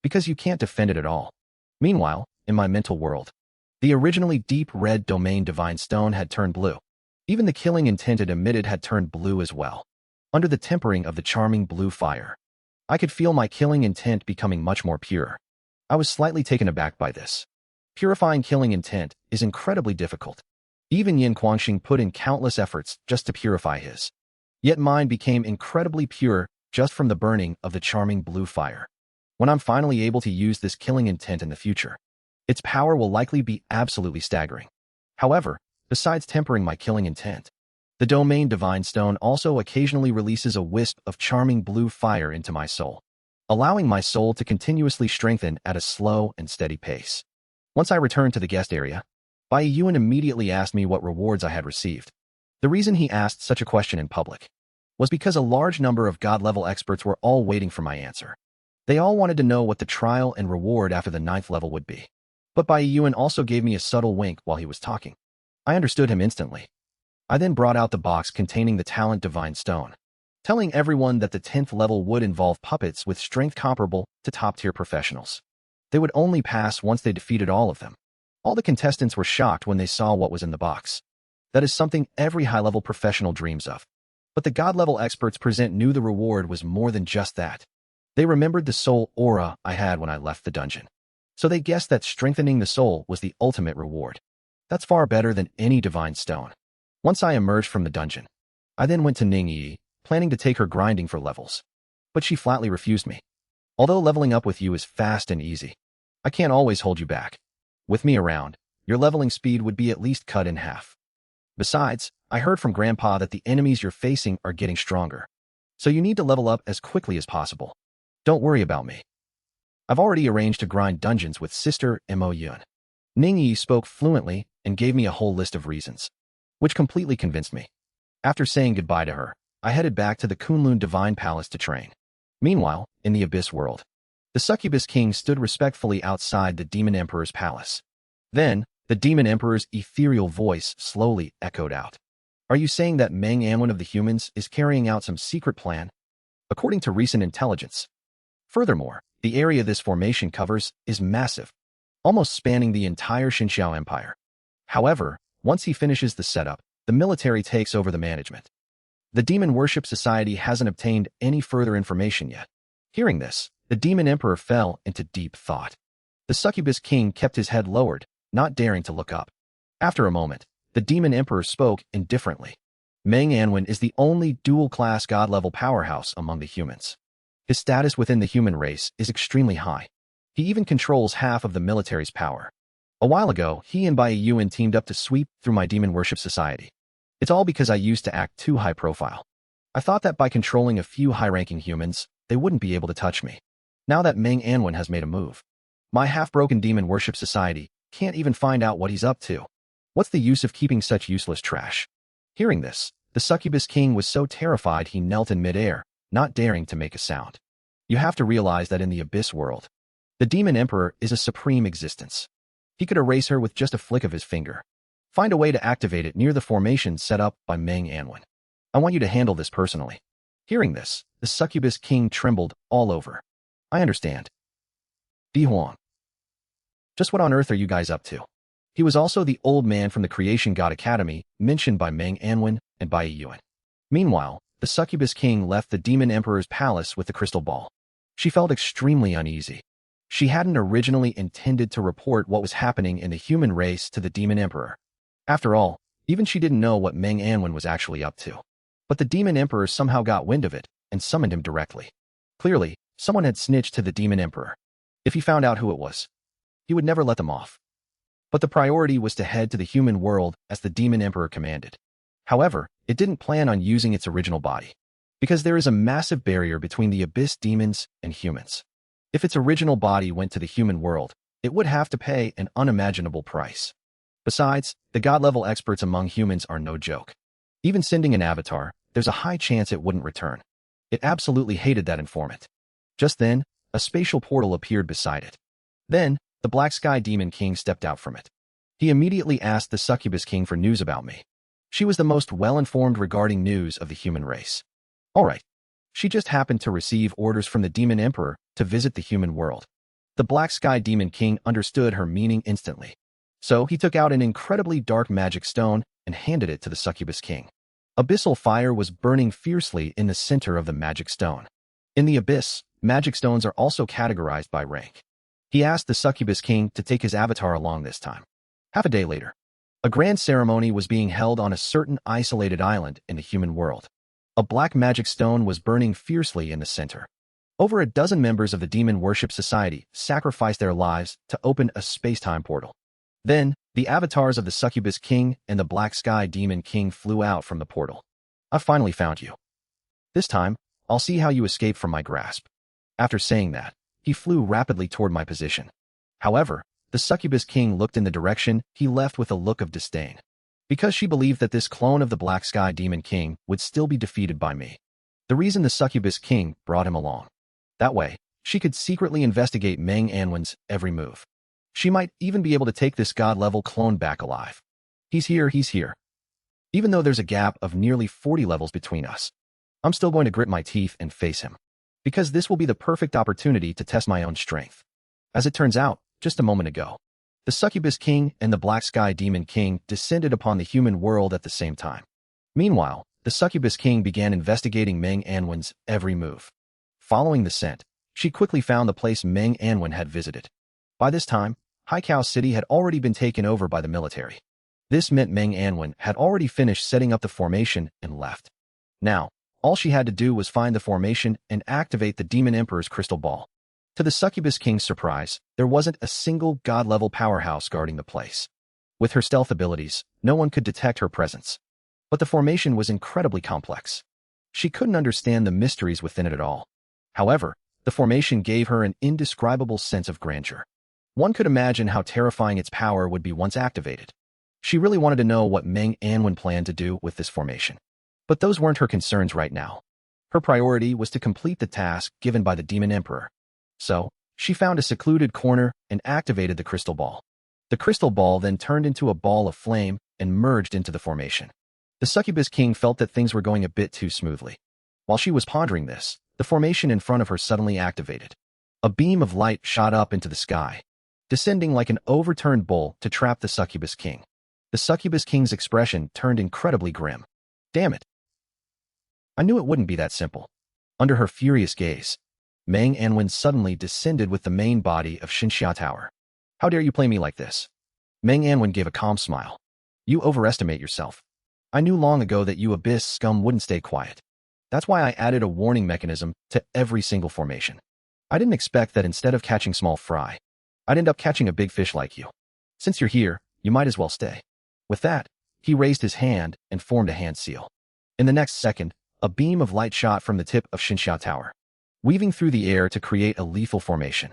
because you can't defend it at all. Meanwhile, in my mental world, the originally deep red domain divine stone had turned blue. Even the killing intent it emitted had turned blue as well, under the tempering of the charming blue fire. I could feel my killing intent becoming much more pure. I was slightly taken aback by this. Purifying killing intent is incredibly difficult. Even Yin Guangxing put in countless efforts just to purify his. Yet mine became incredibly pure just from the burning of the charming blue fire. When I'm finally able to use this killing intent in the future, its power will likely be absolutely staggering. However, besides tempering my killing intent, the domain divine stone also occasionally releases a wisp of charming blue fire into my soul, allowing my soul to continuously strengthen at a slow and steady pace. Once I returned to the guest area, Bai Yuan immediately asked me what rewards I had received. The reason he asked such a question in public was because a large number of God-level experts were all waiting for my answer. They all wanted to know what the trial and reward after the 9th level would be. But Bai Yuan also gave me a subtle wink while he was talking. I understood him instantly. I then brought out the box containing the talent divine stone, telling everyone that the 10th level would involve puppets with strength comparable to top-tier professionals. They would only pass once they defeated all of them. All the contestants were shocked when they saw what was in the box. That is something every high-level professional dreams of. But the God-level experts present knew the reward was more than just that. They remembered the soul aura I had when I left the dungeon. So they guessed that strengthening the soul was the ultimate reward. That's far better than any divine stone. Once I emerged from the dungeon, I then went to Ning Yi, planning to take her grinding for levels. But she flatly refused me. Although leveling up with you is fast and easy, I can't always hold you back. With me around, your leveling speed would be at least cut in half. Besides, I heard from Grandpa that the enemies you're facing are getting stronger. So you need to level up as quickly as possible. Don't worry about me. I've already arranged to grind dungeons with Sister Mo Yun. Ning Yi spoke fluently and gave me a whole list of reasons, which completely convinced me. After saying goodbye to her, I headed back to the Kunlun Divine Palace to train. Meanwhile, in the Abyss world, the Succubus King stood respectfully outside the Demon Emperor's palace. Then, the Demon Emperor's ethereal voice slowly echoed out. Are you saying that Meng Anwen of the humans is carrying out some secret plan? According to recent intelligence. Furthermore, the area this formation covers is massive, almost spanning the entire Xinxiao Empire. However, once he finishes the setup, the military takes over the management. The Demon Worship Society hasn't obtained any further information yet. Hearing this, the Demon Emperor fell into deep thought. The Succubus King kept his head lowered, not daring to look up. After a moment, the Demon Emperor spoke indifferently. Meng Anwen is the only dual-class god-level powerhouse among the humans. His status within the human race is extremely high. He even controls half of the military's power. A while ago, he and Bai Yuan teamed up to sweep through my Demon Worship Society. It's all because I used to act too high profile. I thought that by controlling a few high-ranking humans, they wouldn't be able to touch me. Now that Meng Anwen has made a move, my half-broken Demon Worship Society can't even find out what he's up to. What's the use of keeping such useless trash? Hearing this, the Succubus King was so terrified he knelt in midair, not daring to make a sound. You have to realize that in the Abyss world, the Demon Emperor is a supreme existence. He could erase her with just a flick of his finger. Find a way to activate it near the formation set up by Meng Anwen. I want you to handle this personally. Hearing this, the Succubus King trembled all over. I understand. Di Huang. Just what on earth are you guys up to? He was also the old man from the Creation God Academy mentioned by Meng Anwen and Bai Yuan. Meanwhile, the Succubus King left the Demon Emperor's palace with the crystal ball. She felt extremely uneasy. She hadn't originally intended to report what was happening in the human race to the Demon Emperor. After all, even she didn't know what Meng Anwen was actually up to. But the Demon Emperor somehow got wind of it and summoned him directly. Clearly, someone had snitched to the Demon Emperor. If he found out who it was, he would never let them off. But the priority was to head to the human world as the Demon Emperor commanded. However, it didn't plan on using its original body, because there is a massive barrier between the Abyss demons and humans. If its original body went to the human world, it would have to pay an unimaginable price. Besides, the god-level experts among humans are no joke. Even sending an avatar, there's a high chance it wouldn't return. It absolutely hated that informant. Just then, a spatial portal appeared beside it. Then, the Black Sky Demon King stepped out from it. He immediately asked the Succubus King for news about me. She was the most well-informed regarding news of the human race. All right. She just happened to receive orders from the Demon Emperor to visit the human world. The Black Sky Demon King understood her meaning instantly. So he took out an incredibly dark magic stone and handed it to the Succubus King. Abyssal fire was burning fiercely in the center of the magic stone. In the abyss, magic stones are also categorized by rank. He asked the Succubus King to take his avatar along this time. Half a day later, a grand ceremony was being held on a certain isolated island in the human world. A black magic stone was burning fiercely in the center. Over a dozen members of the Demon Worship Society sacrificed their lives to open a space-time portal. Then, the avatars of the Succubus King and the Black Sky Demon King flew out from the portal. "I finally found you. This time, I'll see how you escape from my grasp." After saying that, he flew rapidly toward my position. However, the Succubus King looked in the direction he left with a look of disdain, because she believed that this clone of the Black Sky Demon King would still be defeated by me. The reason the Succubus King brought him along. That way, she could secretly investigate Meng Anwen's every move. She might even be able to take this god-level clone back alive. He's here. Even though there's a gap of nearly 40 levels between us, I'm still going to grit my teeth and face him, because this will be the perfect opportunity to test my own strength. As it turns out, just a moment ago, the Succubus King and the Black Sky Demon King descended upon the human world at the same time. Meanwhile, the Succubus King began investigating Meng Anwen's every move. Following the scent, she quickly found the place Meng Anwen had visited. By this time, Haikao City had already been taken over by the military. This meant Meng Anwen had already finished setting up the formation and left. Now, all she had to do was find the formation and activate the Demon Emperor's crystal ball. To the Succubus King's surprise, there wasn't a single god-level powerhouse guarding the place. With her stealth abilities, no one could detect her presence. But the formation was incredibly complex. She couldn't understand the mysteries within it at all. However, the formation gave her an indescribable sense of grandeur. One could imagine how terrifying its power would be once activated. She really wanted to know what Meng Anwen planned to do with this formation. But those weren't her concerns right now. Her priority was to complete the task given by the Demon Emperor. So, she found a secluded corner and activated the crystal ball. The crystal ball then turned into a ball of flame and merged into the formation. The Succubus King felt that things were going a bit too smoothly. While she was pondering this, the formation in front of her suddenly activated. A beam of light shot up into the sky, descending like an overturned bull to trap the Succubus King. The Succubus King's expression turned incredibly grim. "Damn it. I knew it wouldn't be that simple." Under her furious gaze, Meng Anwen suddenly descended with the main body of Xinxia Tower. "How dare you play me like this?" Meng Anwen gave a calm smile. "You overestimate yourself. I knew long ago that you abyss scum wouldn't stay quiet. That's why I added a warning mechanism to every single formation. I didn't expect that instead of catching small fry, I'd end up catching a big fish like you. Since you're here, you might as well stay." With that, he raised his hand and formed a hand seal. In the next second, a beam of light shot from the tip of Xinxia Tower, weaving through the air to create a lethal formation.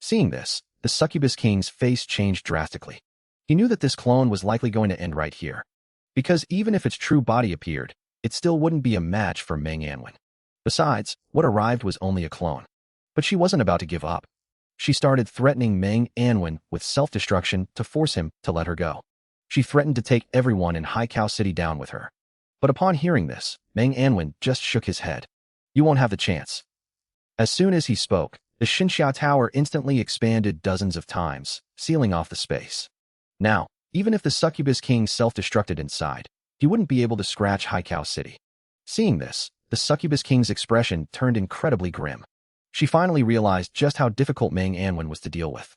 Seeing this, the Succubus King's face changed drastically. He knew that this clone was likely going to end right here, because even if its true body appeared, it still wouldn't be a match for Meng Anwen. Besides, what arrived was only a clone. But she wasn't about to give up. She started threatening Meng Anwen with self-destruction to force him to let her go. She threatened to take everyone in Haikao City down with her. But upon hearing this, Meng Anwen just shook his head. "You won't have the chance." As soon as he spoke, the Xinxia Tower instantly expanded dozens of times, sealing off the space. Now, even if the Succubus King self-destructed inside, he wouldn't be able to scratch Haikao City. Seeing this, the Succubus King's expression turned incredibly grim. She finally realized just how difficult Meng Anwen was to deal with.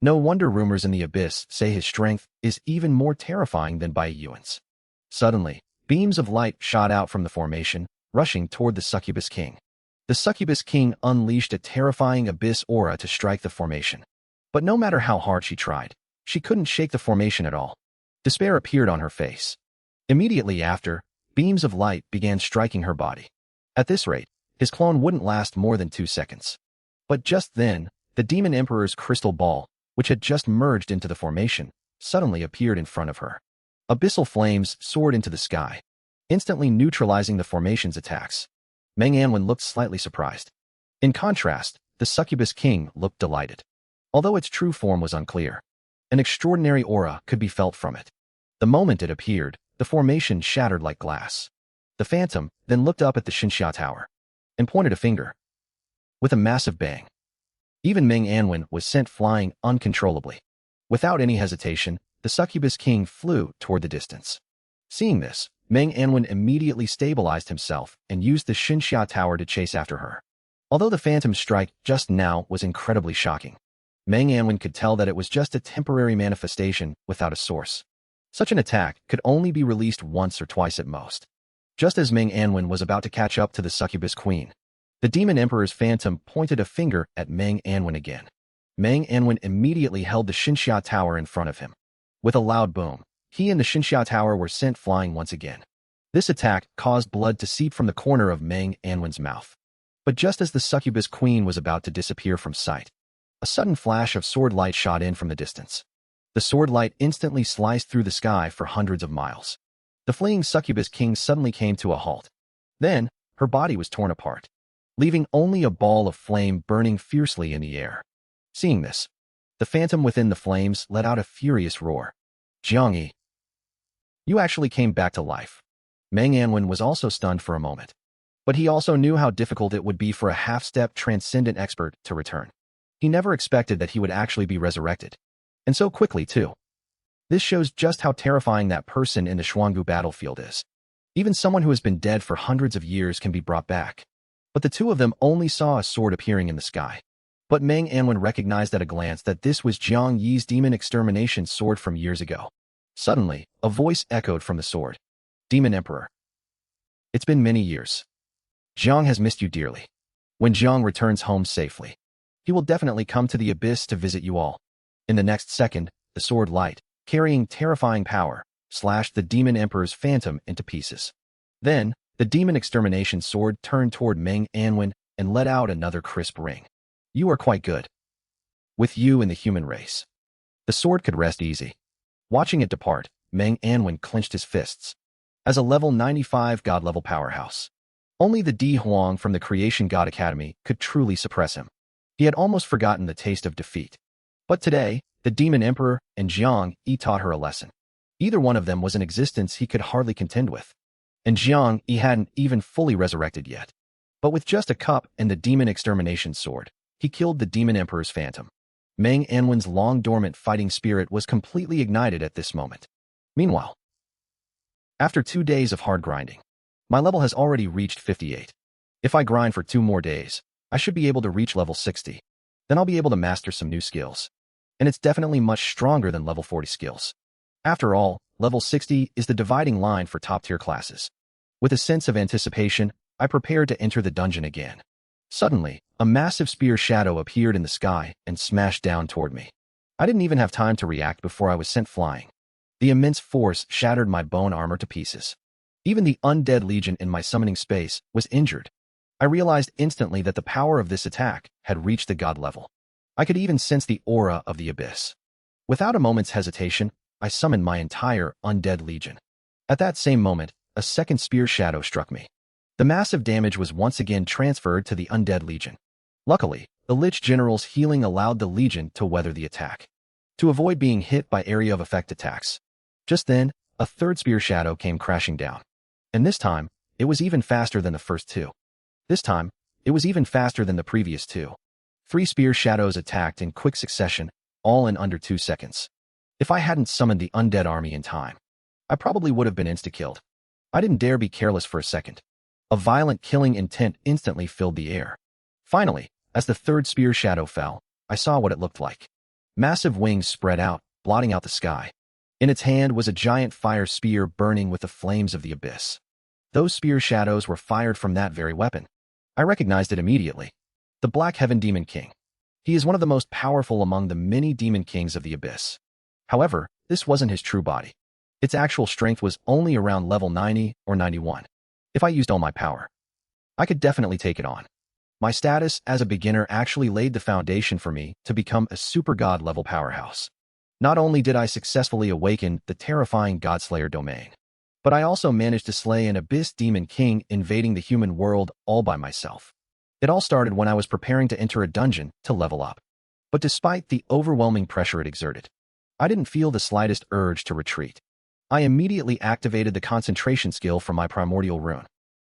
No wonder rumors in the abyss say his strength is even more terrifying than Bai Yuan's. Suddenly, beams of light shot out from the formation, rushing toward the Succubus King. The Succubus King unleashed a terrifying abyss aura to strike the formation. But no matter how hard she tried, she couldn't shake the formation at all. Despair appeared on her face. Immediately after, beams of light began striking her body. At this rate, his clone wouldn't last more than 2 seconds. But just then, the Demon Emperor's crystal ball, which had just merged into the formation, suddenly appeared in front of her. Abyssal flames soared into the sky, instantly neutralizing the formation's attacks. Meng Anwen looked slightly surprised. In contrast, the Succubus King looked delighted. Although its true form was unclear, an extraordinary aura could be felt from it. The moment it appeared, the formation shattered like glass. The Phantom then looked up at the Xinxia Tower and pointed a finger. With a massive bang, Even Ming Anwen was sent flying uncontrollably. Without any hesitation, the succubus king flew toward the distance. Seeing this, Meng Anwen immediately stabilized himself and used the Xinxia Tower to chase after her. Although the phantom strike just now was incredibly shocking, Meng Anwen could tell that it was just a temporary manifestation without a source. Such an attack could only be released once or twice at most. Just as Meng Anwen was about to catch up to the succubus queen, the demon emperor's phantom pointed a finger at Meng Anwen again. Meng Anwen immediately held the Xinxia Tower in front of him. With a loud boom, he and the Xinxia Tower were sent flying once again. This attack caused blood to seep from the corner of Meng Anwen's mouth. But just as the succubus queen was about to disappear from sight, a sudden flash of sword light shot in from the distance. The sword light instantly sliced through the sky for hundreds of miles. The fleeing succubus king suddenly came to a halt. Then, her body was torn apart, leaving only a ball of flame burning fiercely in the air. Seeing this, the phantom within the flames let out a furious roar. Jiangyi, you actually came back to life. Meng Anwen was also stunned for a moment. But he also knew how difficult it would be for a half-step transcendent expert to return. He never expected that he would actually be resurrected. And so quickly, too. This shows just how terrifying that person in the Xuangu battlefield is. Even someone who has been dead for hundreds of years can be brought back. But the two of them only saw a sword appearing in the sky. But Meng Anwen recognized at a glance that this was Jiang Yi's demon extermination sword from years ago. Suddenly, a voice echoed from the sword. Demon Emperor. It's been many years. Jiang has missed you dearly. When Jiang returns home safely, he will definitely come to the abyss to visit you all. In the next second, the sword light, carrying terrifying power, slashed the demon emperor's phantom into pieces. Then, the demon extermination sword turned toward Meng Anwen and let out another crisp ring. You are quite good. With you in the human race, the sword could rest easy. Watching it depart, Meng Anwen clenched his fists. As a level 95 god-level powerhouse, only the Di Huang from the Creation God Academy could truly suppress him. He had almost forgotten the taste of defeat. But today, the Demon Emperor and Jiang Yi taught her a lesson. Either one of them was an existence he could hardly contend with. And Jiang Yi hadn't even fully resurrected yet. But with just a cup and the Demon Extermination Sword, he killed the Demon Emperor's phantom. Meng Anwen's long-dormant fighting spirit was completely ignited at this moment. Meanwhile, after 2 days of hard grinding, my level has already reached 58. If I grind for 2 more days, I should be able to reach level 60. Then I'll be able to master some new skills. And it's definitely much stronger than level 40 skills. After all, level 60 is the dividing line for top-tier classes. With a sense of anticipation, I prepared to enter the dungeon again. Suddenly, a massive spear shadow appeared in the sky and smashed down toward me. I didn't even have time to react before I was sent flying. The immense force shattered my bone armor to pieces. Even the undead legion in my summoning space was injured. I realized instantly that the power of this attack had reached the god level. I could even sense the aura of the abyss. Without a moment's hesitation, I summoned my entire undead legion. At that same moment, a second spear shadow struck me. The massive damage was once again transferred to the undead legion. Luckily, the Lich General's healing allowed the legion to weather the attack, to avoid being hit by area of effect attacks. Just then, a third spear shadow came crashing down. And this time, it was even faster than the first 2. This time, it was even faster than the previous 2. 3 spear shadows attacked in quick succession, all in under 2 seconds. If I hadn't summoned the undead army in time, I probably would have been insta-killed. I didn't dare be careless for a second. A violent killing intent instantly filled the air. Finally, as the third spear shadow fell, I saw what it looked like. Massive wings spread out, blotting out the sky. In its hand was a giant fire spear burning with the flames of the abyss. Those spear shadows were fired from that very weapon. I recognized it immediately. The Black Heaven Demon King. He is one of the most powerful among the many demon kings of the abyss. However, this wasn't his true body. Its actual strength was only around level 90 or 91. If I used all my power, I could definitely take it on. My status as a beginner actually laid the foundation for me to become a super god level powerhouse. Not only did I successfully awaken the terrifying Godslayer domain, but I also managed to slay an abyss demon king invading the human world all by myself. It all started when I was preparing to enter a dungeon to level up. But despite the overwhelming pressure it exerted, I didn't feel the slightest urge to retreat. I immediately activated the concentration skill from my primordial rune.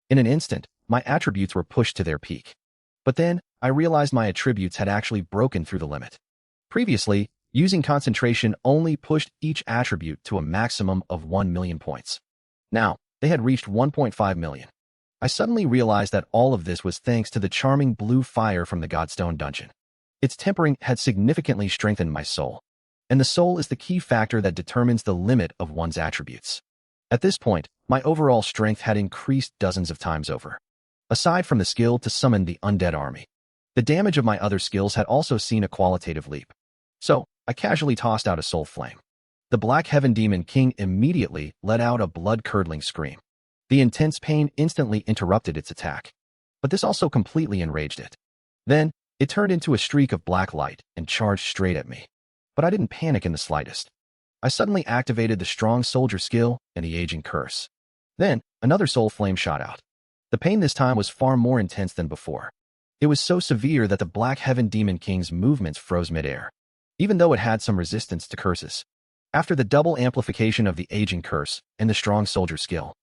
In an instant, my attributes were pushed to their peak. But then, I realized my attributes had actually broken through the limit. Previously, using concentration only pushed each attribute to a maximum of 1 million points. Now, they had reached 1.5 million. I suddenly realized that all of this was thanks to the charming blue fire from the Godstone dungeon. Its tempering had significantly strengthened my soul, and the soul is the key factor that determines the limit of one's attributes. At this point, my overall strength had increased dozens of times over. Aside from the skill to summon the undead army, the damage of my other skills had also seen a qualitative leap. So, I casually tossed out a soul flame. The Black Heaven Demon King immediately let out a blood-curdling scream. The intense pain instantly interrupted its attack, but this also completely enraged it. Then, it turned into a streak of black light and charged straight at me. But I didn't panic in the slightest. I suddenly activated the Strong Soldier skill and the Aging Curse. Then, another soul flame shot out. The pain this time was far more intense than before. It was so severe that the Black Heaven Demon King's movements froze midair, even though it had some resistance to curses. After the double amplification of the Aging Curse and the Strong Soldier skill,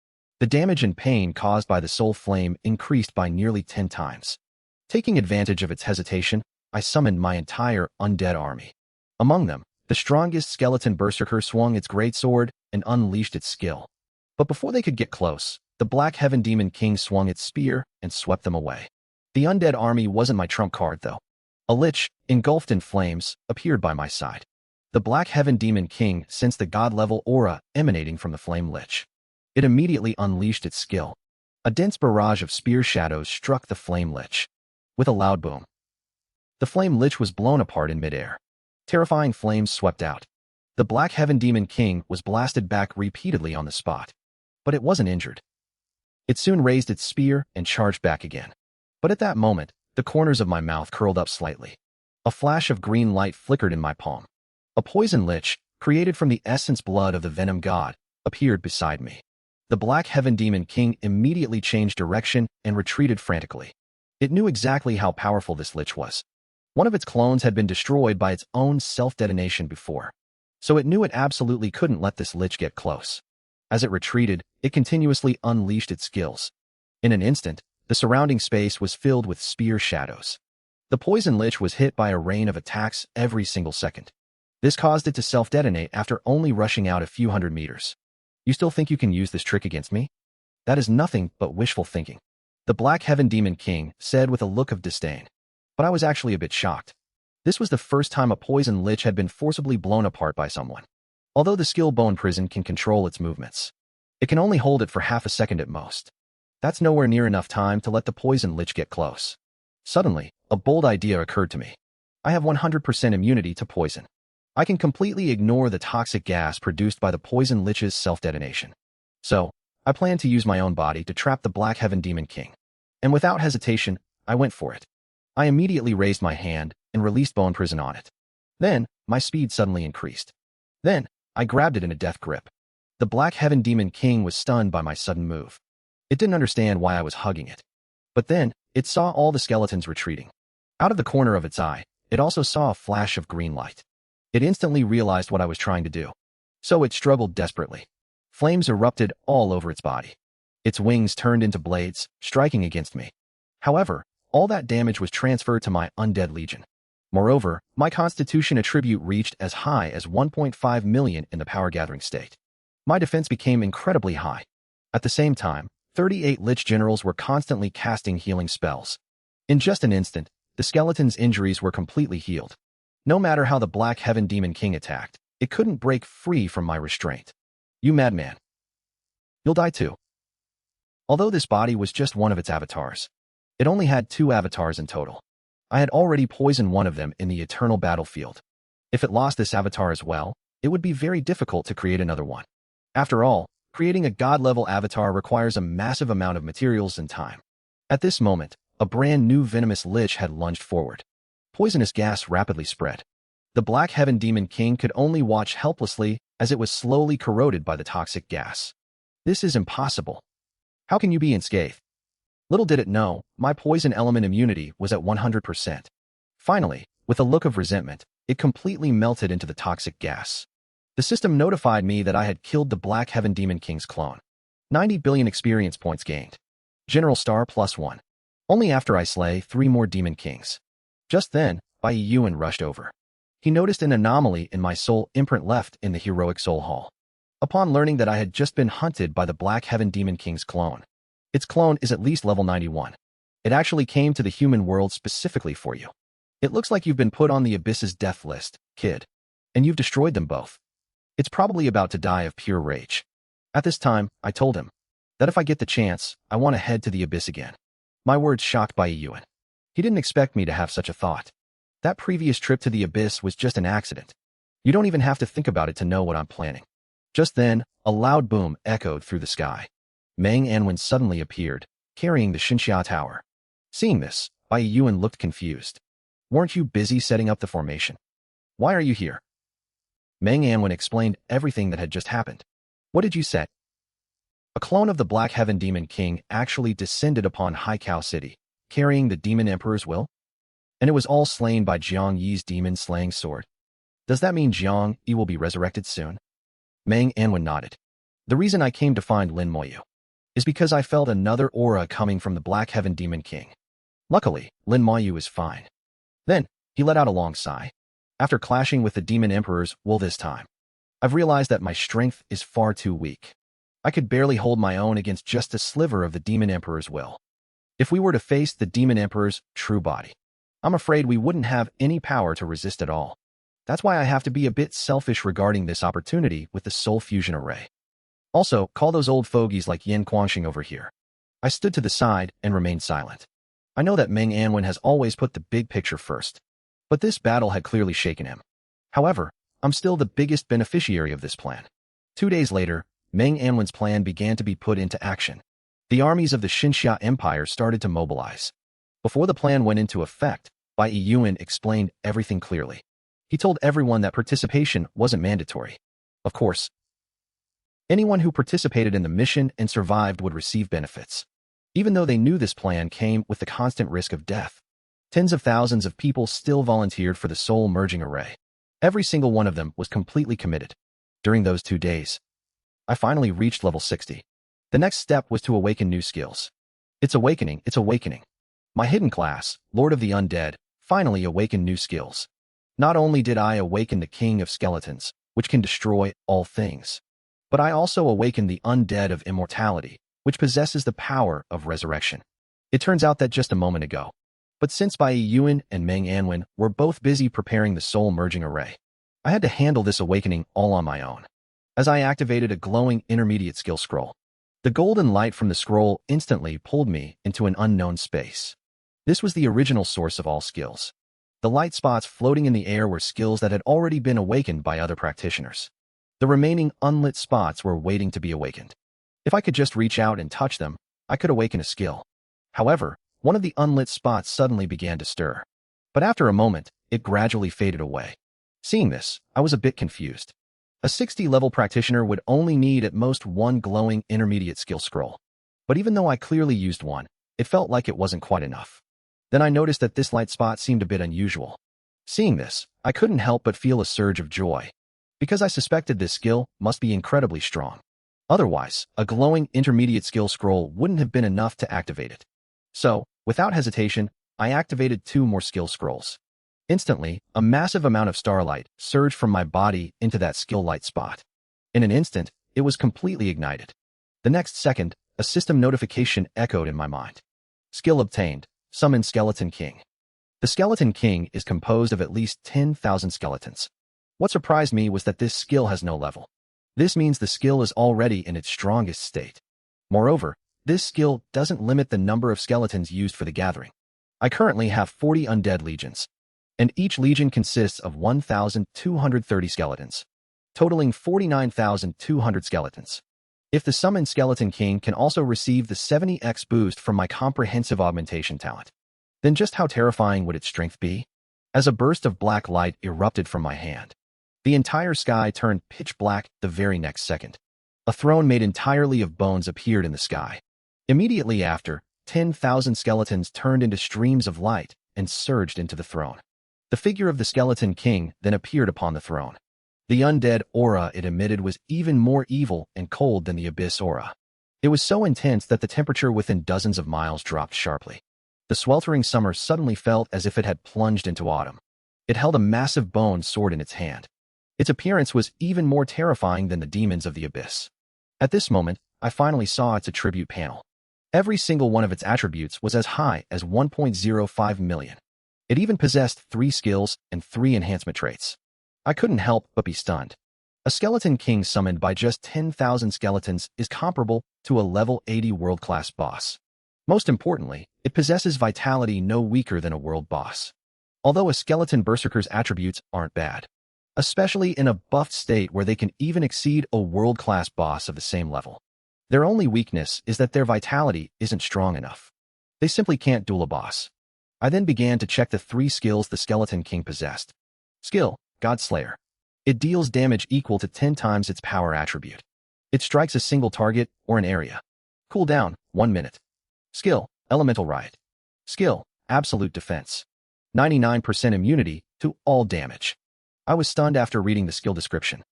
the damage and pain caused by the soul flame increased by nearly 10 times. Taking advantage of its hesitation, I summoned my entire undead army. Among them, the strongest skeleton berserker swung its greatsword and unleashed its skill. But before they could get close, the Black Heaven Demon King swung its spear and swept them away. The undead army wasn't my trump card, though. A lich, engulfed in flames, appeared by my side. The Black Heaven Demon King sensed the god-level aura emanating from the flame lich. It immediately unleashed its skill. A dense barrage of spear shadows struck the flame lich. With a loud boom, the flame lich was blown apart in midair. Terrifying flames swept out. The Black Heaven Demon King was blasted back repeatedly on the spot. But it wasn't injured. It soon raised its spear and charged back again. But at that moment, the corners of my mouth curled up slightly. A flash of green light flickered in my palm. A poison lich, created from the essence blood of the venom god, appeared beside me. The Black Heaven Demon King immediately changed direction and retreated frantically. It knew exactly how powerful this lich was. One of its clones had been destroyed by its own self-detonation before, so it knew it absolutely couldn't let this lich get close. As it retreated, it continuously unleashed its skills. In an instant, the surrounding space was filled with spear shadows. The poison lich was hit by a rain of attacks every single second. This caused it to self-detonate after only rushing out a few hundred meters. You still think you can use this trick against me? That is nothing but wishful thinking, the Black Heaven Demon King said with a look of disdain. But I was actually a bit shocked. This was the first time a poison lich had been forcibly blown apart by someone. Although the skill Bone Prison can control its movements, it can only hold it for half a second at most. That's nowhere near enough time to let the poison lich get close. Suddenly, a bold idea occurred to me. I have 100% immunity to poison. I can completely ignore the toxic gas produced by the poison lich's self-detonation. So, I plan to use my own body to trap the Black Heaven Demon King. And without hesitation, I went for it. I immediately raised my hand and released Bone Prison on it. Then, my speed suddenly increased. Then, I grabbed it in a death grip. The Black Heaven Demon King was stunned by my sudden move. It didn't understand why I was hugging it. But then, it saw all the skeletons retreating. Out of the corner of its eye, it also saw a flash of green light. It instantly realized what I was trying to do. So it struggled desperately. Flames erupted all over its body. Its wings turned into blades, striking against me. However, all that damage was transferred to my undead legion. Moreover, my constitution attribute reached as high as 1.5 million in the power-gathering state. My defense became incredibly high. At the same time, 38 lich generals were constantly casting healing spells. In just an instant, the skeleton's injuries were completely healed. No matter how the Black Heaven Demon King attacked, it couldn't break free from my restraint. You madman. You'll die too. Although this body was just one of its avatars, it only had 2 avatars in total. I had already poisoned one of them in the eternal battlefield. If it lost this avatar as well, it would be very difficult to create another one. After all, creating a god-level avatar requires a massive amount of materials and time. At this moment, a brand new venomous lich had lunged forward. Poisonous gas rapidly spread. The Black Heaven Demon King could only watch helplessly as it was slowly corroded by the toxic gas. This is impossible. How can you be unscathed? Little did it know, my poison element immunity was at 100%. Finally, with a look of resentment, it completely melted into the toxic gas. The system notified me that I had killed the Black Heaven Demon King's clone. 90 billion experience points gained. General Star +1. Only after I slay 3 more demon kings. Just then, Bai Yuan rushed over. He noticed an anomaly in my soul imprint left in the heroic soul hall. Upon learning that I had just been hunted by the Black Heaven Demon King's clone. Its clone is at least level 91. It actually came to the human world specifically for you. It looks like you've been put on the Abyss's death list, kid. And you've destroyed them both. It's probably about to die of pure rage. At this time, I told him that if I get the chance, I want to head to the Abyss again. My words shocked Bai Yuan. He didn't expect me to have such a thought. That previous trip to the Abyss was just an accident. You don't even have to think about it to know what I'm planning. Just then, a loud boom echoed through the sky. Meng Anwen suddenly appeared, carrying the Xinxia Tower. Seeing this, Bai Yuan looked confused. Weren't you busy setting up the formation? Why are you here? Meng Anwen explained everything that had just happened. What did you say? A clone of the Black Heaven Demon King actually descended upon Haikao City, carrying the Demon Emperor's will? And it was all slain by Jiang Yi's demon-slaying sword. Does that mean Jiang Yi will be resurrected soon? Meng Anwen nodded. The reason I came to find Lin Moyu is because I felt another aura coming from the Black Heaven Demon King. Luckily, Lin Moyu is fine. Then, he let out a long sigh. After clashing with the Demon Emperor's will this time, I've realized that my strength is far too weak. I could barely hold my own against just a sliver of the Demon Emperor's will. If we were to face the Demon Emperor's true body, I'm afraid we wouldn't have any power to resist at all. That's why I have to be a bit selfish regarding this opportunity with the Soul Fusion Array. Also, call those old fogies like Yin Quanxing over here. I stood to the side and remained silent. I know that Meng Anwen has always put the big picture first, but this battle had clearly shaken him. However, I'm still the biggest beneficiary of this plan. 2 days later, Meng Anwen's plan began to be put into action. The armies of the Xinxia Empire started to mobilize. Before the plan went into effect, Bai Yuan explained everything clearly. He told everyone that participation wasn't mandatory. Of course, anyone who participated in the mission and survived would receive benefits. Even though they knew this plan came with the constant risk of death, tens of thousands of people still volunteered for the Soul Merging Array. Every single one of them was completely committed. During those 2 days, I finally reached level 60. The next step was to awaken new skills. It's awakening. My hidden class, Lord of the Undead, finally awakened new skills. Not only did I awaken the King of Skeletons, which can destroy all things, but I also awakened the Undead of Immortality, which possesses the power of resurrection. It turns out that just a moment ago. But since Bai Yuan and Meng Anwen were both busy preparing the Soul Merging Array, I had to handle this awakening all on my own. As I activated a glowing intermediate skill scroll, the golden light from the scroll instantly pulled me into an unknown space. This was the original source of all skills. The light spots floating in the air were skills that had already been awakened by other practitioners. The remaining unlit spots were waiting to be awakened. If I could just reach out and touch them, I could awaken a skill. However, one of the unlit spots suddenly began to stir. But after a moment, it gradually faded away. Seeing this, I was a bit confused. A 60-level practitioner would only need at most one glowing intermediate skill scroll. But even though I clearly used one, it felt like it wasn't quite enough. Then I noticed that this light spot seemed a bit unusual. Seeing this, I couldn't help but feel a surge of joy, because I suspected this skill must be incredibly strong. Otherwise, a glowing intermediate skill scroll wouldn't have been enough to activate it. So, without hesitation, I activated 2 more skill scrolls. Instantly, a massive amount of starlight surged from my body into that skill light spot. In an instant, it was completely ignited. The next second, a system notification echoed in my mind. Skill obtained. Summon Skeleton King. The Skeleton King is composed of at least 10,000 skeletons. What surprised me was that this skill has no level. This means the skill is already in its strongest state. Moreover, this skill doesn't limit the number of skeletons used for the gathering. I currently have 40 undead legions, and each legion consists of 1,230 skeletons, totaling 49,200 skeletons. If the Summoned Skeleton King can also receive the 70x boost from my comprehensive augmentation talent, then just how terrifying would its strength be? As a burst of black light erupted from my hand, the entire sky turned pitch black the very next second. A throne made entirely of bones appeared in the sky. Immediately after, 10,000 skeletons turned into streams of light and surged into the throne. The figure of the Skeleton King then appeared upon the throne. The undead aura it emitted was even more evil and cold than the abyss aura. It was so intense that the temperature within dozens of miles dropped sharply. The sweltering summer suddenly felt as if it had plunged into autumn. It held a massive bone sword in its hand. Its appearance was even more terrifying than the demons of the abyss. At this moment, I finally saw its attribute panel. Every single one of its attributes was as high as 1.05 million. It even possessed 3 skills and 3 enhancement traits. I couldn't help but be stunned. A skeleton king summoned by just 10,000 skeletons is comparable to a level 80 world-class boss. Most importantly, it possesses vitality no weaker than a world boss. Although a skeleton berserker's attributes aren't bad, especially in a buffed state where they can even exceed a world-class boss of the same level. Their only weakness is that their vitality isn't strong enough. They simply can't duel a boss. I then began to check the 3 skills the Skeleton King possessed. Skill, Godslayer. It deals damage equal to 10 times its power attribute. It strikes a single target or an area. Cooldown, 1 minute. Skill, Elemental Riot. Skill, Absolute Defense. 99% immunity to all damage. I was stunned after reading the skill description.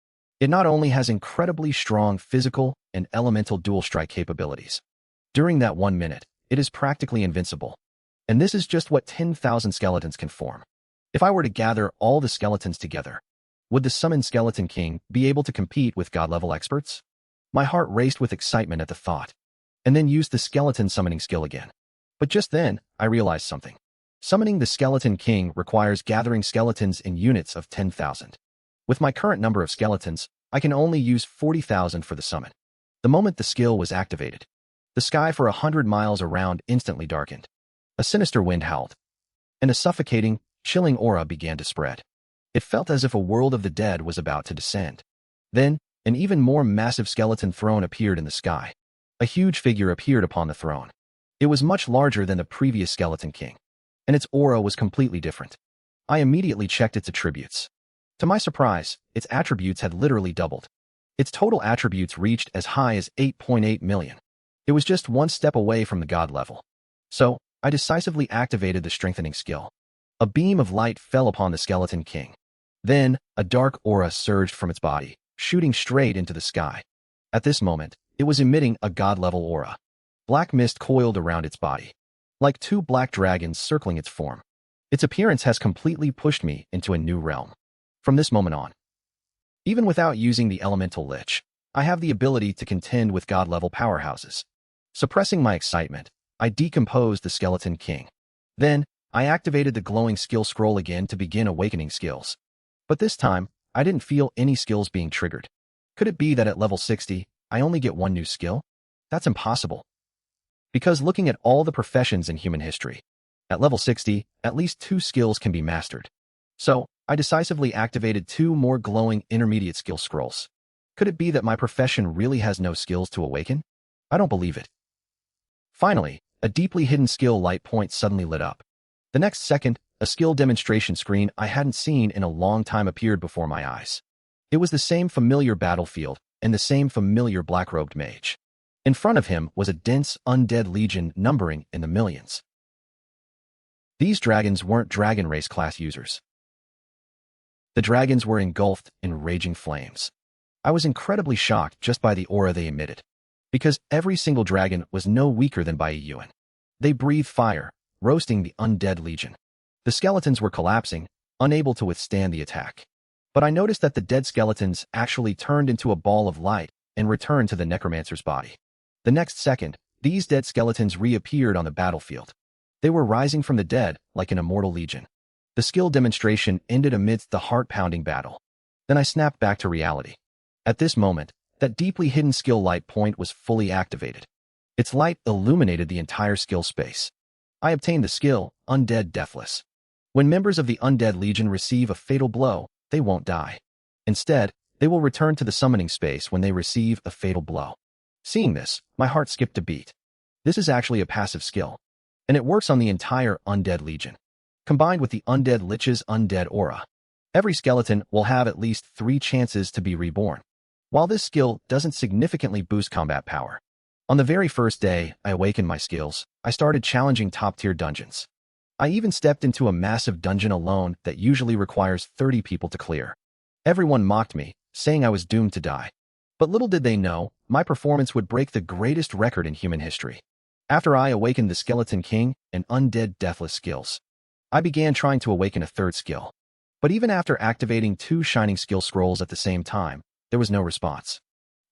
It not only has incredibly strong physical and elemental dual strike capabilities. During that 1 minute, it is practically invincible. And this is just what 10,000 skeletons can form. If I were to gather all the skeletons together, would the summoned Skeleton King be able to compete with god-level experts? My heart raced with excitement at the thought, and then used the skeleton summoning skill again. But just then, I realized something. Summoning the Skeleton King requires gathering skeletons in units of 10,000. With my current number of skeletons, I can only use 40,000 for the summon. The moment the skill was activated, the sky for 100 miles around instantly darkened. A sinister wind howled, and a suffocating, chilling aura began to spread. It felt as if a world of the dead was about to descend. Then, an even more massive skeleton throne appeared in the sky. A huge figure appeared upon the throne. It was much larger than the previous Skeleton King, and its aura was completely different. I immediately checked its attributes. To my surprise, its attributes had literally doubled. Its total attributes reached as high as 8.8 million. It was just 1 step away from the god level. So, I decisively activated the strengthening skill. A beam of light fell upon the Skeleton King. Then, a dark aura surged from its body, shooting straight into the sky. At this moment, it was emitting a god-level aura. Black mist coiled around its body, like 2 black dragons circling its form. Its appearance has completely pushed me into a new realm. From this moment on, even without using the elemental lich, I have the ability to contend with god-level powerhouses. Suppressing my excitement, I decomposed the Skeleton King. Then, I activated the glowing skill scroll again to begin awakening skills. But this time, I didn't feel any skills being triggered. Could it be that at level 60, I only get 1 new skill? That's impossible. Because looking at all the professions in human history, at level 60, at least 2 skills can be mastered. So, I decisively activated 2 more glowing intermediate skill scrolls. Could it be that my profession really has no skills to awaken? I don't believe it. Finally, a deeply hidden skill light point suddenly lit up. The next second, a skill demonstration screen I hadn't seen in a long time appeared before my eyes. It was the same familiar battlefield and the same familiar black-robed mage. In front of him was a dense, undead legion numbering in the millions. These dragons weren't dragon race class users. The dragons were engulfed in raging flames. I was incredibly shocked just by the aura they emitted, because every single dragon was no weaker than Baiyuan. They breathed fire, roasting the undead legion. The skeletons were collapsing, unable to withstand the attack. But I noticed that the dead skeletons actually turned into a ball of light and returned to the necromancer's body. The next second, these dead skeletons reappeared on the battlefield. They were rising from the dead like an immortal legion. The skill demonstration ended amidst the heart-pounding battle. Then I snapped back to reality. At this moment, that deeply hidden skill light point was fully activated. Its light illuminated the entire skill space. I obtained the skill, Undead Deathless. When members of the Undead Legion receive a fatal blow, they won't die. Instead, they will return to the summoning space when they receive a fatal blow. Seeing this, my heart skipped a beat. This is actually a passive skill, and it works on the entire Undead Legion. Combined with the Undead Lich's Undead Aura, every skeleton will have at least 3 chances to be reborn. While this skill doesn't significantly boost combat power, on the very first day I awakened my skills, I started challenging top-tier dungeons. I even stepped into a massive dungeon alone that usually requires 30 people to clear. Everyone mocked me, saying I was doomed to die. But little did they know, my performance would break the greatest record in human history. After I awakened the Skeleton King and undead deathless skills, I began trying to awaken a third skill. But even after activating 2 shining skill scrolls at the same time, there was no response.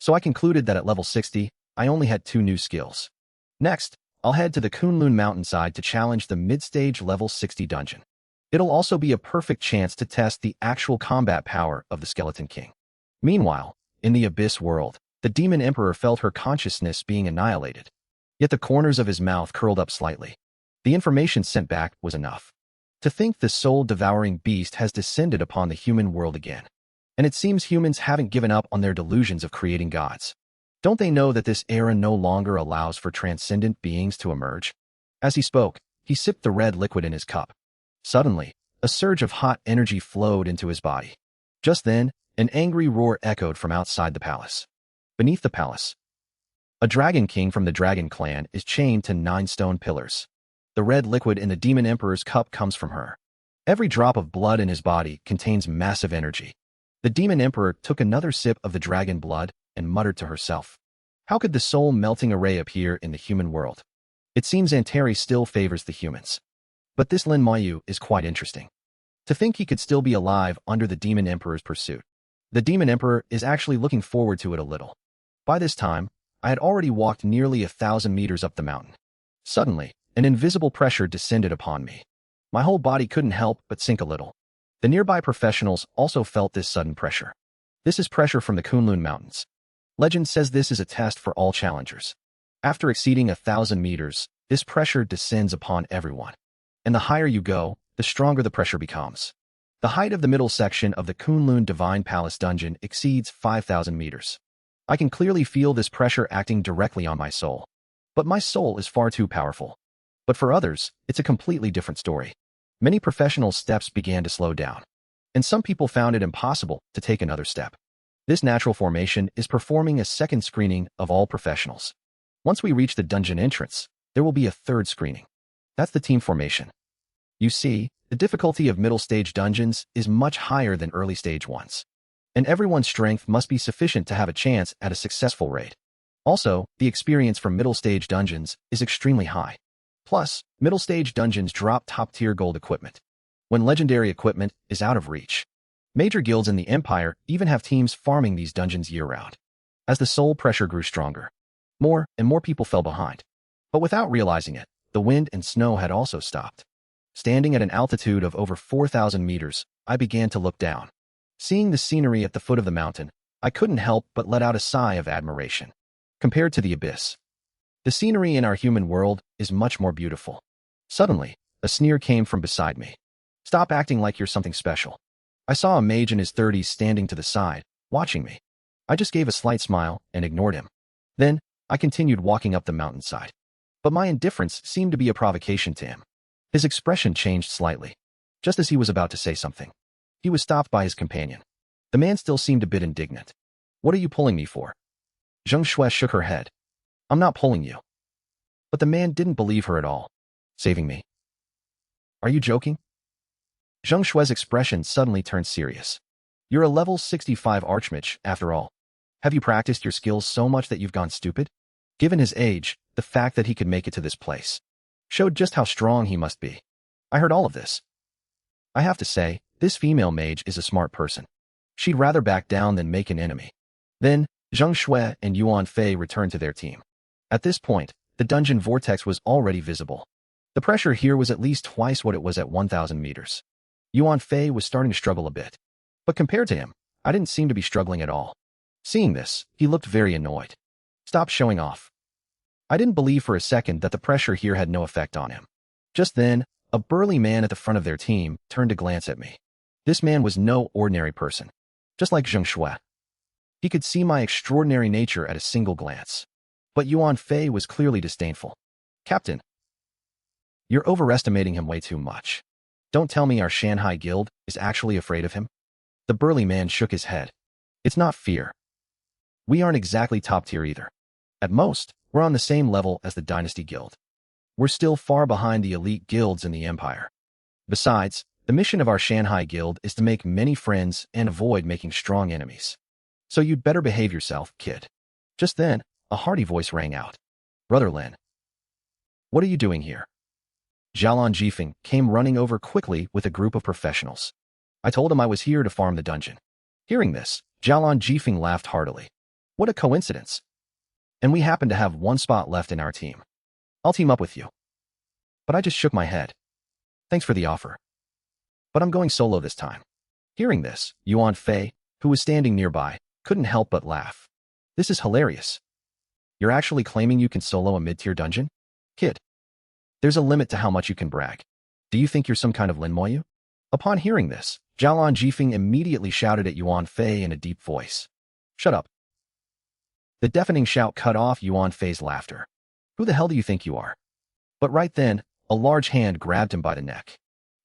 So I concluded that at level 60, I only had 2 new skills. Next, I'll head to the Kunlun mountainside to challenge the mid-stage level 60 dungeon. It'll also be a perfect chance to test the actual combat power of the Skeleton King. Meanwhile, in the Abyss world, the Demon Emperor felt her consciousness being annihilated. Yet the corners of his mouth curled up slightly. The information sent back was enough. To think the soul-devouring beast has descended upon the human world again. And it seems humans haven't given up on their delusions of creating gods. Don't they know that this era no longer allows for transcendent beings to emerge? As he spoke, he sipped the red liquid in his cup. Suddenly, a surge of hot energy flowed into his body. Just then, an angry roar echoed from outside the palace. Beneath the palace, a dragon king from the dragon clan is chained to 9 stone pillars. The red liquid in the Demon Emperor's cup comes from her. Every drop of blood in his body contains massive energy. The Demon Emperor took another sip of the dragon blood and muttered to herself. How could the soul-melting array appear in the human world? It seems Anteri still favors the humans. But this Lin Moyu is quite interesting. To think he could still be alive under the Demon Emperor's pursuit. The Demon Emperor is actually looking forward to it a little. By this time, I had already walked nearly 1,000 meters up the mountain. Suddenly, an invisible pressure descended upon me. My whole body couldn't help but sink a little. The nearby professionals also felt this sudden pressure. This is pressure from the Kunlun Mountains. Legend says this is a test for all challengers. After exceeding 1,000 meters, this pressure descends upon everyone. And the higher you go, the stronger the pressure becomes. The height of the middle section of the Kunlun Divine Palace dungeon exceeds 5,000 meters. I can clearly feel this pressure acting directly on my soul. But my soul is far too powerful. But for others, it's a completely different story. Many professional steps began to slow down. And some people found it impossible to take another step. This natural formation is performing a second screening of all professionals. Once we reach the dungeon entrance, there will be a third screening. That's the team formation. You see, the difficulty of middle stage dungeons is much higher than early stage ones. And everyone's strength must be sufficient to have a chance at a successful raid. Also, the experience from middle stage dungeons is extremely high. Plus, middle stage dungeons drop top-tier gold equipment. When legendary equipment is out of reach. Major guilds in the Empire even have teams farming these dungeons year-round. As the soul pressure grew stronger, more and more people fell behind. But without realizing it, the wind and snow had also stopped. Standing at an altitude of over 4,000 meters, I began to look down. Seeing the scenery at the foot of the mountain, I couldn't help but let out a sigh of admiration. Compared to the abyss, the scenery in our human world is much more beautiful. Suddenly, a sneer came from beside me. Stop acting like you're something special. I saw a mage in his 30s standing to the side, watching me. I just gave a slight smile and ignored him. Then, I continued walking up the mountainside. But my indifference seemed to be a provocation to him. His expression changed slightly. Just as he was about to say something, he was stopped by his companion. The man still seemed a bit indignant. What are you pulling me for? Zheng Shui shook her head. I'm not pulling you. But the man didn't believe her at all. Saving me? Are you joking? Zheng Shui's expression suddenly turned serious. You're a level 65 archmage, after all. Have you practiced your skills so much that you've gone stupid? Given his age, the fact that he could make it to this place showed just how strong he must be. I heard all of this. I have to say, this female mage is a smart person. She'd rather back down than make an enemy. Then, Zheng Shui and Yuan Fei returned to their team. At this point, the dungeon vortex was already visible. The pressure here was at least twice what it was at 1,000 meters. Yuan Fei was starting to struggle a bit. But compared to him, I didn't seem to be struggling at all. Seeing this, he looked very annoyed. Stop showing off. I didn't believe for a second that the pressure here had no effect on him. Just then, a burly man at the front of their team turned to glance at me. This man was no ordinary person. Just like Zheng Shui. He could see my extraordinary nature at a single glance. But Yuan Fei was clearly disdainful. Captain, you're overestimating him way too much. Don't tell me our Shanghai guild is actually afraid of him? The burly man shook his head. It's not fear. We aren't exactly top tier either. At most, we're on the same level as the Dynasty Guild. We're still far behind the elite guilds in the Empire. Besides, the mission of our Shanghai guild is to make many friends and avoid making strong enemies. So you'd better behave yourself, kid. Just then, a hearty voice rang out. Brother Lin. What are you doing here? Xiaolon Jifeng came running over quickly with a group of professionals. I told him I was here to farm the dungeon. Hearing this, Xiaolon Jifeng laughed heartily. What a coincidence. And we happen to have one spot left in our team. I'll team up with you. But I just shook my head. Thanks for the offer. But I'm going solo this time. Hearing this, Yuan Fei, who was standing nearby, couldn't help but laugh. This is hilarious. You're actually claiming you can solo a mid-tier dungeon? Kid. There's a limit to how much you can brag. Do you think you're some kind of Lin Moyu? Upon hearing this, Xiaolon Jifeng immediately shouted at Yuan Fei in a deep voice. Shut up. The deafening shout cut off Yuan Fei's laughter. Who the hell do you think you are? But right then, a large hand grabbed him by the neck.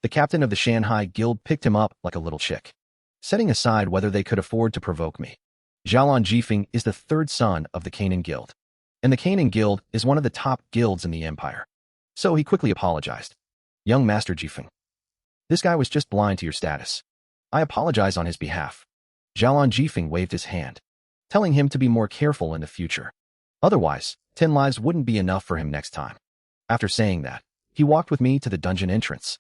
The captain of the Shanghai Guild picked him up like a little chick. Setting aside whether they could afford to provoke me. Xiaolon Jifeng is the third son of the Canaan Guild. And the Canaan Guild is one of the top guilds in the empire. So he quickly apologized. Young Master Jifeng. This guy was just blind to your status. I apologize on his behalf. Xiaolon Jifeng waved his hand, telling him to be more careful in the future. Otherwise, 10 lives wouldn't be enough for him next time. After saying that, he walked with me to the dungeon entrance.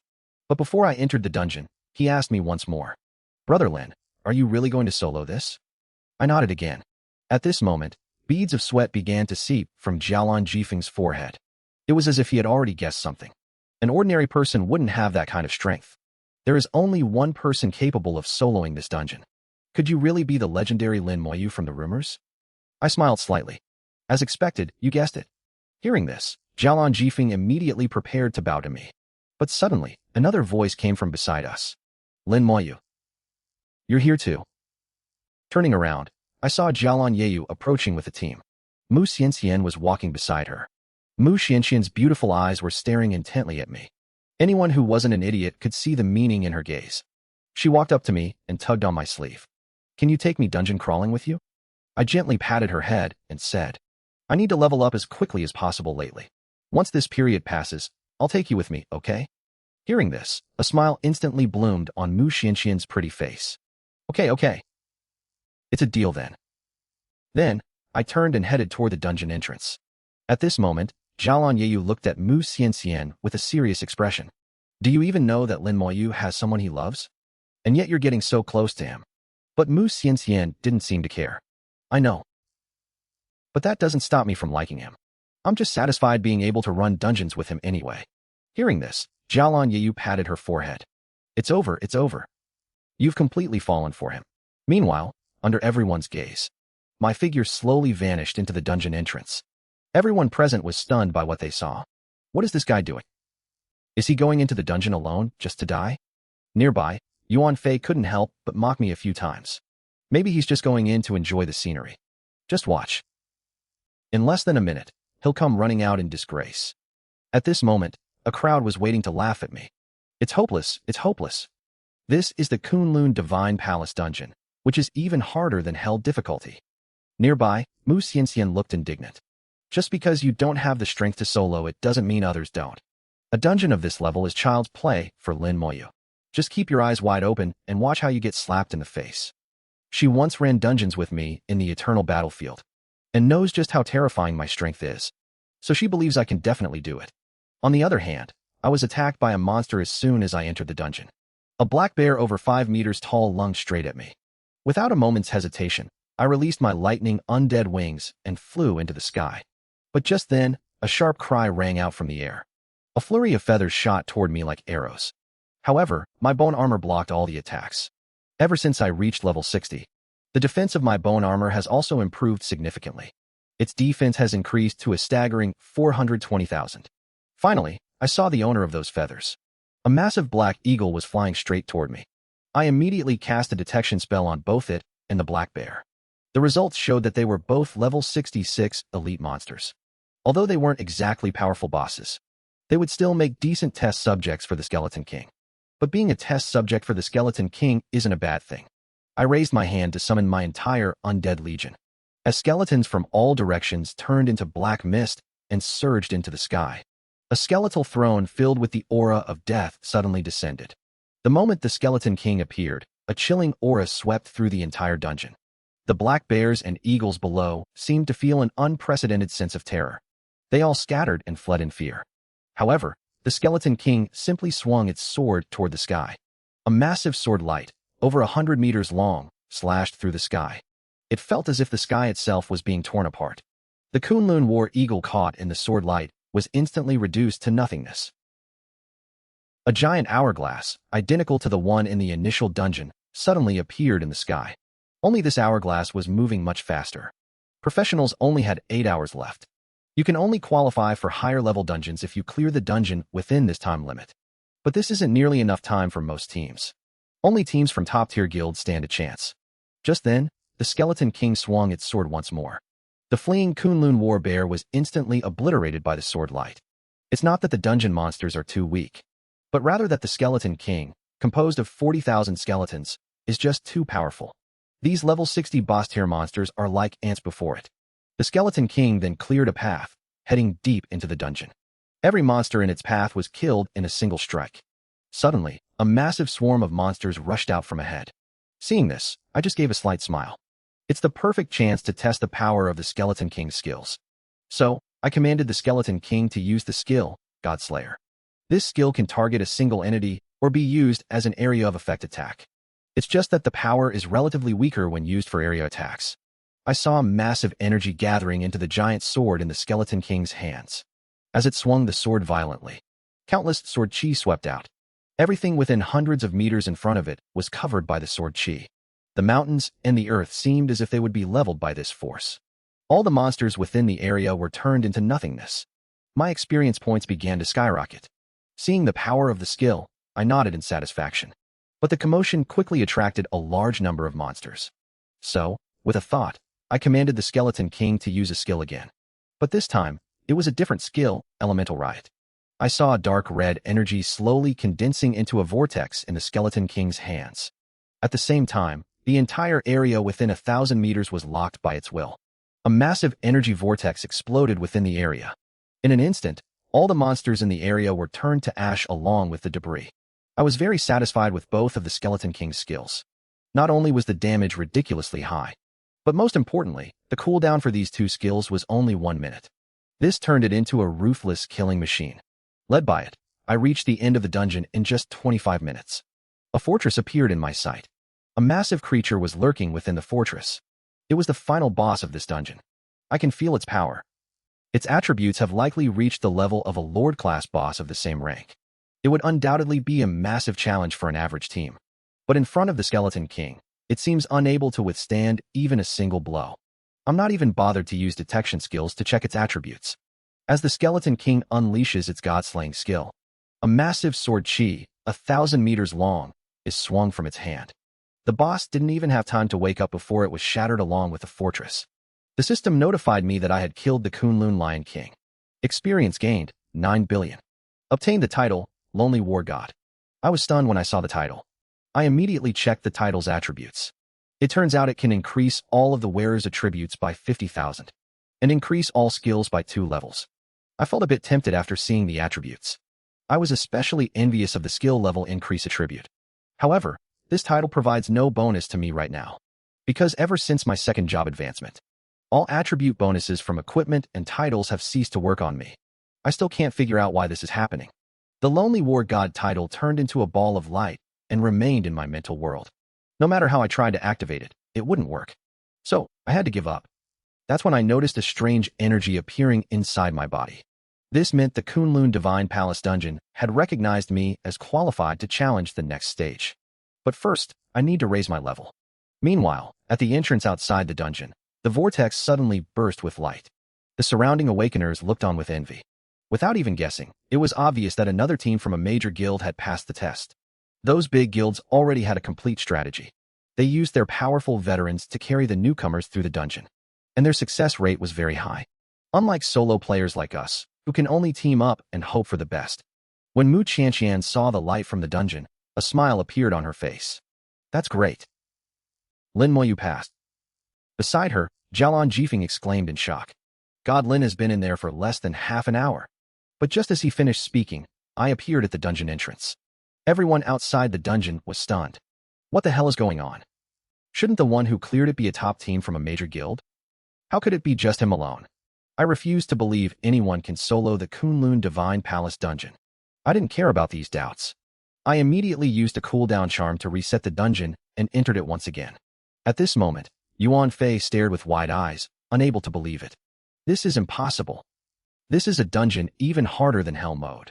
But before I entered the dungeon, he asked me once more. Brother Lin, are you really going to solo this? I nodded again. At this moment, beads of sweat began to seep from Xiaolon Jifeng's forehead. It was as if he had already guessed something. An ordinary person wouldn't have that kind of strength. There is only one person capable of soloing this dungeon. Could you really be the legendary Lin Moyu from the rumors? I smiled slightly. As expected, you guessed it. Hearing this, Xiaolon Jifeng immediately prepared to bow to me. But suddenly, another voice came from beside us. Lin Moyu. You're here too. Turning around, I saw Xiaolon Yeyu approaching with the team. Mu Xianxian was walking beside her. Mu Xianxian's beautiful eyes were staring intently at me. Anyone who wasn't an idiot could see the meaning in her gaze. She walked up to me and tugged on my sleeve. Can you take me dungeon crawling with you? I gently patted her head and said, I need to level up as quickly as possible lately. Once this period passes, I'll take you with me, okay? Hearing this, a smile instantly bloomed on Mu Xianxian's pretty face. Okay. It's a deal then. Then, I turned and headed toward the dungeon entrance. At this moment, Xiaolon Yeyu looked at Mu Xianxian with a serious expression. Do you even know that Lin Moyu has someone he loves? And yet you're getting so close to him. But Mu Xianxian didn't seem to care. I know. But that doesn't stop me from liking him. I'm just satisfied being able to run dungeons with him anyway. Hearing this, Xiaolon Yeyu patted her forehead. It's over. You've completely fallen for him. Meanwhile, under everyone's gaze, my figure slowly vanished into the dungeon entrance. Everyone present was stunned by what they saw. What is this guy doing? Is he going into the dungeon alone, just to die? Nearby, Yuan Fei couldn't help but mock me a few times. Maybe he's just going in to enjoy the scenery. Just watch. In less than a minute, he'll come running out in disgrace. At this moment, a crowd was waiting to laugh at me. It's hopeless. This is the Kunlun Divine Palace dungeon, which is even harder than hell difficulty. Nearby, Mu Xianxian looked indignant. Just because you don't have the strength to solo it doesn't mean others don't. A dungeon of this level is child's play for Lin Moyu. Just keep your eyes wide open and watch how you get slapped in the face. She once ran dungeons with me in the eternal battlefield, and knows just how terrifying my strength is. So she believes I can definitely do it. On the other hand, I was attacked by a monster as soon as I entered the dungeon. A black bear over 5 meters tall lunged straight at me. Without a moment's hesitation, I released my lightning undead wings and flew into the sky. But just then, a sharp cry rang out from the air. A flurry of feathers shot toward me like arrows. However, my bone armor blocked all the attacks. Ever since I reached level 60, the defense of my bone armor has also improved significantly. Its defense has increased to a staggering 420,000. Finally, I saw the owner of those feathers. A massive black eagle was flying straight toward me. I immediately cast a detection spell on both it and the black bear. The results showed that they were both level 66 elite monsters. Although they weren't exactly powerful bosses, they would still make decent test subjects for the Skeleton King. But being a test subject for the Skeleton King isn't a bad thing. I raised my hand to summon my entire undead legion. As skeletons from all directions turned into black mist and surged into the sky, a skeletal throne filled with the aura of death suddenly descended. The moment the Skeleton King appeared, a chilling aura swept through the entire dungeon. The black bears and eagles below seemed to feel an unprecedented sense of terror. They all scattered and fled in fear. However, the Skeleton King simply swung its sword toward the sky. A massive sword light, over 100 meters long, slashed through the sky. It felt as if the sky itself was being torn apart. The Kunlun War Eagle caught in the sword light was instantly reduced to nothingness. A giant hourglass, identical to the one in the initial dungeon, suddenly appeared in the sky. Only this hourglass was moving much faster. Professionals only had 8 hours left. You can only qualify for higher-level dungeons if you clear the dungeon within this time limit. But this isn't nearly enough time for most teams. Only teams from top-tier guilds stand a chance. Just then, the Skeleton King swung its sword once more. The fleeing Kunlun War Bear was instantly obliterated by the sword light. It's not that the dungeon monsters are too weak, but rather that the Skeleton King, composed of 40,000 skeletons, is just too powerful. These level 60 boss-tier monsters are like ants before it. The Skeleton King then cleared a path, heading deep into the dungeon. Every monster in its path was killed in a single strike. Suddenly, a massive swarm of monsters rushed out from ahead. Seeing this, I just gave a slight smile. It's the perfect chance to test the power of the Skeleton King's skills. So, I commanded the Skeleton King to use the skill, Godslayer. This skill can target a single entity or be used as an area of effect attack. It's just that the power is relatively weaker when used for area attacks. I saw a massive energy gathering into the giant sword in the Skeleton King's hands. As it swung the sword violently, countless sword chi swept out. Everything within hundreds of meters in front of it was covered by the sword chi. The mountains and the earth seemed as if they would be leveled by this force. All the monsters within the area were turned into nothingness. My experience points began to skyrocket. Seeing the power of the skill, I nodded in satisfaction. But the commotion quickly attracted a large number of monsters. So, with a thought, I commanded the Skeleton King to use a skill again. But this time, it was a different skill, Elemental Riot. I saw a dark red energy slowly condensing into a vortex in the Skeleton King's hands. At the same time, the entire area within 1,000 meters was locked by its will. A massive energy vortex exploded within the area. In an instant, all the monsters in the area were turned to ash along with the debris. I was very satisfied with both of the Skeleton King's skills. Not only was the damage ridiculously high, but most importantly, the cooldown for these two skills was only 1 minute. This turned it into a ruthless killing machine. Led by it, I reached the end of the dungeon in just 25 minutes. A fortress appeared in my sight. A massive creature was lurking within the fortress. It was the final boss of this dungeon. I can feel its power. Its attributes have likely reached the level of a Lord-class boss of the same rank. It would undoubtedly be a massive challenge for an average team. But in front of the Skeleton King, it seems unable to withstand even a single blow. I'm not even bothered to use detection skills to check its attributes. As the Skeleton King unleashes its god-slaying skill, a massive sword chi, 1,000 meters long, is swung from its hand. The boss didn't even have time to wake up before it was shattered along with the fortress. The system notified me that I had killed the Kunlun Lion King. Experience gained, 9 billion. Obtained the title, Lonely War God. I was stunned when I saw the title. I immediately checked the title's attributes. It turns out it can increase all of the wearer's attributes by 50,000 and increase all skills by 2 levels. I felt a bit tempted after seeing the attributes. I was especially envious of the skill level increase attribute. However, this title provides no bonus to me right now, because ever since my second job advancement, all attribute bonuses from equipment and titles have ceased to work on me. I still can't figure out why this is happening. The Lonely War God title turned into a ball of light and remained in my mental world. No matter how I tried to activate it, it wouldn't work. So, I had to give up. That's when I noticed a strange energy appearing inside my body. This meant the Kunlun Divine Palace dungeon had recognized me as qualified to challenge the next stage. But first, I need to raise my level. Meanwhile, at the entrance outside the dungeon, the vortex suddenly burst with light. The surrounding awakeners looked on with envy. Without even guessing, it was obvious that another team from a major guild had passed the test. Those big guilds already had a complete strategy. They used their powerful veterans to carry the newcomers through the dungeon, and their success rate was very high. Unlike solo players like us, who can only team up and hope for the best. When Mu Qianqian saw the light from the dungeon, a smile appeared on her face. That's great. Lin Moyu passed. Beside her, Jialan Jifeng exclaimed in shock. God, Lin has been in there for less than half an hour. But just as he finished speaking, I appeared at the dungeon entrance. Everyone outside the dungeon was stunned. What the hell is going on? Shouldn't the one who cleared it be a top team from a major guild? How could it be just him alone? I refused to believe anyone can solo the Kunlun Divine Palace dungeon. I didn't care about these doubts. I immediately used a cooldown charm to reset the dungeon and entered it once again. At this moment, Yuan Fei stared with wide eyes, unable to believe it. This is impossible. This is a dungeon even harder than Hell mode.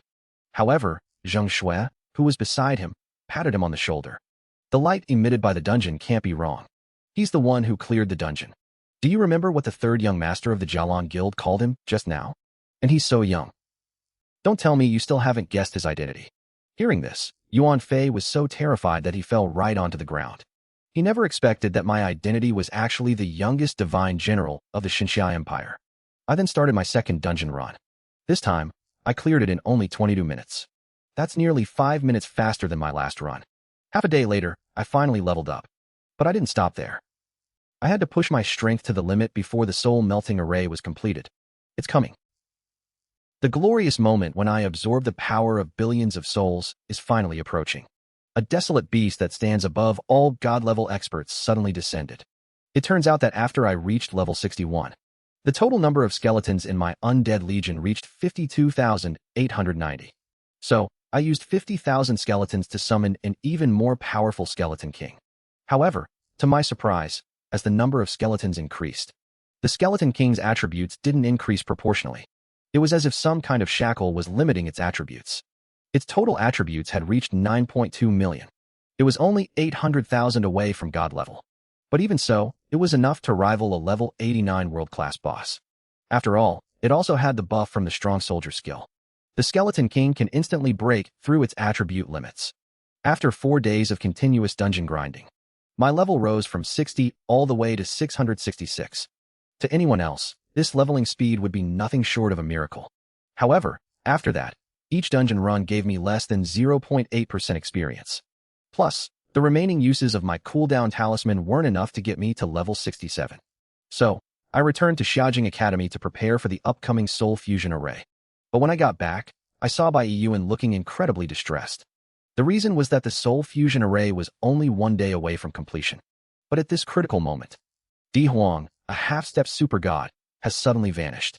However, Zheng Shui, who was beside him, patted him on the shoulder. The light emitted by the dungeon can't be wrong. He's the one who cleared the dungeon. Do you remember what the third young master of the Jialan Guild called him just now? And he's so young. Don't tell me you still haven't guessed his identity. Hearing this, Yuan Fei was so terrified that he fell right onto the ground. He never expected that my identity was actually the youngest divine general of the Xinxia Empire. I then started my second dungeon run. This time, I cleared it in only 22 minutes. That's nearly 5 minutes faster than my last run. Half a day later, I finally leveled up. But I didn't stop there. I had to push my strength to the limit before the soul melting array was completed. It's coming. The glorious moment when I absorb the power of billions of souls is finally approaching. A desolate beast that stands above all god-level experts suddenly descended. It turns out that after I reached level 61, the total number of skeletons in my undead legion reached 52,890. So, I used 50,000 skeletons to summon an even more powerful skeleton king. However, to my surprise, as the number of skeletons increased, the skeleton king's attributes didn't increase proportionally. It was as if some kind of shackle was limiting its attributes. Its total attributes had reached 9.2 million. It was only 800,000 away from god level. But even so, it was enough to rival a level 89 world-class boss. After all, it also had the buff from the strong soldier skill. The Skeleton King can instantly break through its attribute limits. After 4 days of continuous dungeon grinding, my level rose from 60 all the way to 666. To anyone else, this leveling speed would be nothing short of a miracle. However, after that, each dungeon run gave me less than 0.8% experience. Plus, the remaining uses of my cooldown talisman weren't enough to get me to level 67. So, I returned to Xiaojing Academy to prepare for the upcoming Soul Fusion Array. But when I got back, I saw Bai Yuan looking incredibly distressed. The reason was that the Soul Fusion Array was only 1 day away from completion. But at this critical moment, Di Huang, a half-step super god, has suddenly vanished.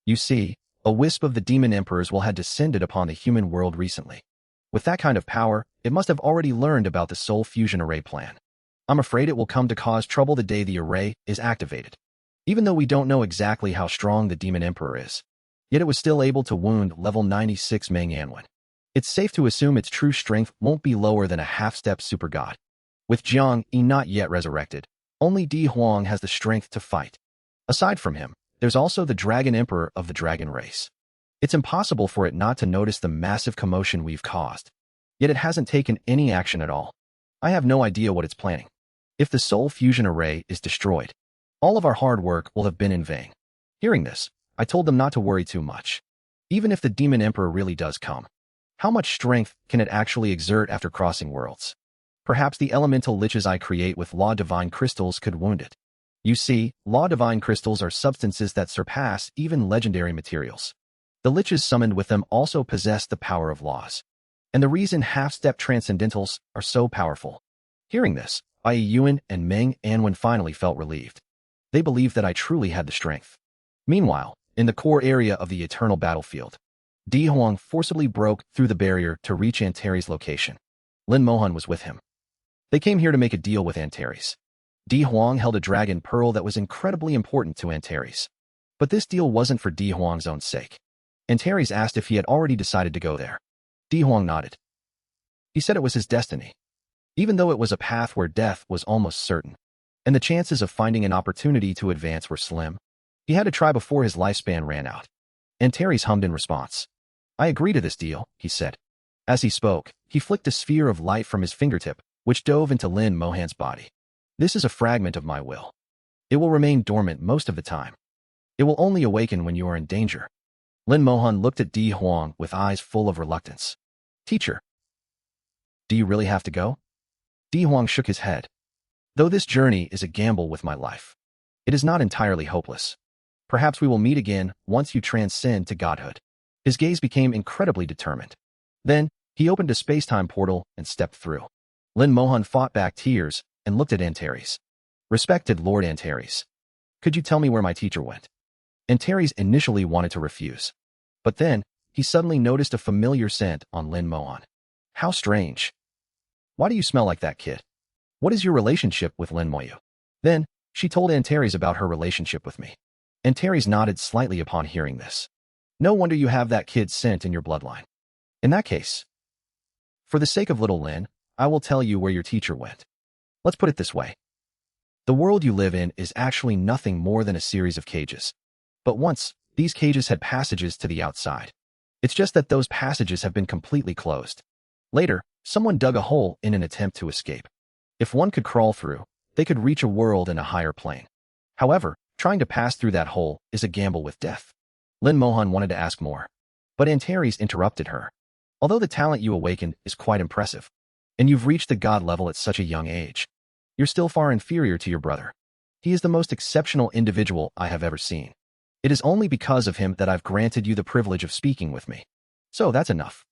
You see, a wisp of the demon emperors will had descended upon the human world recently. With that kind of power, it must have already learned about the Soul Fusion Array plan. I'm afraid it will come to cause trouble the day the array is activated. Even though we don't know exactly how strong the demon emperor is, yet it was still able to wound level 96 Meng Anwen. It's safe to assume its true strength won't be lower than a half-step super god. With Jiang Yi not yet resurrected, only Di Huang has the strength to fight. Aside from him, there's also the Dragon Emperor of the Dragon race. It's impossible for it not to notice the massive commotion we've caused. Yet it hasn't taken any action at all. I have no idea what it's planning. If the Soul Fusion Array is destroyed, all of our hard work will have been in vain. Hearing this, I told them not to worry too much. Even if the Demon Emperor really does come, how much strength can it actually exert after crossing worlds? Perhaps the elemental liches I create with Law Divine Crystals could wound it. You see, Law Divine Crystals are substances that surpass even legendary materials. The liches summoned with them also possess the power of laws. And the reason half-step transcendentals are so powerful. Hearing this, Bai Yuan and Meng Anwen finally felt relieved. They believed that I truly had the strength. Meanwhile, in the core area of the eternal battlefield, Di Huang forcibly broke through the barrier to reach Antares' location. Lin Moyu was with him. They came here to make a deal with Antares. Di Huang held a dragon pearl that was incredibly important to Antares. But this deal wasn't for Di Huang's own sake. Antares asked if he had already decided to go there. Di Huang nodded. He said it was his destiny. Even though it was a path where death was almost certain, and the chances of finding an opportunity to advance were slim, he had to try before his lifespan ran out. Antares hummed in response. I agree to this deal, he said. As he spoke, he flicked a sphere of light from his fingertip, which dove into Lin Mohan's body. This is a fragment of my will. It will remain dormant most of the time. It will only awaken when you are in danger. Lin Moyu looked at Di Huang with eyes full of reluctance. Teacher, do you really have to go? Di Huang shook his head. Though this journey is a gamble with my life, it is not entirely hopeless. Perhaps we will meet again once you transcend to godhood. His gaze became incredibly determined. Then, he opened a space-time portal and stepped through. Lin Moyu fought back tears and looked at Antares. Respected Lord Antares, could you tell me where my teacher went? Antares initially wanted to refuse. But then, he suddenly noticed a familiar scent on Lin Moyu. How strange. Why do you smell like that, kid? What is your relationship with Lin Moyu? Then, she told Antares about her relationship with me. Antares nodded slightly upon hearing this. No wonder you have that kid's scent in your bloodline. In that case, for the sake of little Lin, I will tell you where your teacher went. Let's put it this way. The world you live in is actually nothing more than a series of cages. But once, these cages had passages to the outside. It's just that those passages have been completely closed. Later, someone dug a hole in an attempt to escape. If one could crawl through, they could reach a world in a higher plane. However, trying to pass through that hole is a gamble with death. Lin Moyu wanted to ask more, but Antares interrupted her. Although the talent you awakened is quite impressive, and you've reached the god level at such a young age, you're still far inferior to your brother. He is the most exceptional individual I have ever seen. It is only because of him that I've granted you the privilege of speaking with me. So that's enough.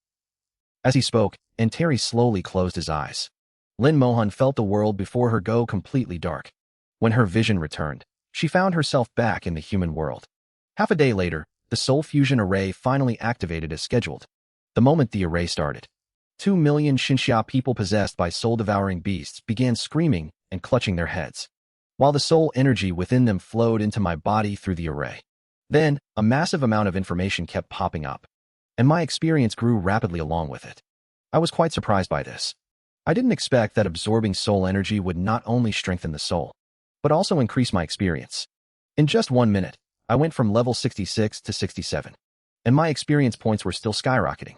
As he spoke, Antares slowly closed his eyes. Lin Moyu felt the world before her go completely dark. When her vision returned, she found herself back in the human world. Half a day later, the soul fusion array finally activated as scheduled. The moment the array started, 2 million Xinxia people possessed by soul-devouring beasts began screaming and clutching their heads, while the soul energy within them flowed into my body through the array. Then, a massive amount of information kept popping up, and my experience grew rapidly along with it. I was quite surprised by this. I didn't expect that absorbing soul energy would not only strengthen the soul, but also increase my experience. In just 1 minute, I went from level 66 to 67, and my experience points were still skyrocketing.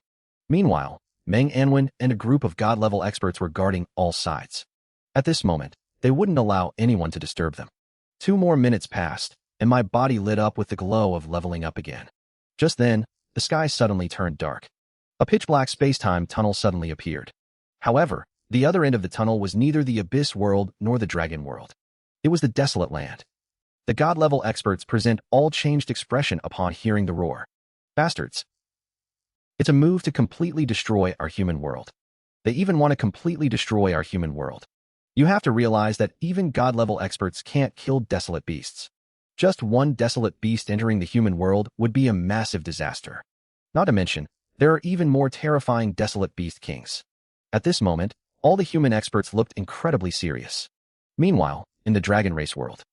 Meanwhile, Meng Anwen and a group of god-level experts were guarding all sides. At this moment, they wouldn't allow anyone to disturb them. 2 more minutes passed, and my body lit up with the glow of leveling up again. Just then, the sky suddenly turned dark. A pitch-black space-time tunnel suddenly appeared. However, the other end of the tunnel was neither the Abyss World nor the Dragon World. It was the Desolate Land. The god-level experts present all changed expression upon hearing the roar. Bastards. It's a move to completely destroy our human world. They even want to completely destroy our human world. You have to realize that even god-level experts can't kill desolate beasts. Just one desolate beast entering the human world would be a massive disaster. Not to mention, there are even more terrifying desolate beast kings. At this moment, all the human experts looked incredibly serious. Meanwhile, in the dragon race world,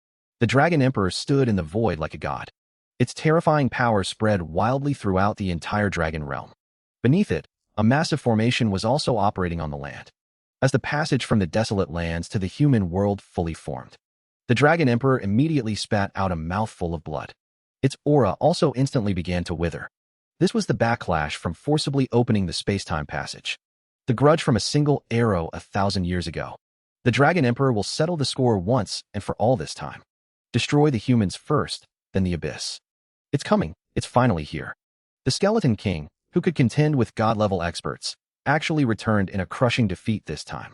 the Dragon Emperor stood in the void like a god. Its terrifying power spread wildly throughout the entire dragon realm. Beneath it, a massive formation was also operating on the land. As the passage from the desolate lands to the human world fully formed, the Dragon Emperor immediately spat out a mouthful of blood. Its aura also instantly began to wither. This was the backlash from forcibly opening the space-time passage. The grudge from a single arrow 1,000 years ago. The Dragon Emperor will settle the score once and for all this time. Destroy the humans first, then the Abyss. It's coming. It's finally here. The Skeleton King, who could contend with god-level experts, actually returned in a crushing defeat this time.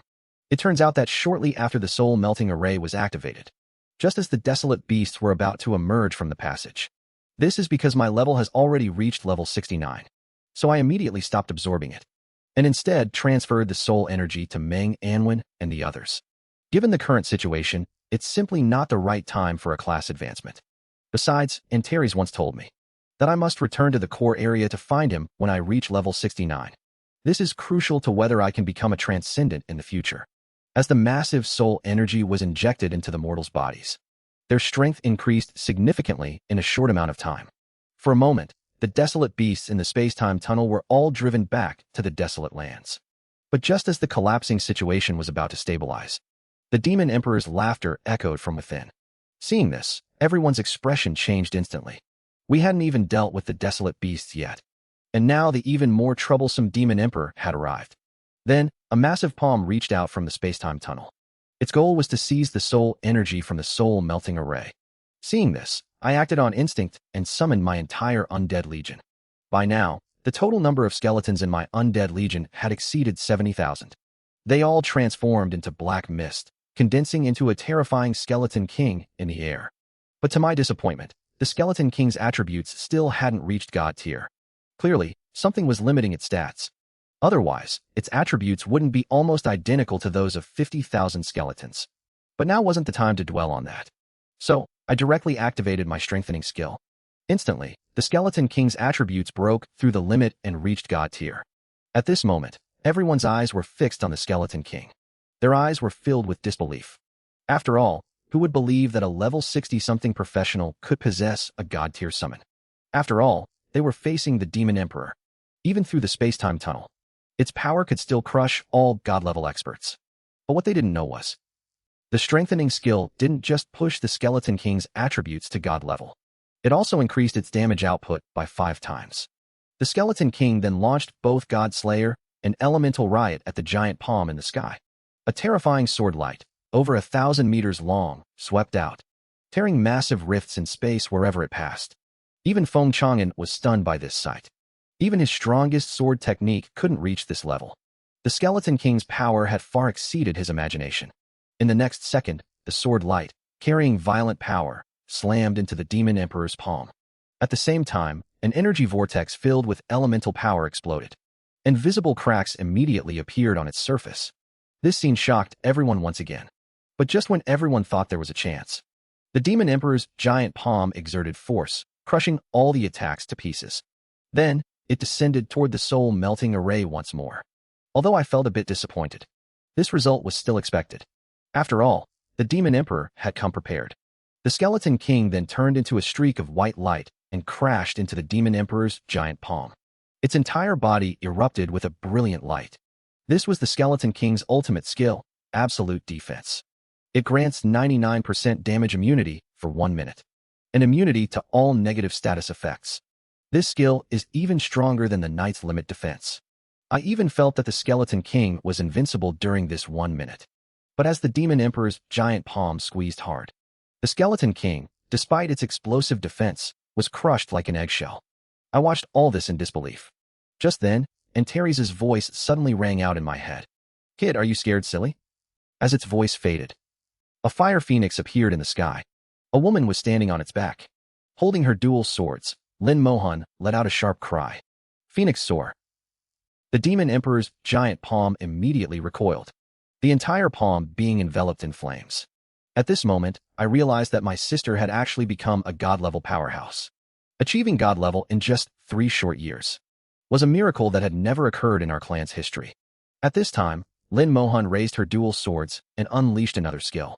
It turns out that shortly after the soul-melting array was activated, just as the desolate beasts were about to emerge from the passage. This is because my level has already reached level 69, so I immediately stopped absorbing it, and instead transferred the soul energy to Meng Anwen and the others. Given the current situation, it's simply not the right time for a class advancement. Besides, Antares once told me that I must return to the core area to find him when I reach level 69. This is crucial to whether I can become a transcendent in the future. As the massive soul energy was injected into the mortals' bodies, their strength increased significantly in a short amount of time. For a moment, the desolate beasts in the space-time tunnel were all driven back to the desolate lands. But just as the collapsing situation was about to stabilize, the Demon Emperor's laughter echoed from within. Seeing this, everyone's expression changed instantly. We hadn't even dealt with the desolate beasts yet, and now the even more troublesome Demon Emperor had arrived. Then, a massive palm reached out from the space-time tunnel. Its goal was to seize the soul energy from the soul-melting array. Seeing this, I acted on instinct and summoned my entire undead legion. By now, the total number of skeletons in my undead legion had exceeded 70,000. They all transformed into black mist, condensing into a terrifying skeleton king in the air. But to my disappointment, the skeleton king's attributes still hadn't reached god tier. Clearly, something was limiting its stats. Otherwise, its attributes wouldn't be almost identical to those of 50,000 skeletons. But now wasn't the time to dwell on that. So, I directly activated my strengthening skill. Instantly, the Skeleton King's attributes broke through the limit and reached God tier. At this moment, everyone's eyes were fixed on the Skeleton King. Their eyes were filled with disbelief. After all, who would believe that a level 60-something professional could possess a God tier summon? After all, they were facing the Demon Emperor. Even through the space-time tunnel, its power could still crush all God-level experts. But what they didn't know was, the strengthening skill didn't just push the Skeleton King's attributes to God level. It also increased its damage output by 5 times. The Skeleton King then launched both God Slayer and Elemental Riot at the giant palm in the sky. A terrifying sword light, over 1,000 meters long, swept out, tearing massive rifts in space wherever it passed. Even Feng Chang'an was stunned by this sight. Even his strongest sword technique couldn't reach this level. The Skeleton King's power had far exceeded his imagination. In the next second, the sword light, carrying violent power, slammed into the Demon Emperor's palm. At the same time, an energy vortex filled with elemental power exploded. Invisible cracks immediately appeared on its surface. This scene shocked everyone once again. But just when everyone thought there was a chance, the Demon Emperor's giant palm exerted force, crushing all the attacks to pieces. Then, it descended toward the soul-melting array once more. Although I felt a bit disappointed, this result was still expected. After all, the Demon Emperor had come prepared. The Skeleton King then turned into a streak of white light and crashed into the Demon Emperor's giant palm. Its entire body erupted with a brilliant light. This was the Skeleton King's ultimate skill, Absolute Defense. It grants 99% damage immunity for 1 minute, and immunity to all negative status effects. This skill is even stronger than the Knight's Limit Defense. I even felt that the Skeleton King was invincible during this 1 minute. But as the Demon Emperor's giant palm squeezed hard, the Skeleton King, despite its explosive defense, was crushed like an eggshell. I watched all this in disbelief. Just then, Antares' voice suddenly rang out in my head. "Kid, are you scared, silly?" As its voice faded, a fire phoenix appeared in the sky. A woman was standing on its back. Holding her dual swords, Lin Moyu let out a sharp cry. "Phoenix soar." The Demon Emperor's giant palm immediately recoiled, the entire palm being enveloped in flames. At this moment, I realized that my sister had actually become a God-level powerhouse. Achieving God level in just 3 short years was a miracle that had never occurred in our clan's history. At this time, Lin Moyu raised her dual swords and unleashed another skill.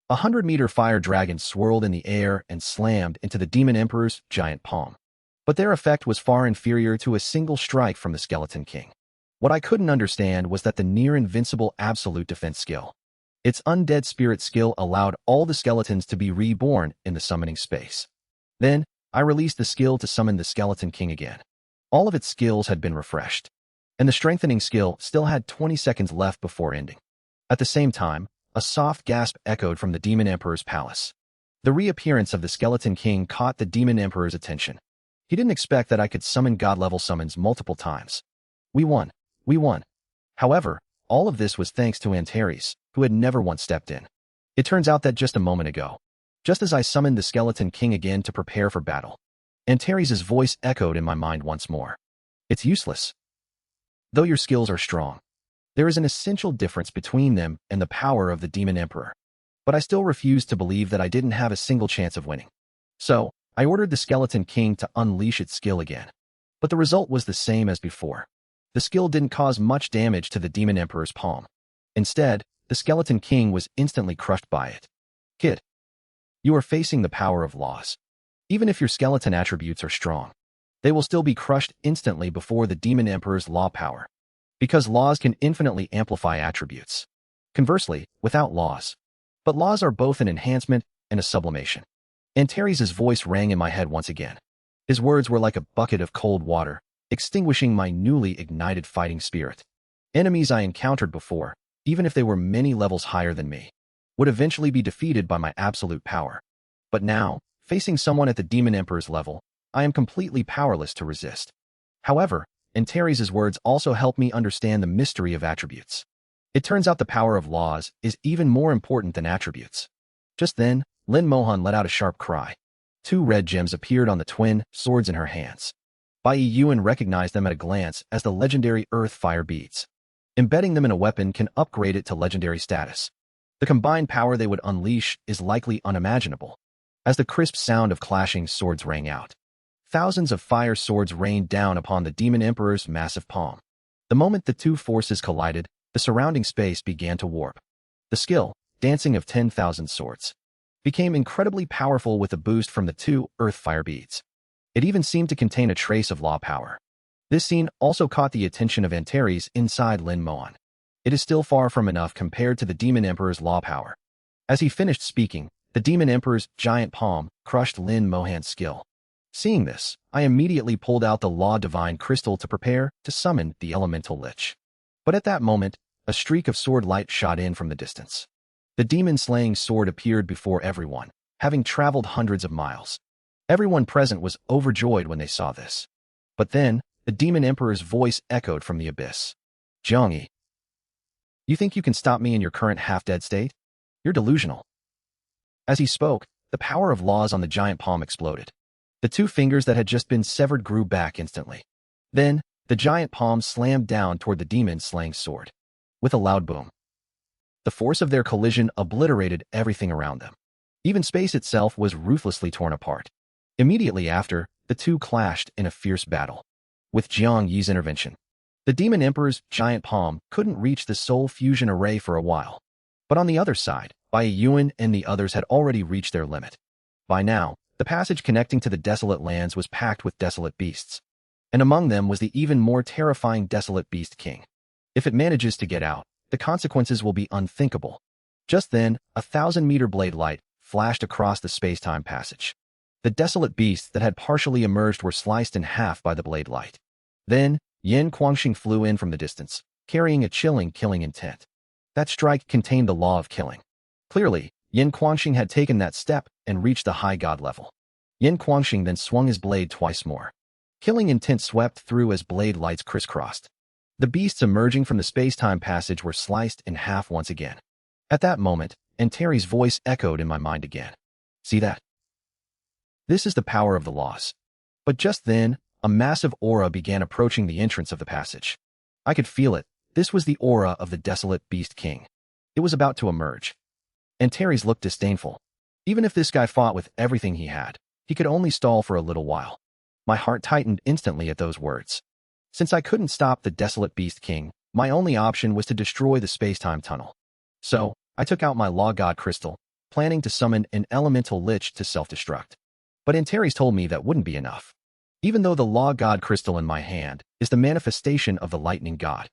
100-meter fire dragons swirled in the air and slammed into the Demon Emperor's giant palm. But their effect was far inferior to a single strike from the Skeleton King. What I couldn't understand was that the near-invincible Absolute Defense skill, its Undead Spirit skill, allowed all the skeletons to be reborn in the summoning space. Then, I released the skill to summon the Skeleton King again. All of its skills had been refreshed, and the strengthening skill still had 20 seconds left before ending. At the same time, a soft gasp echoed from the Demon Emperor's palace. The reappearance of the Skeleton King caught the Demon Emperor's attention. He didn't expect that I could summon God-level summons multiple times. We won. We won. However, all of this was thanks to Antares, who had never once stepped in. It turns out that just a moment ago, just as I summoned the Skeleton King again to prepare for battle, Antares' voice echoed in my mind once more. "It's useless. Though your skills are strong, there is an essential difference between them and the power of the Demon Emperor. But I still refused to believe that I didn't have a single chance of winning. So, I ordered the Skeleton King to unleash its skill again. But the result was the same as before. The skill didn't cause much damage to the Demon Emperor's palm. Instead, the Skeleton King was instantly crushed by it. "Kid, you are facing the power of laws. Even if your skeleton attributes are strong, they will still be crushed instantly before the Demon Emperor's law power. Because laws can infinitely amplify attributes. Conversely, without laws. But laws are both an enhancement and a sublimation." Antares' voice rang in my head once again. His words were like a bucket of cold water, extinguishing my newly ignited fighting spirit. Enemies I encountered before, even if they were many levels higher than me, would eventually be defeated by my absolute power. But now, facing someone at the Demon Emperor's level, I am completely powerless to resist. However, Antares' words also helped me understand the mystery of attributes. It turns out the power of laws is even more important than attributes. Just then, Lin Moyu let out a sharp cry. 2 red gems appeared on the twin swords in her hands. Bai Yuan recognized them at a glance as the legendary Earth Fire beads. Embedding them in a weapon can upgrade it to legendary status. The combined power they would unleash is likely unimaginable. As the crisp sound of clashing swords rang out, thousands of fire swords rained down upon the Demon Emperor's massive palm. The moment the two forces collided, the surrounding space began to warp. The skill, dancing of 10,000 swords, became incredibly powerful with a boost from the two earth fire beads. It even seemed to contain a trace of law power. This scene also caught the attention of Antares inside Lin Moyu. It is still far from enough compared to the Demon Emperor's law power. As he finished speaking, the Demon Emperor's giant palm crushed Lin Mohan's skill. Seeing this, I immediately pulled out the Law Divine Crystal to prepare to summon the Elemental Lich. But at that moment, a streak of sword light shot in from the distance. The demon-slaying sword appeared before everyone, having traveled hundreds of miles. Everyone present was overjoyed when they saw this. But then, the Demon Emperor's voice echoed from the abyss. Jiangyi, you think you can stop me in your current half-dead state? You're delusional. As he spoke, the power of laws on the giant palm exploded. The two fingers that had just been severed grew back instantly. Then, the giant palm slammed down toward the demon-slaying sword. With a loud boom, the force of their collision obliterated everything around them. Even space itself was ruthlessly torn apart. Immediately after, the two clashed in a fierce battle. With Jiang Yi's intervention, the Demon Emperor's giant palm couldn't reach the soul fusion array for a while. But on the other side, Bai Yuan and the others had already reached their limit. By now, the passage connecting to the desolate lands was packed with desolate beasts. And among them was the even more terrifying Desolate Beast King. If it manages to get out, the consequences will be unthinkable. Just then, a 1,000-meter blade light flashed across the space-time passage. The desolate beasts that had partially emerged were sliced in half by the blade light. Then, Yin Guangxing flew in from the distance, carrying a chilling killing intent. That strike contained the law of killing. Clearly, Yin Guangxing had taken that step and reached the high god level. Yin Guangxing then swung his blade twice more. Killing intent swept through as blade lights crisscrossed. The beasts emerging from the space-time passage were sliced in half once again. At that moment, Antares' voice echoed in my mind again. See that? This is the power of the laws. But just then, a massive aura began approaching the entrance of the passage. I could feel it. This was the aura of the Desolate Beast King. It was about to emerge. Antares looked disdainful. Even if this guy fought with everything he had, he could only stall for a little while. My heart tightened instantly at those words. Since I couldn't stop the Desolate Beast King, my only option was to destroy the space-time tunnel. So, I took out my Law God Crystal, planning to summon an Elemental Lich to self-destruct. But Antares told me that wouldn't be enough. Even though the Law God Crystal in my hand is the manifestation of the Lightning God,